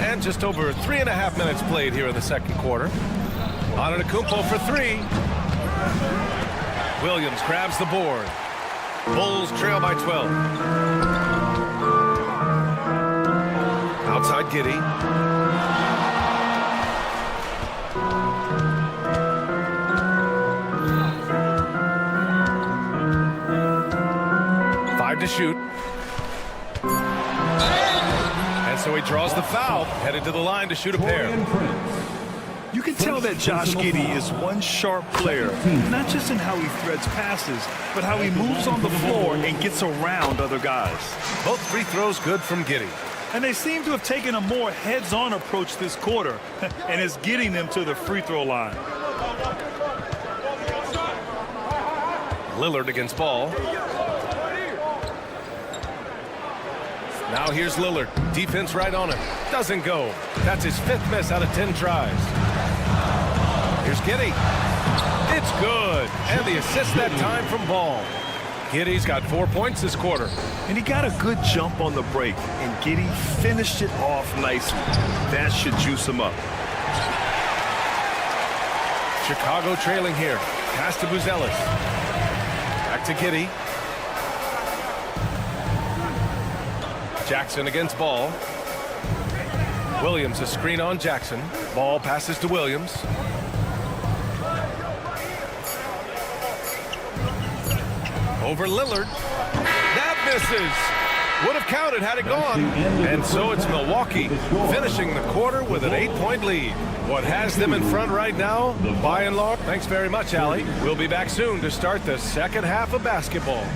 And just over 3.5 minutes played here in the second quarter. Antetokounmpo for 3. Williams grabs the board. Bulls trail by 12. Outside Giddey. To shoot. And so he draws the foul, headed to the line to shoot a pair. You can tell that Josh Giddey is one sharp player, not just in how he threads passes, but how he moves on the floor and gets around other guys. Both free throws good from Giddey. And they seem to have taken a more heads-on approach this quarter, and it's getting them to the free throw line. Lillard against Ball. Now here's Lillard. Defense right on him. Doesn't go. That's his 5th miss out of 10 tries. Here's Giddey. It's good. And the assist that time from Ball. Giddey's got 4 points this quarter. And he got a good jump on the break, and Giddey finished it off nicely. That should juice him up. Chicago trailing here. Pass to Buzelis. Back to Giddey. Jackson against Ball. Williams a screen on Jackson. Ball passes to Williams. Over Lillard. That misses. Would have counted had it gone. And so it's Milwaukee finishing the quarter with an 8-point lead. What has them in front right now, by and large. Thanks very much, Allie. We'll be back soon to start the second half of basketball.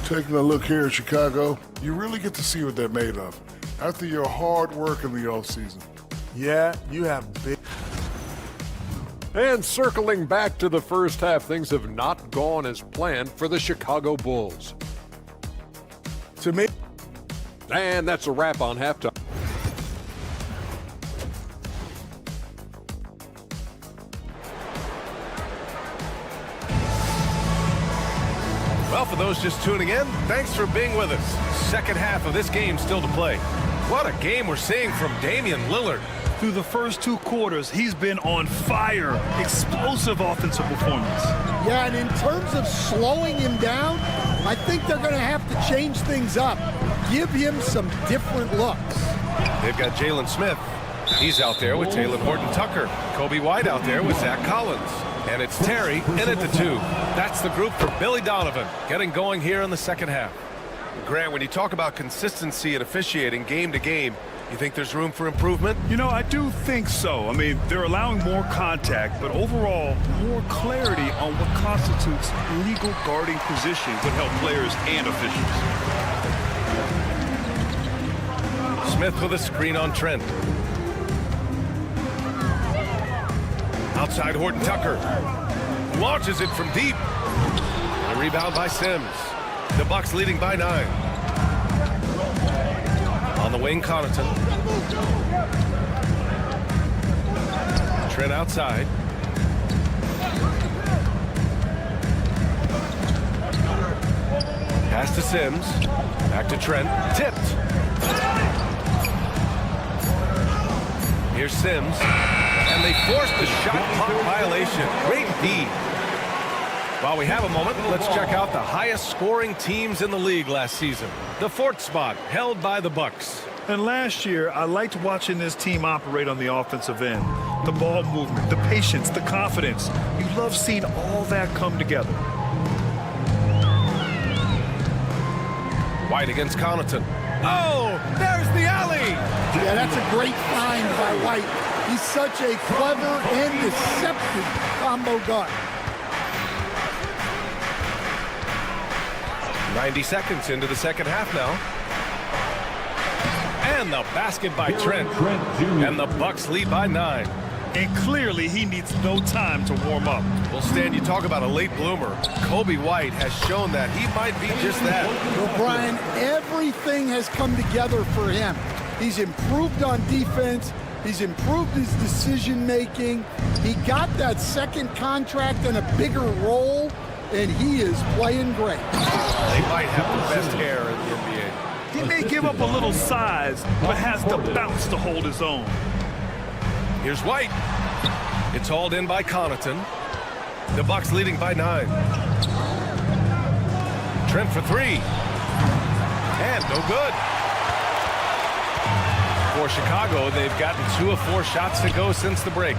Taking a look here at Chicago, you really get to see what they're made of after your hard work in the offseason. Yeah, you have big... And circling back to the first half, things have not gone as planned for the Chicago Bulls. To me... And that's a wrap on halftime. Well, for those just tuning in, thanks for being with us. Second half of this game still to play. What a game we're seeing from Damian Lillard. Through the first 2 quarters, he's been on fire. Explosive offensive performance. Yeah, and in terms of slowing him down, I think they're going to have to change things up. Give him some different looks. They've got Jalen Smith. He's out there with Taylor Horton-Tucker. Kobe White out there with Zach Collins. And it's Terry in at the 2. That's the group for Billy Donovan getting going here in the second half. Grant, when you talk about consistency and officiating game to game, you think there's room for improvement? You know, I do think so. I mean, they're allowing more contact, but overall, more clarity on what constitutes legal guarding position would help players and officials. Smith with a screen on Trent. Outside Horton-Tucker. Launches it from deep. A rebound by Sims. The Bucks leading by 9. On the wing, Connaughton. Trent outside. Pass to Sims. Back to Trent. Tipped. Here's Sims, and they forced the shot clock violation. Great D. While we have a moment, let's check out the highest scoring teams in the league last season. The fourth spot held by the Bucks. And last year, I liked watching this team operate on the offensive end. The ball movement, the patience, the confidence. You love seeing all that come together. White against Connaughton. Oh, there's the alley. Yeah, that's a great find by White. He's such a clever and deceptive combo guard. 90 seconds into the second half now. And the basket by Trent. And the Bucks lead by 9. And clearly he needs no time to warm up. Well, Stan, you talk about a late bloomer. Kobe White has shown that he might be just that. Well, Brian, everything has come together for him. He's improved on defense. He's improved his decision-making. He got that second contract and a bigger role, and he is playing great. They might have the best hair in the NBA. He may give up a little size, but has the bounce to hold his own. Here's White. It's hauled in by Connaughton. The Bucks leading by 9. Trent for 3. And no good. For Chicago, they've gotten 2 of 4 shots to go since the break.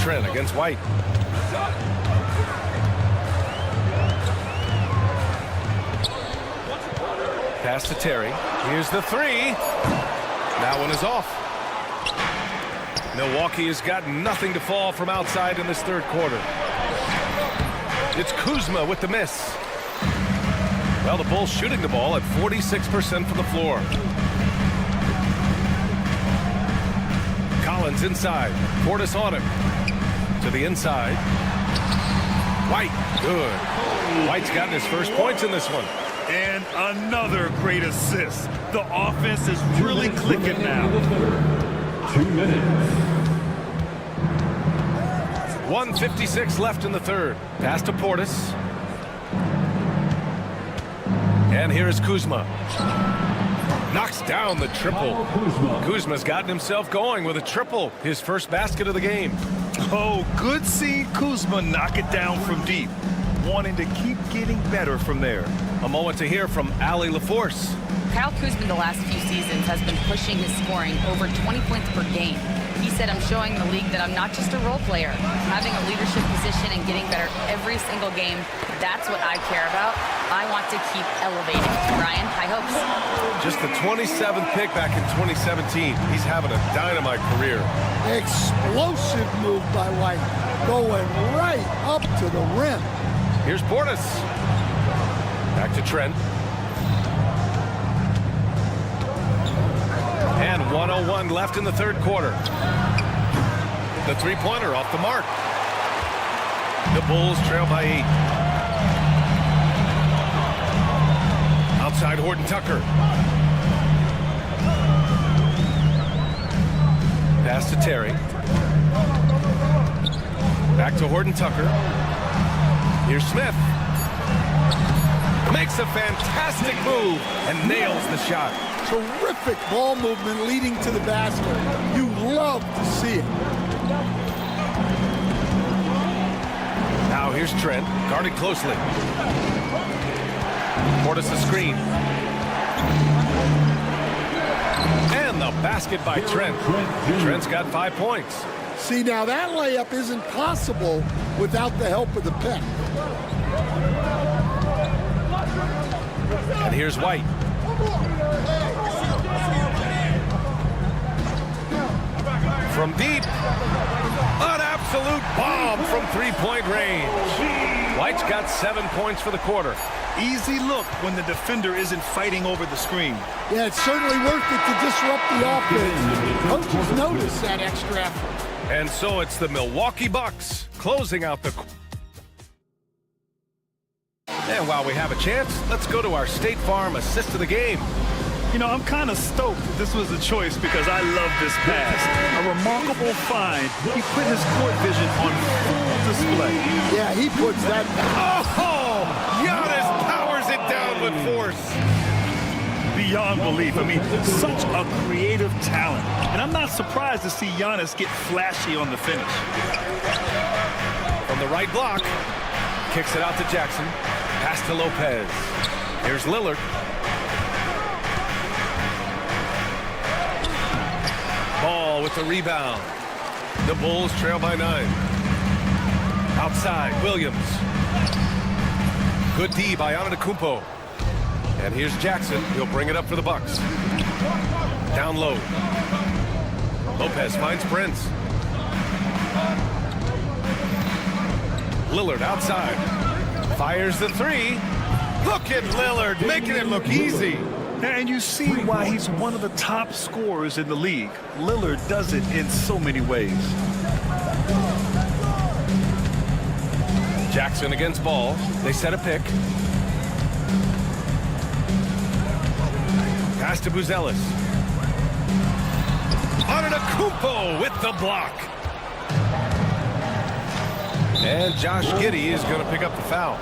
Trent against White. Pass to Terry. Here's the 3. That one is off. Milwaukee has got nothing to fall from outside in this third quarter. It's Kuzma with the miss. Well, the Bulls shooting the ball at 46% from the floor. Collins inside. Portis on him. To the inside. White. Good. White's gotten his first points in this one. And another great assist. The offense is really clicking now. 2 minutes. 1:56 left in the third. Pass to Portis. And here is Kuzma. Knocks down the triple. Kuzma's gotten himself going with a triple. His first basket of the game. Oh, good seeing Kuzma knock it down from deep. Wanting to keep getting better from there. A moment to hear from Allie LaForce. Kyle Kuzma the last few seasons has been pushing his scoring over 20 points per game. He said, I'm showing the league that I'm not just a role player. Having a leadership position and getting better every single game, that's what I care about. I want to keep elevating. Ryan, high hopes. Just the 27th pick back in 2017. He's having a dynamite career. Explosive move by White. Going right up to the rim. Here's Portis. Back to Trent. And 1:01 left in the third quarter. The three-pointer off the mark. The Bulls trail by 8. Outside Horton Tucker. Pass to Terry. Back to Horton Tucker. Here's Smith. Makes a fantastic move and nails the shot. Terrific ball movement leading to the basket. You love to see it. Now here's Trent, guarded closely. Portis the screen. And the basket by Trent. Trent's got 5 points. See, now that layup isn't possible without the help of the pick. And here's White. From deep. An absolute bomb from three-point range. White's got 7 points for the quarter. Easy look when the defender isn't fighting over the screen. Yeah, it's certainly worth it to disrupt the offense. Coaches notice that extra effort. And so it's the Milwaukee Bucks closing out the... And while we have a chance, let's go to our State Farm assist of the game. You know, I'm kind of stoked that this was a choice because I love this pass. A remarkable find. He put his court vision on full display. Yeah, he puts that... Oh! Giannis powers it down with force. Beyond belief. I mean, such a creative talent. And I'm not surprised to see Giannis get flashy on the finish. From the right block, kicks it out to Jackson. Pass to Lopez. Here's Lillard. Ball with the rebound. The Bulls trail by 9. Outside, Williams. Good D by Antetokounmpo. And here's Jackson. He'll bring it up for the Bucks. Down low. Lopez finds Prince. Lillard outside. Fires the 3. Look at Lillard making it look easy. And you see why he's one of the top scorers in the league. Lillard does it in so many ways. Jackson against Ball. They set a pick. Pass to Buzelis. Antetokounmpo with the block. And Josh Giddey is going to pick up the foul.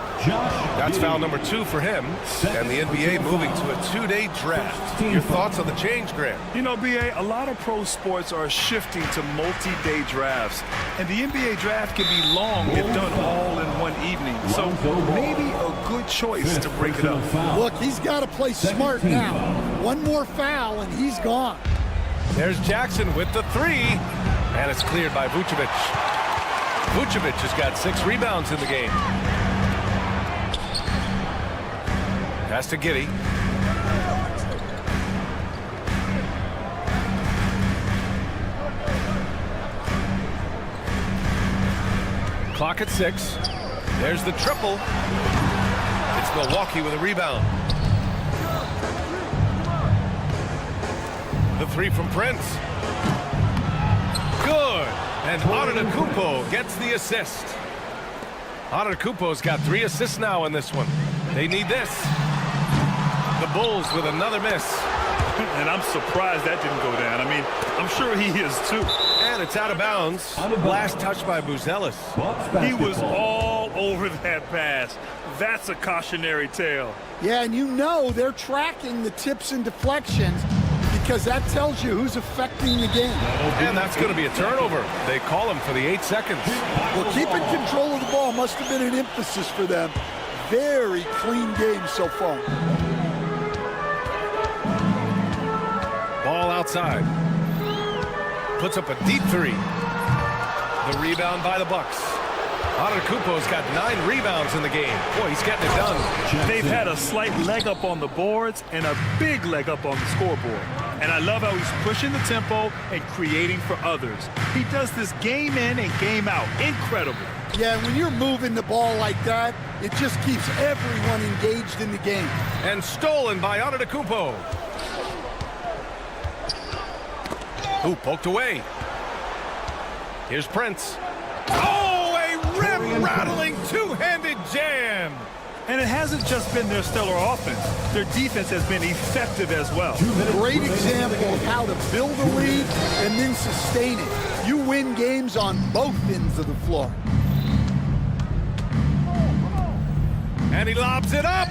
That's foul number 2 for him. And the NBA moving to a 2-day draft. Your thoughts on the change, Grant? You know, BA, a lot of pro sports are shifting to multi-day drafts. And the NBA draft can be long if done all in one evening. So maybe a good choice to break it up. Look, he's got to play smart now. One more foul and he's gone. There's Jackson with the 3. And it's cleared by Vucevic. Vucevic has got 6 rebounds in the game. Pass to Giddey. Clock at 6. There's the triple. It's Milwaukee with a rebound. The 3 from Prince. Good. And Antetokounmpo gets the assist. Antetokounmpo's got 3 assists now in this one. They need this. The Bulls with another miss. And I'm surprised that didn't go down. I mean, I'm sure he is too. And it's out of bounds. Last touch by Buzelis. He was all over that pass. That's a cautionary tale. Yeah, and you know they're tracking the tips and deflections because that tells you who's affecting the game. And that's going to be a turnover. They call him for the 8 seconds. Well, keeping control of the ball must have been an emphasis for them. Very clean game so far. Ball outside. Puts up a deep 3. The rebound by the Bucks. Antetokounmpo's got 9 rebounds in the game. Boy, he's getting it done. They've had a slight leg up on the boards and a big leg up on the scoreboard. And I love how he's pushing the tempo and creating for others. He does this game in and game out. Incredible. Yeah, when you're moving the ball like that, it just keeps everyone engaged in the game. And stolen by Antetokounmpo. Ooh, poked away. Here's Prince. Oh, a rim-rattling two-handed jam. And it hasn't just been their stellar offense. Their defense has been effective as well. Great example of how to build a lead and then sustain it. You win games on both ends of the floor. And he lobs it up.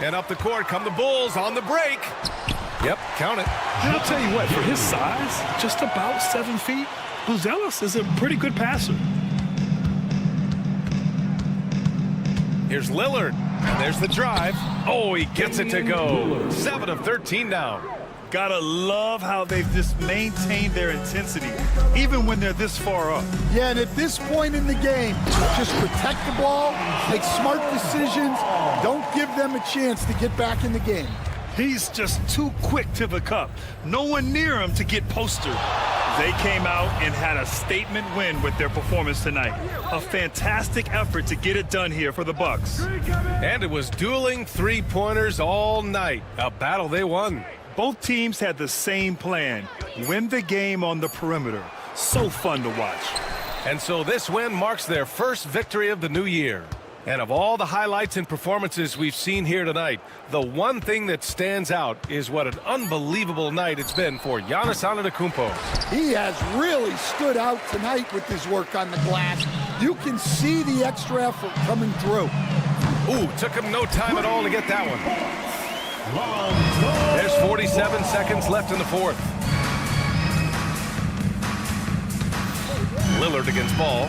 And up the court come the Bulls on the break. Yep, count it. And I'll tell you what, for his size, just about 7 feet, Buzelis is a pretty good passer. Here's Lillard, and there's the drive. Oh, he gets it to go. 7 of 13 now. Gotta love how they've just maintained their intensity, even when they're this far up. Yeah, and at this point in the game, just protect the ball, make smart decisions, don't give them a chance to get back in the game. He's just too quick to the cup. No one near him to get postered. They came out and had a statement win with their performance tonight. A fantastic effort to get it done here for the Bucks. And it was dueling three-pointers all night. A battle they won. Both teams had the same plan. Win the game on the perimeter. So fun to watch. And so this win marks their first victory of the new year. And of all the highlights and performances we've seen here tonight, the one thing that stands out is what an unbelievable night it's been for Giannis Antetokounmpo. He has really stood out tonight with his work on the glass. You can see the extra effort coming through. Ooh, took him no time at all to get that one. There's 47 seconds left in the fourth. Lillard against Ball.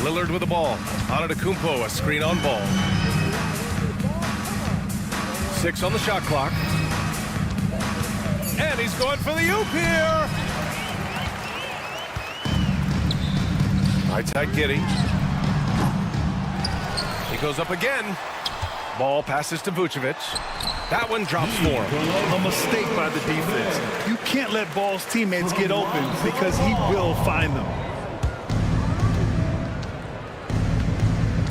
Lillard with the ball. Antetokounmpo, a screen on Ball. 6 on the shot clock. And he's going for the oop here. Right side Giddey. He goes up again. Ball passes to Vucevic. That one drops for him. A mistake by the defense. You can't let Ball's teammates get open because he will find them.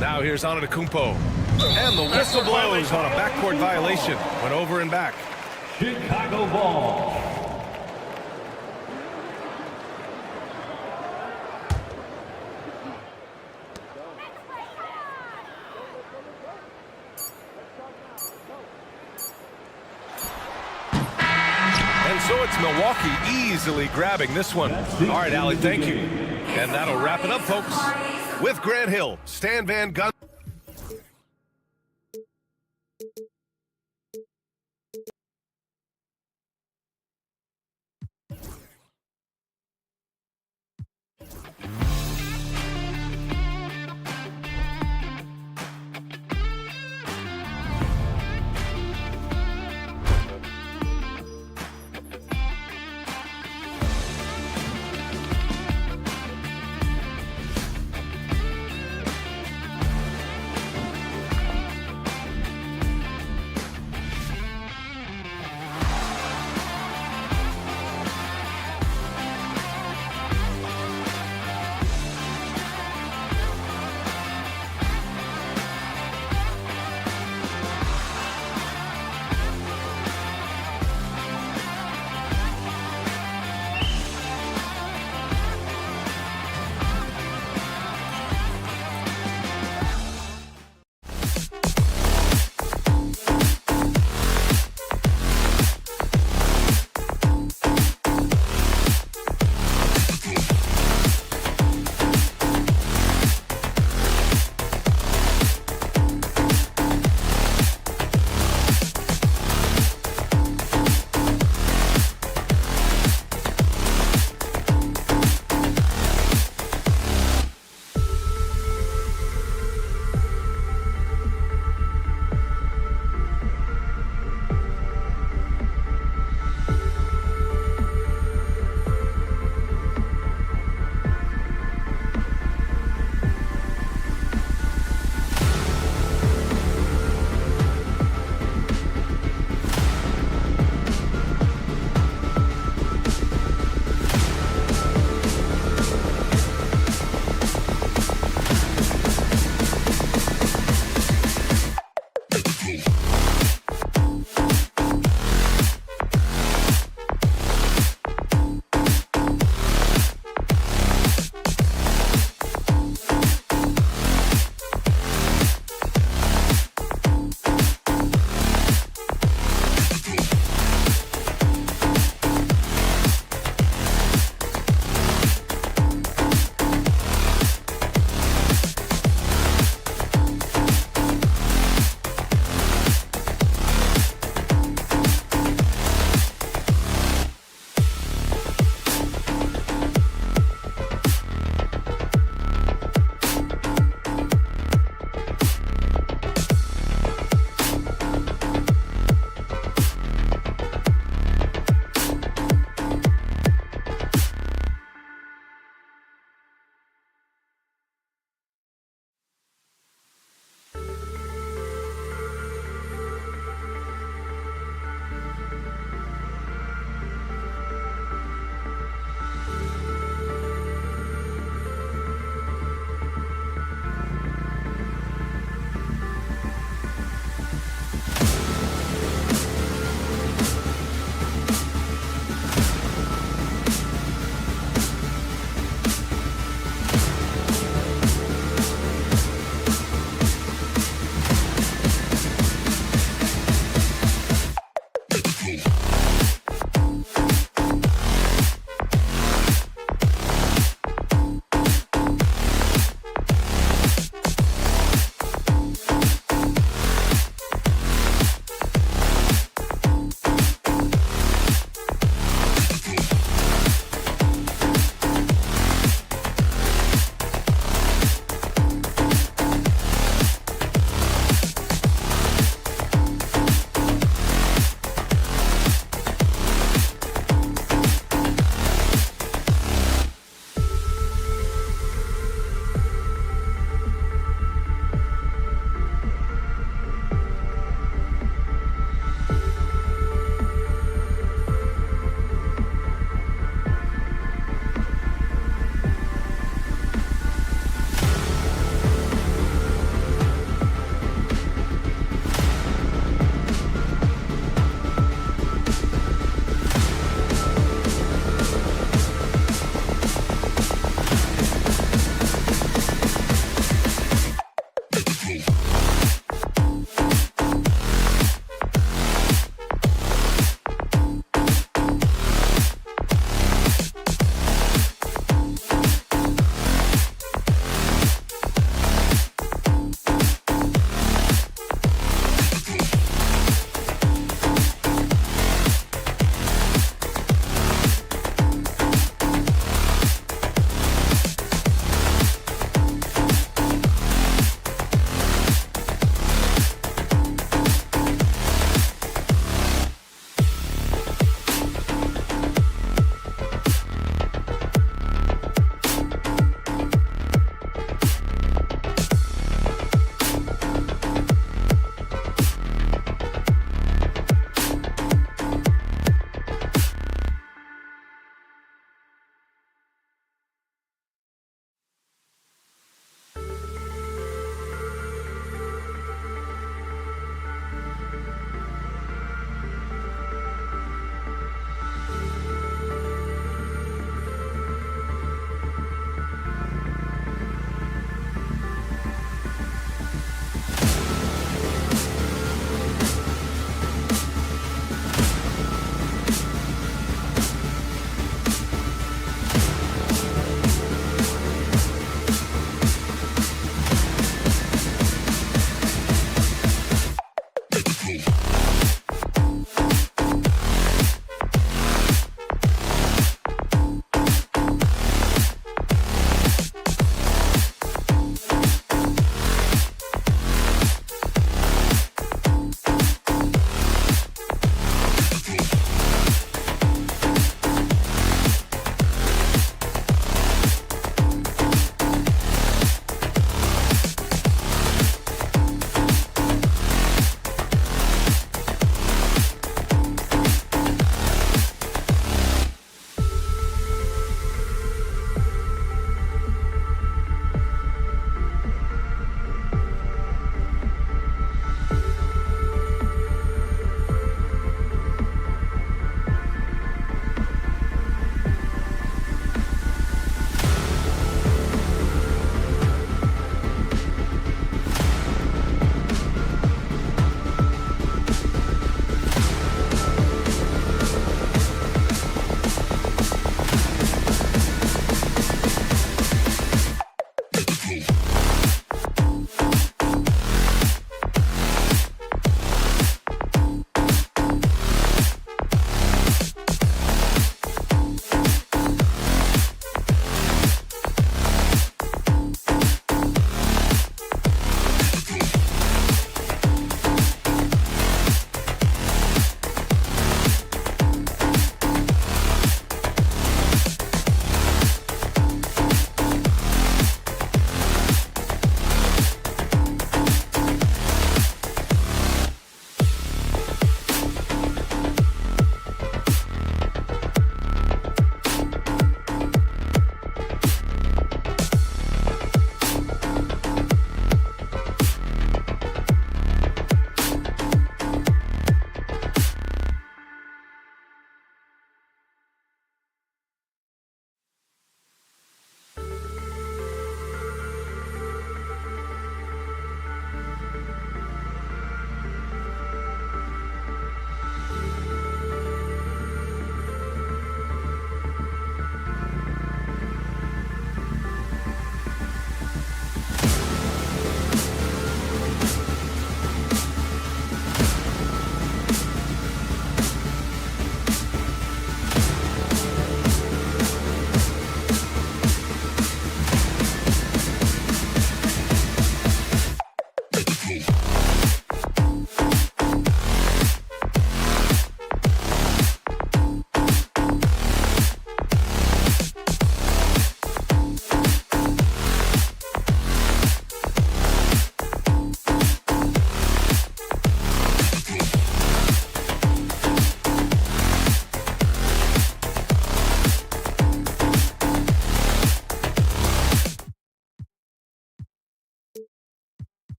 Now here's Antetokounmpo. And the whistle blows on a backcourt violation. Went over and back. Chicago ball. And so it's Milwaukee easily grabbing this one. All right, Allie, thank you. And that'll wrap it up, folks. With Grant Hill, Stan Van Gundy.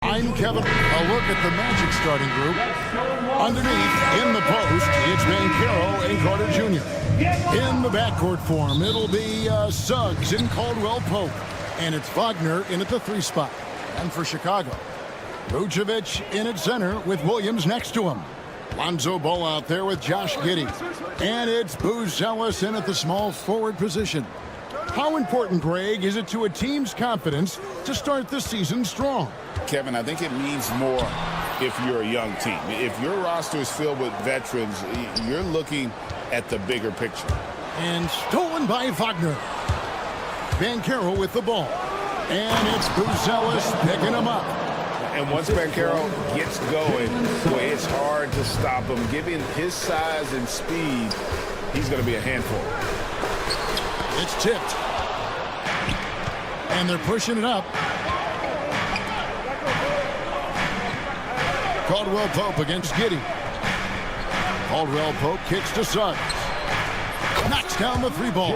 I'm Kevin. A look at the Magic starting group. Underneath, in the post, it's Banchero and Carter Jr. In the backcourt form, it'll be Suggs and Caldwell Pope. And it's Wagner in at the 3 spot. And for Chicago, Vucevic in at center with Williams next to him. Lonzo Ball out there with Josh Giddey. And it's Buzelis in at the small forward position. How important, Greg, is it to a team's confidence to start the season strong? Kevin, I think it means more if you're a young team. If your roster is filled with veterans, you're looking at the bigger picture. And stolen by Wagner. Banchero with the ball. And it's Buzelis picking him up. And once Banchero gets going, boy, it's hard to stop him. Given his size and speed, he's going to be a handful. It's tipped. And they're pushing it up. Caldwell Pope against Giddey. Caldwell Pope kicks to Suggs. Knocks down the 3 ball.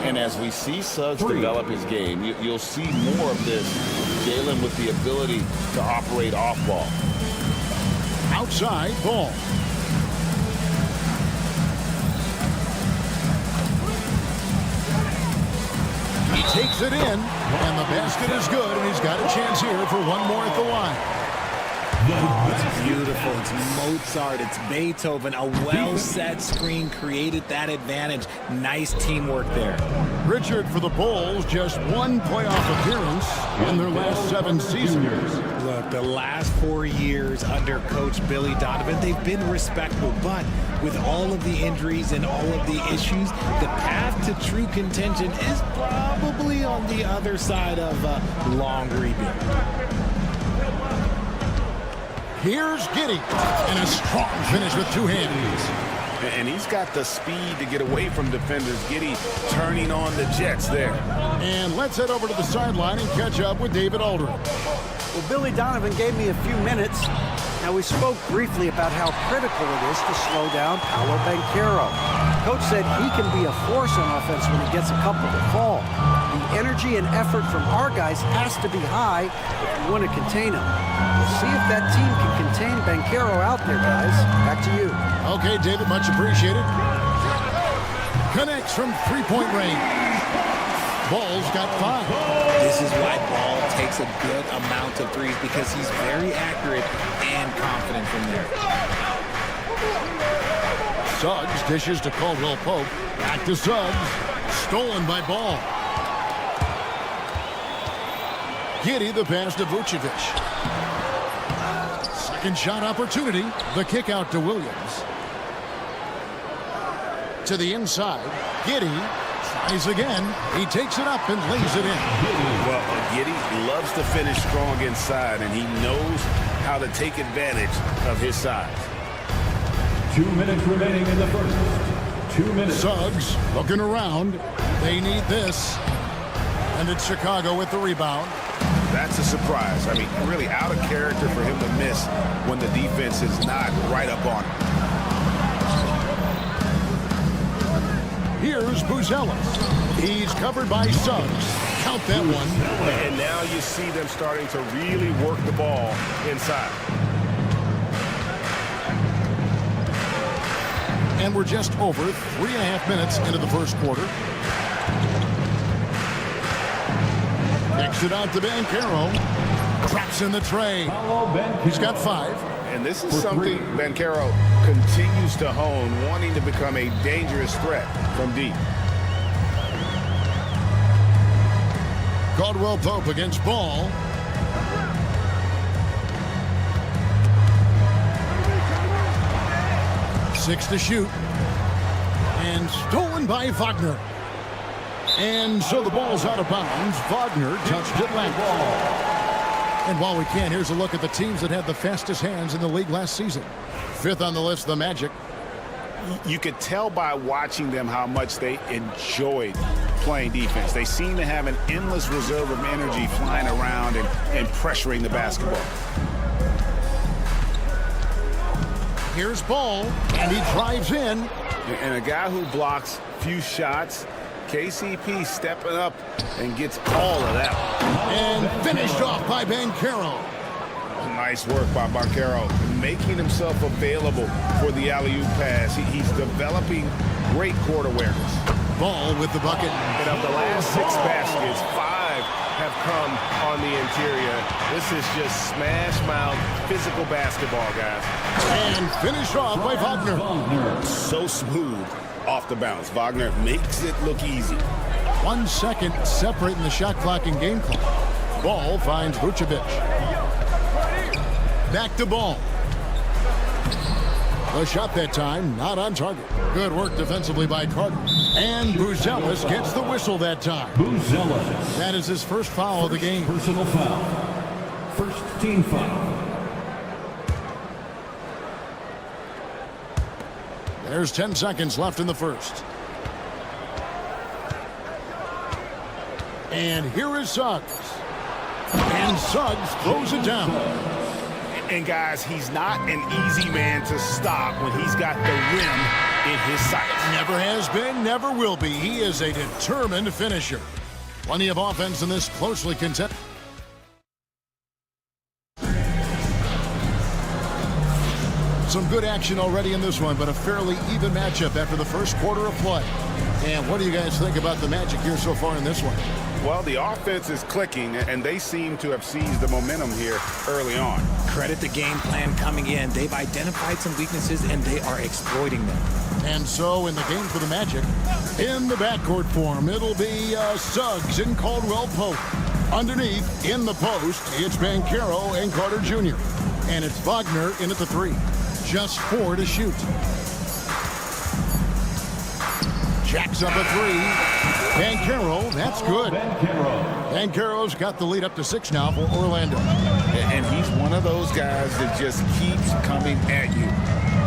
And as we see Suggs develop his game, you'll see more of this. Jalen with the ability to operate off ball. Outside ball. He takes it in, and the basket is good, and he's got a chance here for one more at the line. It's beautiful. It's Mozart. It's Beethoven. A well-set screen created that advantage. Nice teamwork there. Richard for the Bulls, just 1 playoff appearance in their last 7 seasons. Look, the last 4 years under Coach Billy Donovan, they've been respectable. But with all of the injuries and all of the issues, the path to true contention is probably on the other side of a long rebuild. Here's Giddey, and a strong finish with 2 hands. And he's got the speed to get away from defenders. Giddey turning on the Jets there. And let's head over to the sideline and catch up with David Aldridge. Well, Billy Donovan gave me a few minutes. Now, we spoke briefly about how critical it is to slow down Paolo Banchero. Coach said he can be a force on offense when he gets a couple to fall. The energy and effort from our guys has to be high if we want to contain him. We'll see if that team can contain Banchero out there, guys. Back to you. Okay, David, much appreciated. Connects from 3-point range. Ball's got 5. This is why Ball takes a good amount of threes, because he's very accurate and confident from there. Suggs dishes to Caldwell Pope. Back to Suggs. Stolen by Ball. Giddey the pass to Vucevic. Second shot opportunity. The kick out to Williams. To the inside. Giddey tries again. He takes it up and lays it in. Well, Giddey loves to finish strong inside, and he knows how to take advantage of his size. 2 minutes remaining in the first. 2 minutes. Suggs looking around. They need this. And it's Chicago with the rebound. That's a surprise. I mean, really out of character for him to miss when the defense is not right up on him. Here's Buzelis. He's covered by Suggs. Count that one. And now you see them starting to really work the ball inside. And we're just over 3.5 minutes into the first quarter. Kicks it out to Banchero. Drops in the tray. He's got 5. And this is something Banchero continues to hone, wanting to become a dangerous threat from deep. Caldwell Pope against Ball. Six to shoot. And stolen by Wagner. And so the ball's out of bounds. Wagner touched it last. And while we can, here's a look at the teams that had the fastest hands in the league last season. 5th on the list, the Magic. You could tell by watching them how much they enjoyed playing defense. They seem to have an endless reserve of energy flying around and pressuring the basketball. Here's Ball, and he drives in. And a guy who blocks few shots KCP stepping up and gets all of that. And finished off by Banchero. Nice work by Banchero, making himself available for the alley-oop pass. He's developing great court awareness. Ball with the bucket. And of the last 6 baskets, 5 have come on the interior. This is just smash-mouth physical basketball, guys. And finished off by Wagner. So smooth off the bounce. Wagner makes it look easy. 1 second separating the shot clock and game clock. Ball finds Vucevic. Back to Ball. The shot that time, not on target. Good work defensively by Carter. And Buzelis gets the whistle that time. Buzelis. That is his first foul of the game. Personal foul. First team foul. There's 10 seconds left in the first. And here is Suggs. And Suggs throws it down. And guys, he's not an easy man to stop when he's got the rim in his sights. Never has been, never will be. He is a determined finisher. Plenty of offense in this closely contested. Some good action already in this one, but a fairly even matchup after the first quarter of play. And what do you guys think about the Magic here so far in this one? Well, the offense is clicking, and they seem to have seized the momentum here early on. Credit the game plan coming in. They've identified some weaknesses, and they are exploiting them. And so in the game for the Magic, in the backcourt form, it'll be Suggs and Caldwell Pope. Underneath, in the post, it's Banchero and Carter Jr. And it's Wagner in at the 3. Just 4 to shoot. Jacks up a 3. Banchero, that's good. Banchero's got the lead up to 6 now for Orlando. And he's one of those guys that just keeps coming at you.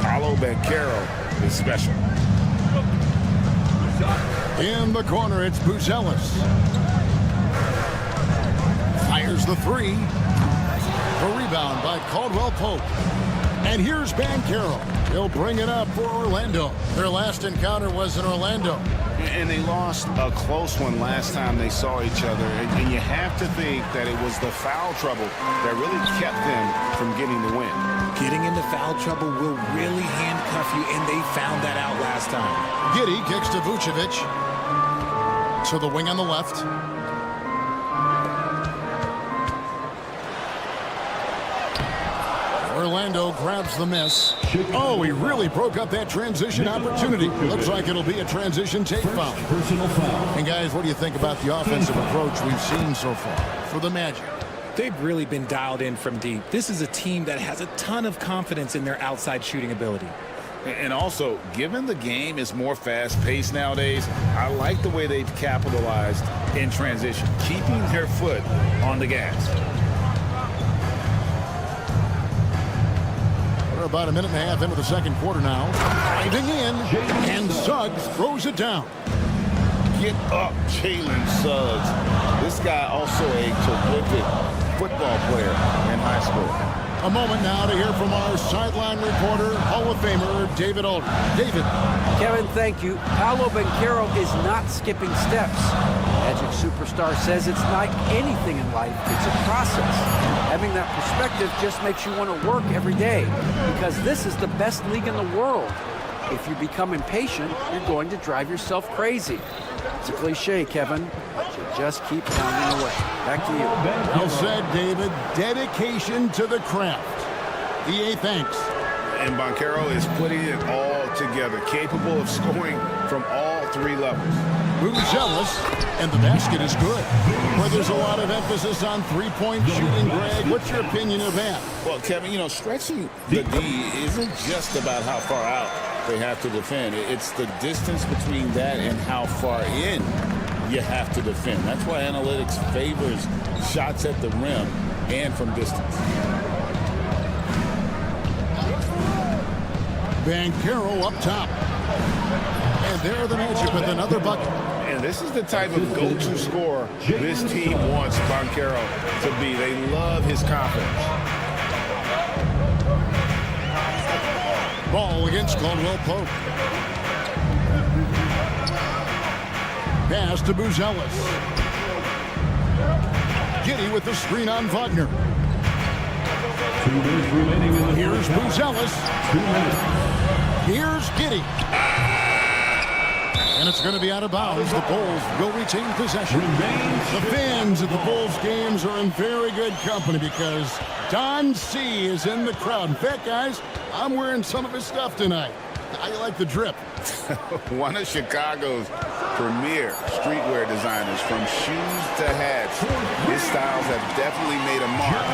Paolo Banchero is special. In the corner, it's Buzelis. Fires the 3. A rebound by Caldwell Pope. And here's Banchero. He'll bring it up for Orlando. Their last encounter was in Orlando. And they lost a close one last time they saw each other. And you have to think that it was the foul trouble that really kept them from getting the win. Getting into foul trouble will really handcuff you, and they found that out last time. Giddey kicks to Vucevic. To the wing on the left. Orlando grabs the miss. Oh, he really broke up that transition opportunity. Looks like it'll be a transition tape foul. Personal foul. And guys, what do you think about the offensive approach we've seen so far for the Magic? They've really been dialed in from deep. This is a team that has a ton of confidence in their outside shooting ability. And also, given the game is more fast-paced nowadays, I like the way they've capitalized in transition, keeping their foot on the gas. We're about a minute and a half into the second quarter now. Driving in, and Suggs throws it down. Get up, Jalen Suggs. This guy also a terrific football player in high school. A moment now to hear from our sideline reporter, Hall of Famer David Alder. David. Kevin, thank you. Paolo Banchero is not skipping steps. Magic superstar says it's like anything in life. It's a process. Having that perspective just makes you want to work every day because this is the best league in the world. If you become impatient, you're going to drive yourself crazy. It's a cliche, Kevin, but you just keep pounding away. Back to you. Well said, David. Dedication to the craft. EA, thanks. And Banchero is putting it all together, capable of scoring from all 3 levels. Buzelis, and the basket is good. Where there's a lot of emphasis on three-point shooting, Greg. What's your opinion of that? Well, Kevin, you know, stretching the D isn't just about how far out they have to defend. It's the distance between that and how far in you have to defend. That's why analytics favors shots at the rim and from distance. Banchero up top. And there the Magic with another bucket. And this is the type of go-to scorer this team wants Banchero to be. They love his confidence. Ball against Caldwell Pope. pass to Buzelis. Giddy with the screen on Wagner. 2 minutes remaining in the Here's Buzelis. 2 minutes. Here's Giddy. And it's going to be out of bounds. The Bulls will retain possession. The fans at the Bulls games are in very good company because Don C is in the crowd. In fact, guys, I'm wearing some of his stuff tonight. How you like the drip? One of Chicago's premier streetwear designers, from shoes to hats. His styles have definitely made a mark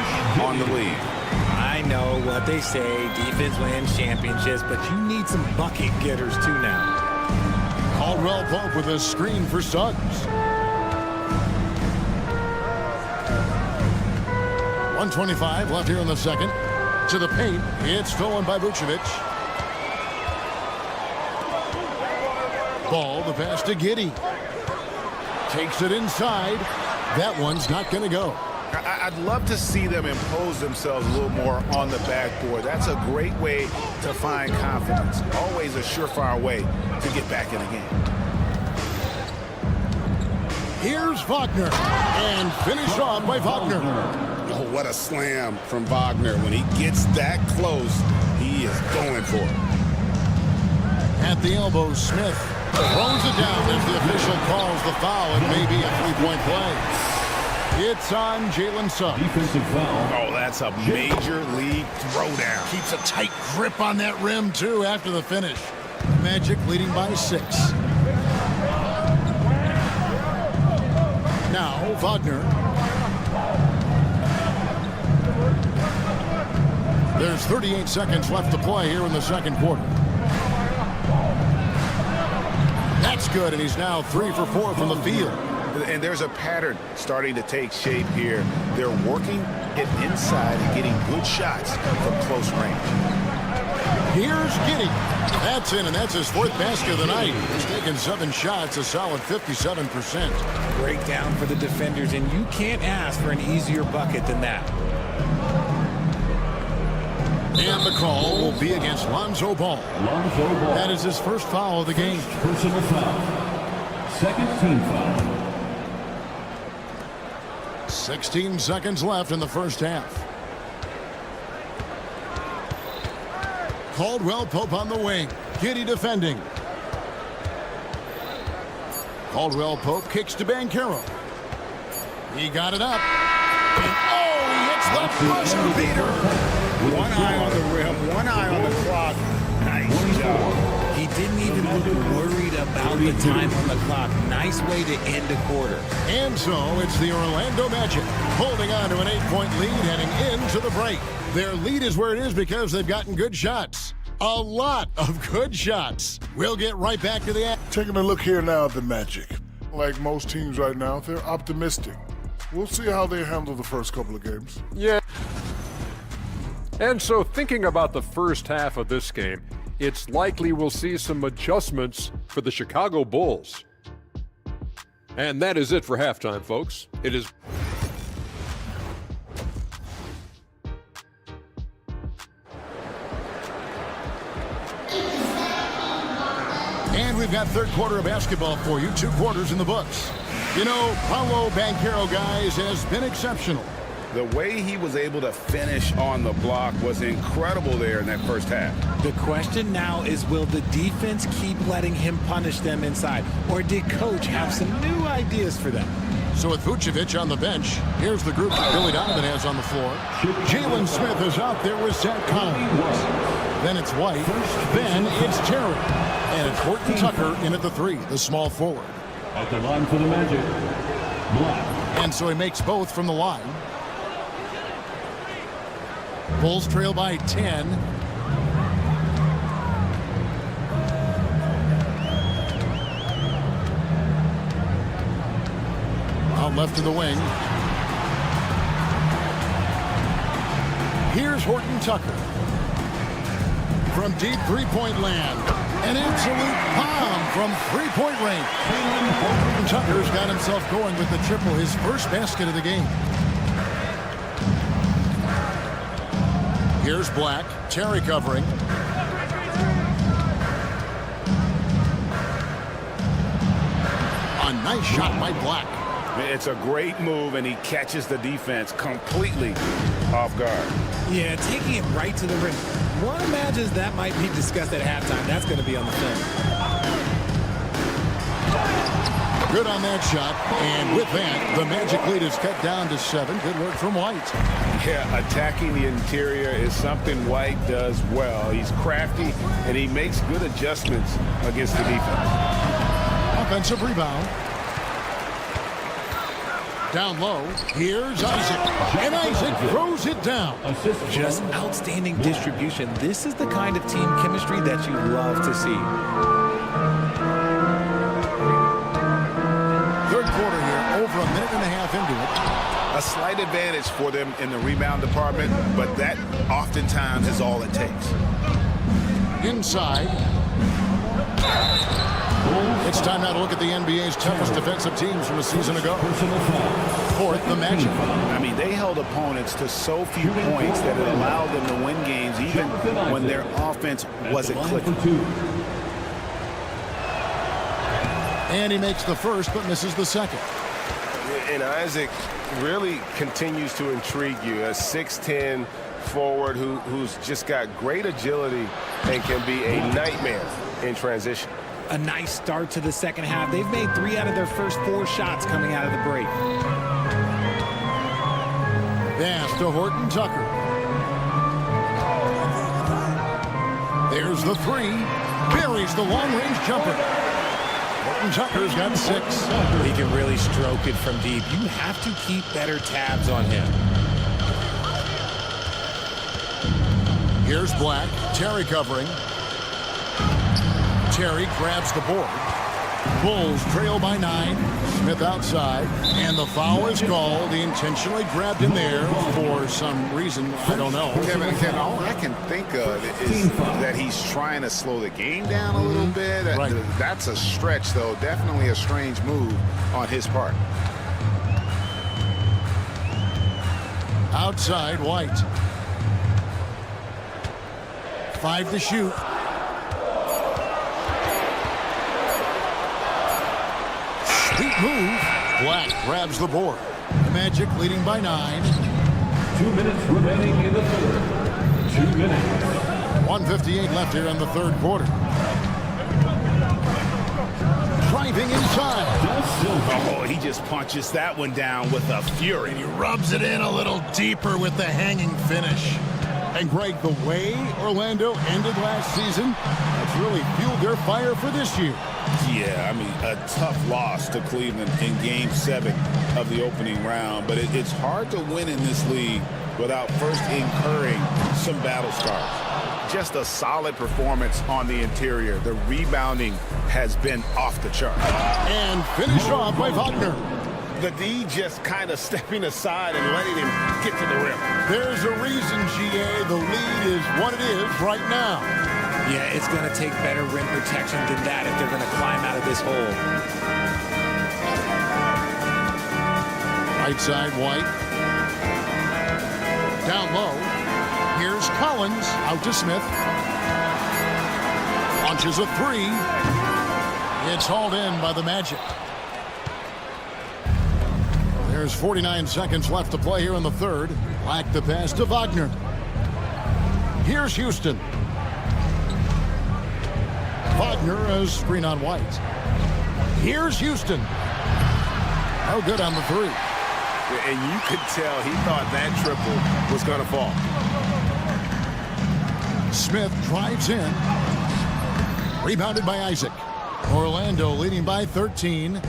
on the league. I know what they say, defense wins championships, but you need some bucket getters too now. Caldwell Pope with a screen for Suggs. 1:25 left here in the second. To the paint. It's stolen by Vucevic. Ball, the pass to Giddy. Takes it inside. That one's not going to go. I'd love to see them impose themselves a little more on the backboard. That's a great way to find confidence. Always a surefire way to get back in the game. Here's Wagner. And finished off by Wagner. Oh, what a slam from Wagner. When he gets that close, he is going for it. At the elbow, Smith throws it down as the official calls the foul. It may be a three-point play. It's on Jalen Suggs. Defensive foul. Oh, that's a major league throwdown. Keeps a tight grip on that rim, too, after the finish. Magic leading by 6. Now, Wagner. There's 38 seconds left to play here in the second quarter. That's good, and he's now 3 for 4 from the field. And there's a pattern starting to take shape here. They're working it inside and getting good shots from close range. Here's Giddy. That's in, and that's his 4th basket of the night. He's taken 7 shots, a solid 57%. Breakdown for the defenders, and you can't ask for an easier bucket than that. And the call will be against Lonzo Ball. Lonzo Ball. That is his first foul of the game. Personal foul. Second team foul. 16 seconds left in the first half. Caldwell Pope on the wing. Giddy defending. Caldwell Pope kicks to Banchero. He got it up. And he hits the buzzer beater. One eye on the rim, one eye on the clock. Nice job. He didn't even look worried about the time on the clock. Nice way to end a quarter. And so it's the Orlando Magic holding on to an 8-point lead heading into the break. Their lead is where it is because they've gotten good shots. A lot of good shots. We'll get right back to the act. Taking a look here now at the Magic. Like most teams right now, they're optimistic. We'll see how they handle the first couple of games. Yeah. And so thinking about the first half of this game, it's likely we'll see some adjustments for the Chicago Bulls. And that is it for halftime, folks. It is... And we've got third quarter of basketball for you. 2 quarters in the books. You know, Paolo Banchero, guys, has been exceptional. The way he was able to finish on the block was incredible there in that first half. The question now is, will the defense keep letting him punish them inside? Or did Coach have some new ideas for them? So with Vucevic on the bench, here's the group that Billy Donovan has on the floor. Jalen Smith is out there with Zach Collins. Then it's White. Then it's Terry. And it's Horton Tucker in at the 3, the small forward. At the line for the Magic, Black. And so he makes both from the line. Bulls trail by 10. Out left to the wing. Here's Horton Tucker. From deep three-point land. An absolute bomb from three-point range. Horton Tucker's got himself going with the triple, his first basket of the game. Here's Black. Terry covering. nice shot by Black. It's a great move, and he catches the defense completely off guard. Yeah, taking it right to the rim. One imagines that might be discussed at halftime. That's going to be on the film. Good on that shot, and with that, the Magic lead is cut down to 7. Good work from White. Yeah, attacking the interior is something White does well. He's crafty, and he makes good adjustments against the defense. Offensive rebound. Down low, here's Isaac, and Isaac throws it down. Just outstanding distribution. This is the kind of team chemistry that you love to see. Third quarter here, over a minute and a half into it. A slight advantage for them in the rebound department, but that oftentimes is all it takes. Inside. It's time now to look at the NBA's toughest defensive teams from a season ago. Fourth, the Magic. I mean, they held opponents to so few points that it allowed them to win games even when their offense wasn't clicking. And he makes the first but misses the second. And Isaac really continues to intrigue you. A 6'10" forward who's just got great agility and can be a nightmare in transition. A nice start to the second half. They've made 3 out of their first 4 shots coming out of the break. Pass to Horton Tucker. There's the 3. Buries the long-range jumper. Horton Tucker's got 6. He can really stroke it from deep. You have to keep better tabs on him. Here's Black. Terry covering. Terry grabs the board. Bulls trail by 9. Smith outside. And the foul is called. He intentionally grabbed him there for some reason. I don't know. Kevin, all I can think of is that he's trying to slow the game down a little bit. Right. That's a stretch, though. Definitely a strange move on his part. Outside, White. 5 to shoot. Sweet move. Black grabs the board. The Magic leading by 9. 2 minutes remaining in the third. 2 minutes. 1:58 left here in the third quarter. Driving inside. Oh, he just punches that one down with a fury. He rubs it in a little deeper with the hanging finish. And Greg, the way Orlando ended last season, that's really fueled their fire for this year. Yeah, I mean, a tough loss to Cleveland in Game 7 of the opening round. But it's hard to win in this league without first incurring some battle scars. Just a solid performance on the interior. The rebounding has been off the chart. And finished off by Wagner. The D just kind of stepping aside and letting him get to the rim. There's a reason, GA, the lead is what it is right now. Yeah, it's going to take better rim protection than that if they're going to climb out of this hole. Right side, White. Down low. Here's Collins. Out to Smith. Launches a 3. It's hauled in by the Magic. There's 49 seconds left to play here in the third. Black the pass to Wagner. Here's Houston. Wagner has screen on White. Here's Houston. Oh, good on the 3. And you could tell he thought that triple was going to fall. Smith drives in. Rebounded by Isaac. Orlando leading by 13.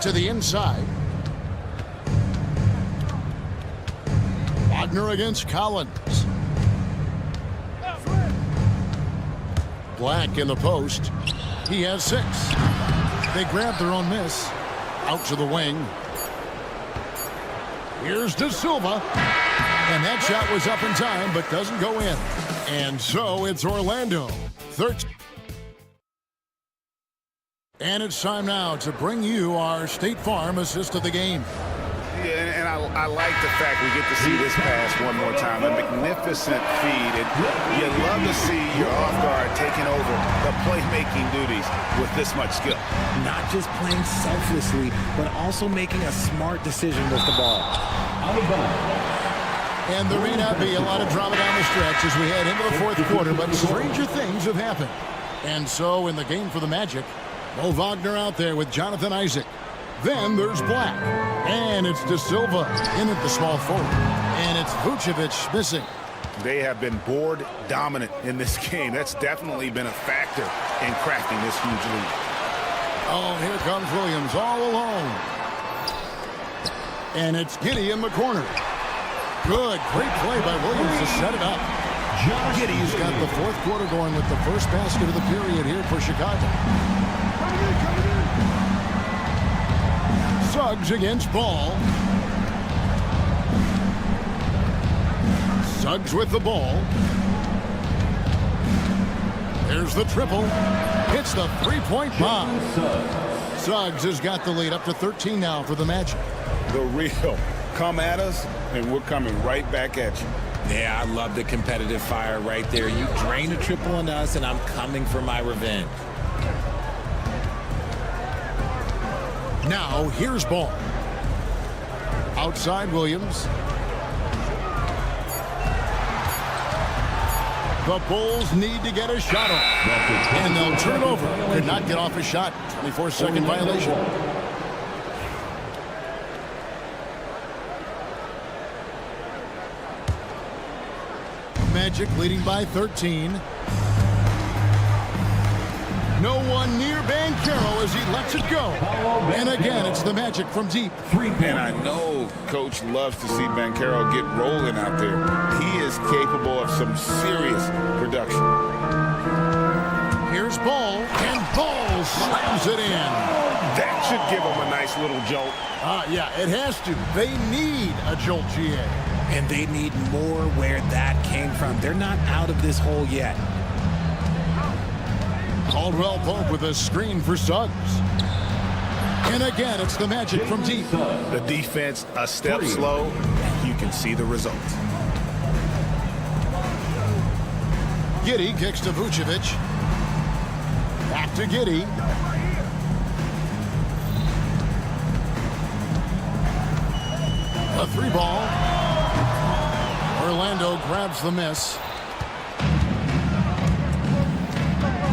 To the inside. Wagner against Collins. Black in the post. He has 6. They grab their own miss. Out to the wing. Here's De Silva. And that shot was up in time, but doesn't go in. And so it's Orlando. 13. And it's time now to bring you our State Farm assist of the game. Yeah, and I like the fact we get to see this pass one more time. A magnificent feed. And you love to see your off guard taking over the playmaking duties with this much skill. Not just playing selflessly, but also making a smart decision with the ball. And there may not be a lot of drama down the stretch as we head into the fourth quarter, but stranger things have happened. And so in the game for the Magic, Mo Wagner out there with Jonathan Isaac. Then there's Black. And it's De Silva in at the small forward. And it's Vucevic missing. They have been board dominant in this game. That's definitely been a factor in crafting this huge lead. Oh, here comes Williams all alone. And it's Giddey in the corner. Good, great play by Williams to set it up. Giddey's got the fourth quarter going with the first basket of the period here for Chicago. Suggs against Ball. Suggs with the ball. There's the triple. Hits the three-point bomb. Suggs has got the lead up to 13 now for the Magic. The real come at us, and we're coming right back at you. Yeah, I love the competitive fire right there. You drain a triple on us, and I'm coming for my revenge. Now, here's Ball. Outside Williams. The Bulls need to get a shot off. And they'll turn over. Could not get off a shot. 24-second violation. Magic leading by 13. No one near Banchero as he lets it go. And again, it's the Magic from deep. And I know Coach loves to see Banchero get rolling out there. He is capable of some serious production. Here's Ball, and Ball slams it in. That should give him a nice little jolt. Yeah, it has to. They need a jolt, GA. And they need more where that came from. They're not out of this hole yet. Caldwell Pope with a screen for Suggs. And again, it's the Magic from deep. The defense a step slow. You can see the result. Giddey kicks to Vucevic. Back to Giddey. A three ball. Orlando grabs the miss.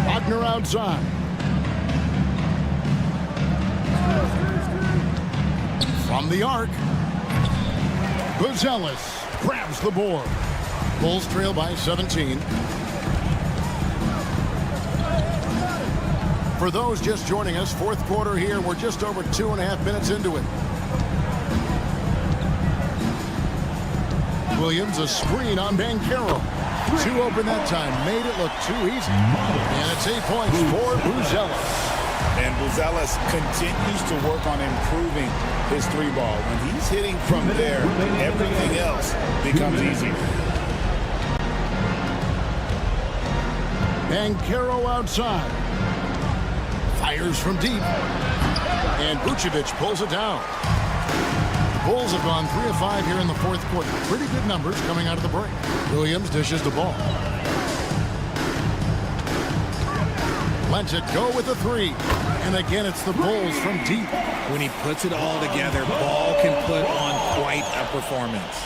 Wagner outside. From the arc. Buzelis grabs the board. Bulls trail by 17. For those just joining us, fourth quarter here. We're just over 2.5 minutes into it. Williams, a screen on Banchero. Two open that time. Made it look too easy. And it's 8 points for Buzelis. And Buzelis continues to work on improving his three ball. When he's hitting from there, everything else becomes easier. Banchero outside. Fires from deep. And Vucevic pulls it down. The Bulls have gone 3 of 5 here in the fourth quarter. Pretty good numbers coming out of the break. Williams dishes the ball. Lets it go with the three. And again, it's the Bulls from deep. When he puts it all together, Ball can put on quite a performance.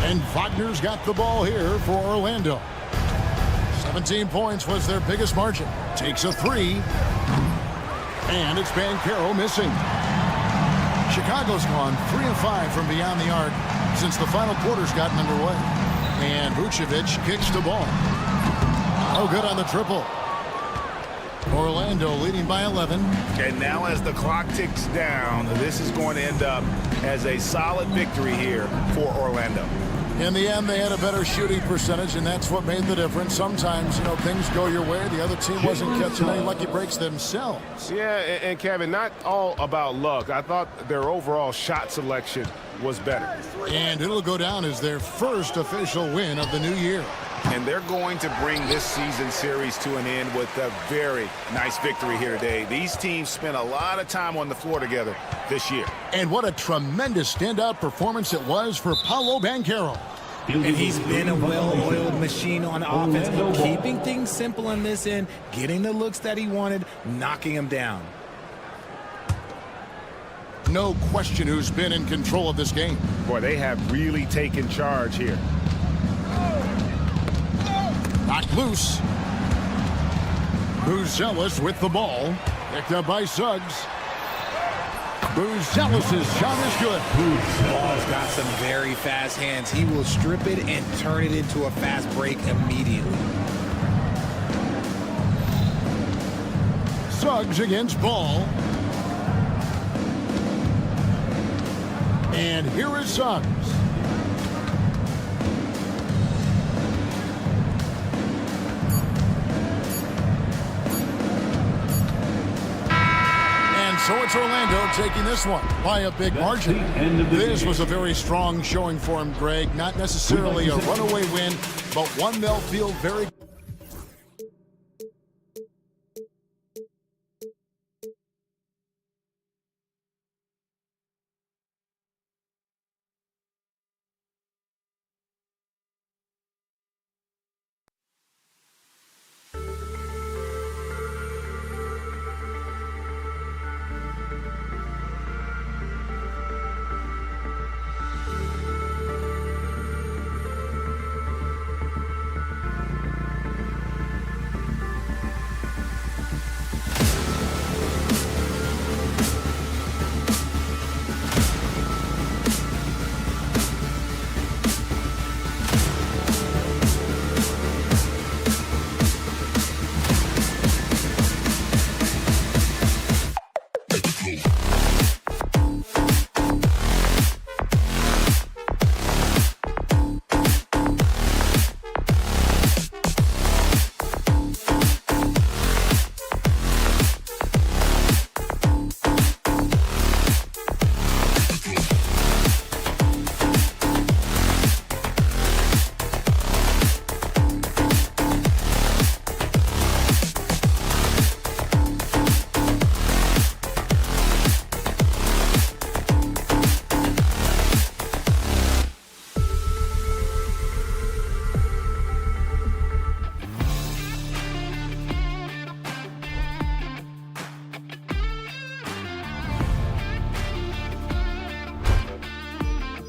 And Wagner's got the ball here for Orlando. 17 points was their biggest margin. Takes a three. And it's Banchero missing. Chicago's gone 3 of 5 from beyond the arc since the final quarter's gotten underway. And Vucevic kicks the ball. No good on the triple. Orlando leading by 11. And now as the clock ticks down, this is going to end up as a solid victory here for Orlando. In the end, they had a better shooting percentage, and that's what made the difference. Sometimes, things go your way. The other team wasn't catching any lucky breaks themselves. Yeah, and Kevin, not all about luck. I thought their overall shot selection was better. And it'll go down as their first official win of the new year. And they're going to bring this season series to an end with a very nice victory here today. These teams spent a lot of time on the floor together. this year. And what a tremendous standout performance it was for Paolo Banchero. And he's been a well-oiled machine on offense, keeping things simple on this end, getting the looks that he wanted, knocking him down. No question who's been in control of this game. Boy, they have really taken charge here. Knocked loose. Buzelis with the ball. Picked up by Suggs. Buzelis' shot is good. Ball's got some very fast hands. He will strip it and turn it into a fast break immediately. Suggs against Ball. And here is Suggs. So it's Orlando taking this one by a big margin. This was a very strong showing for him, Greg. Not necessarily a runaway win, but one they'll feel very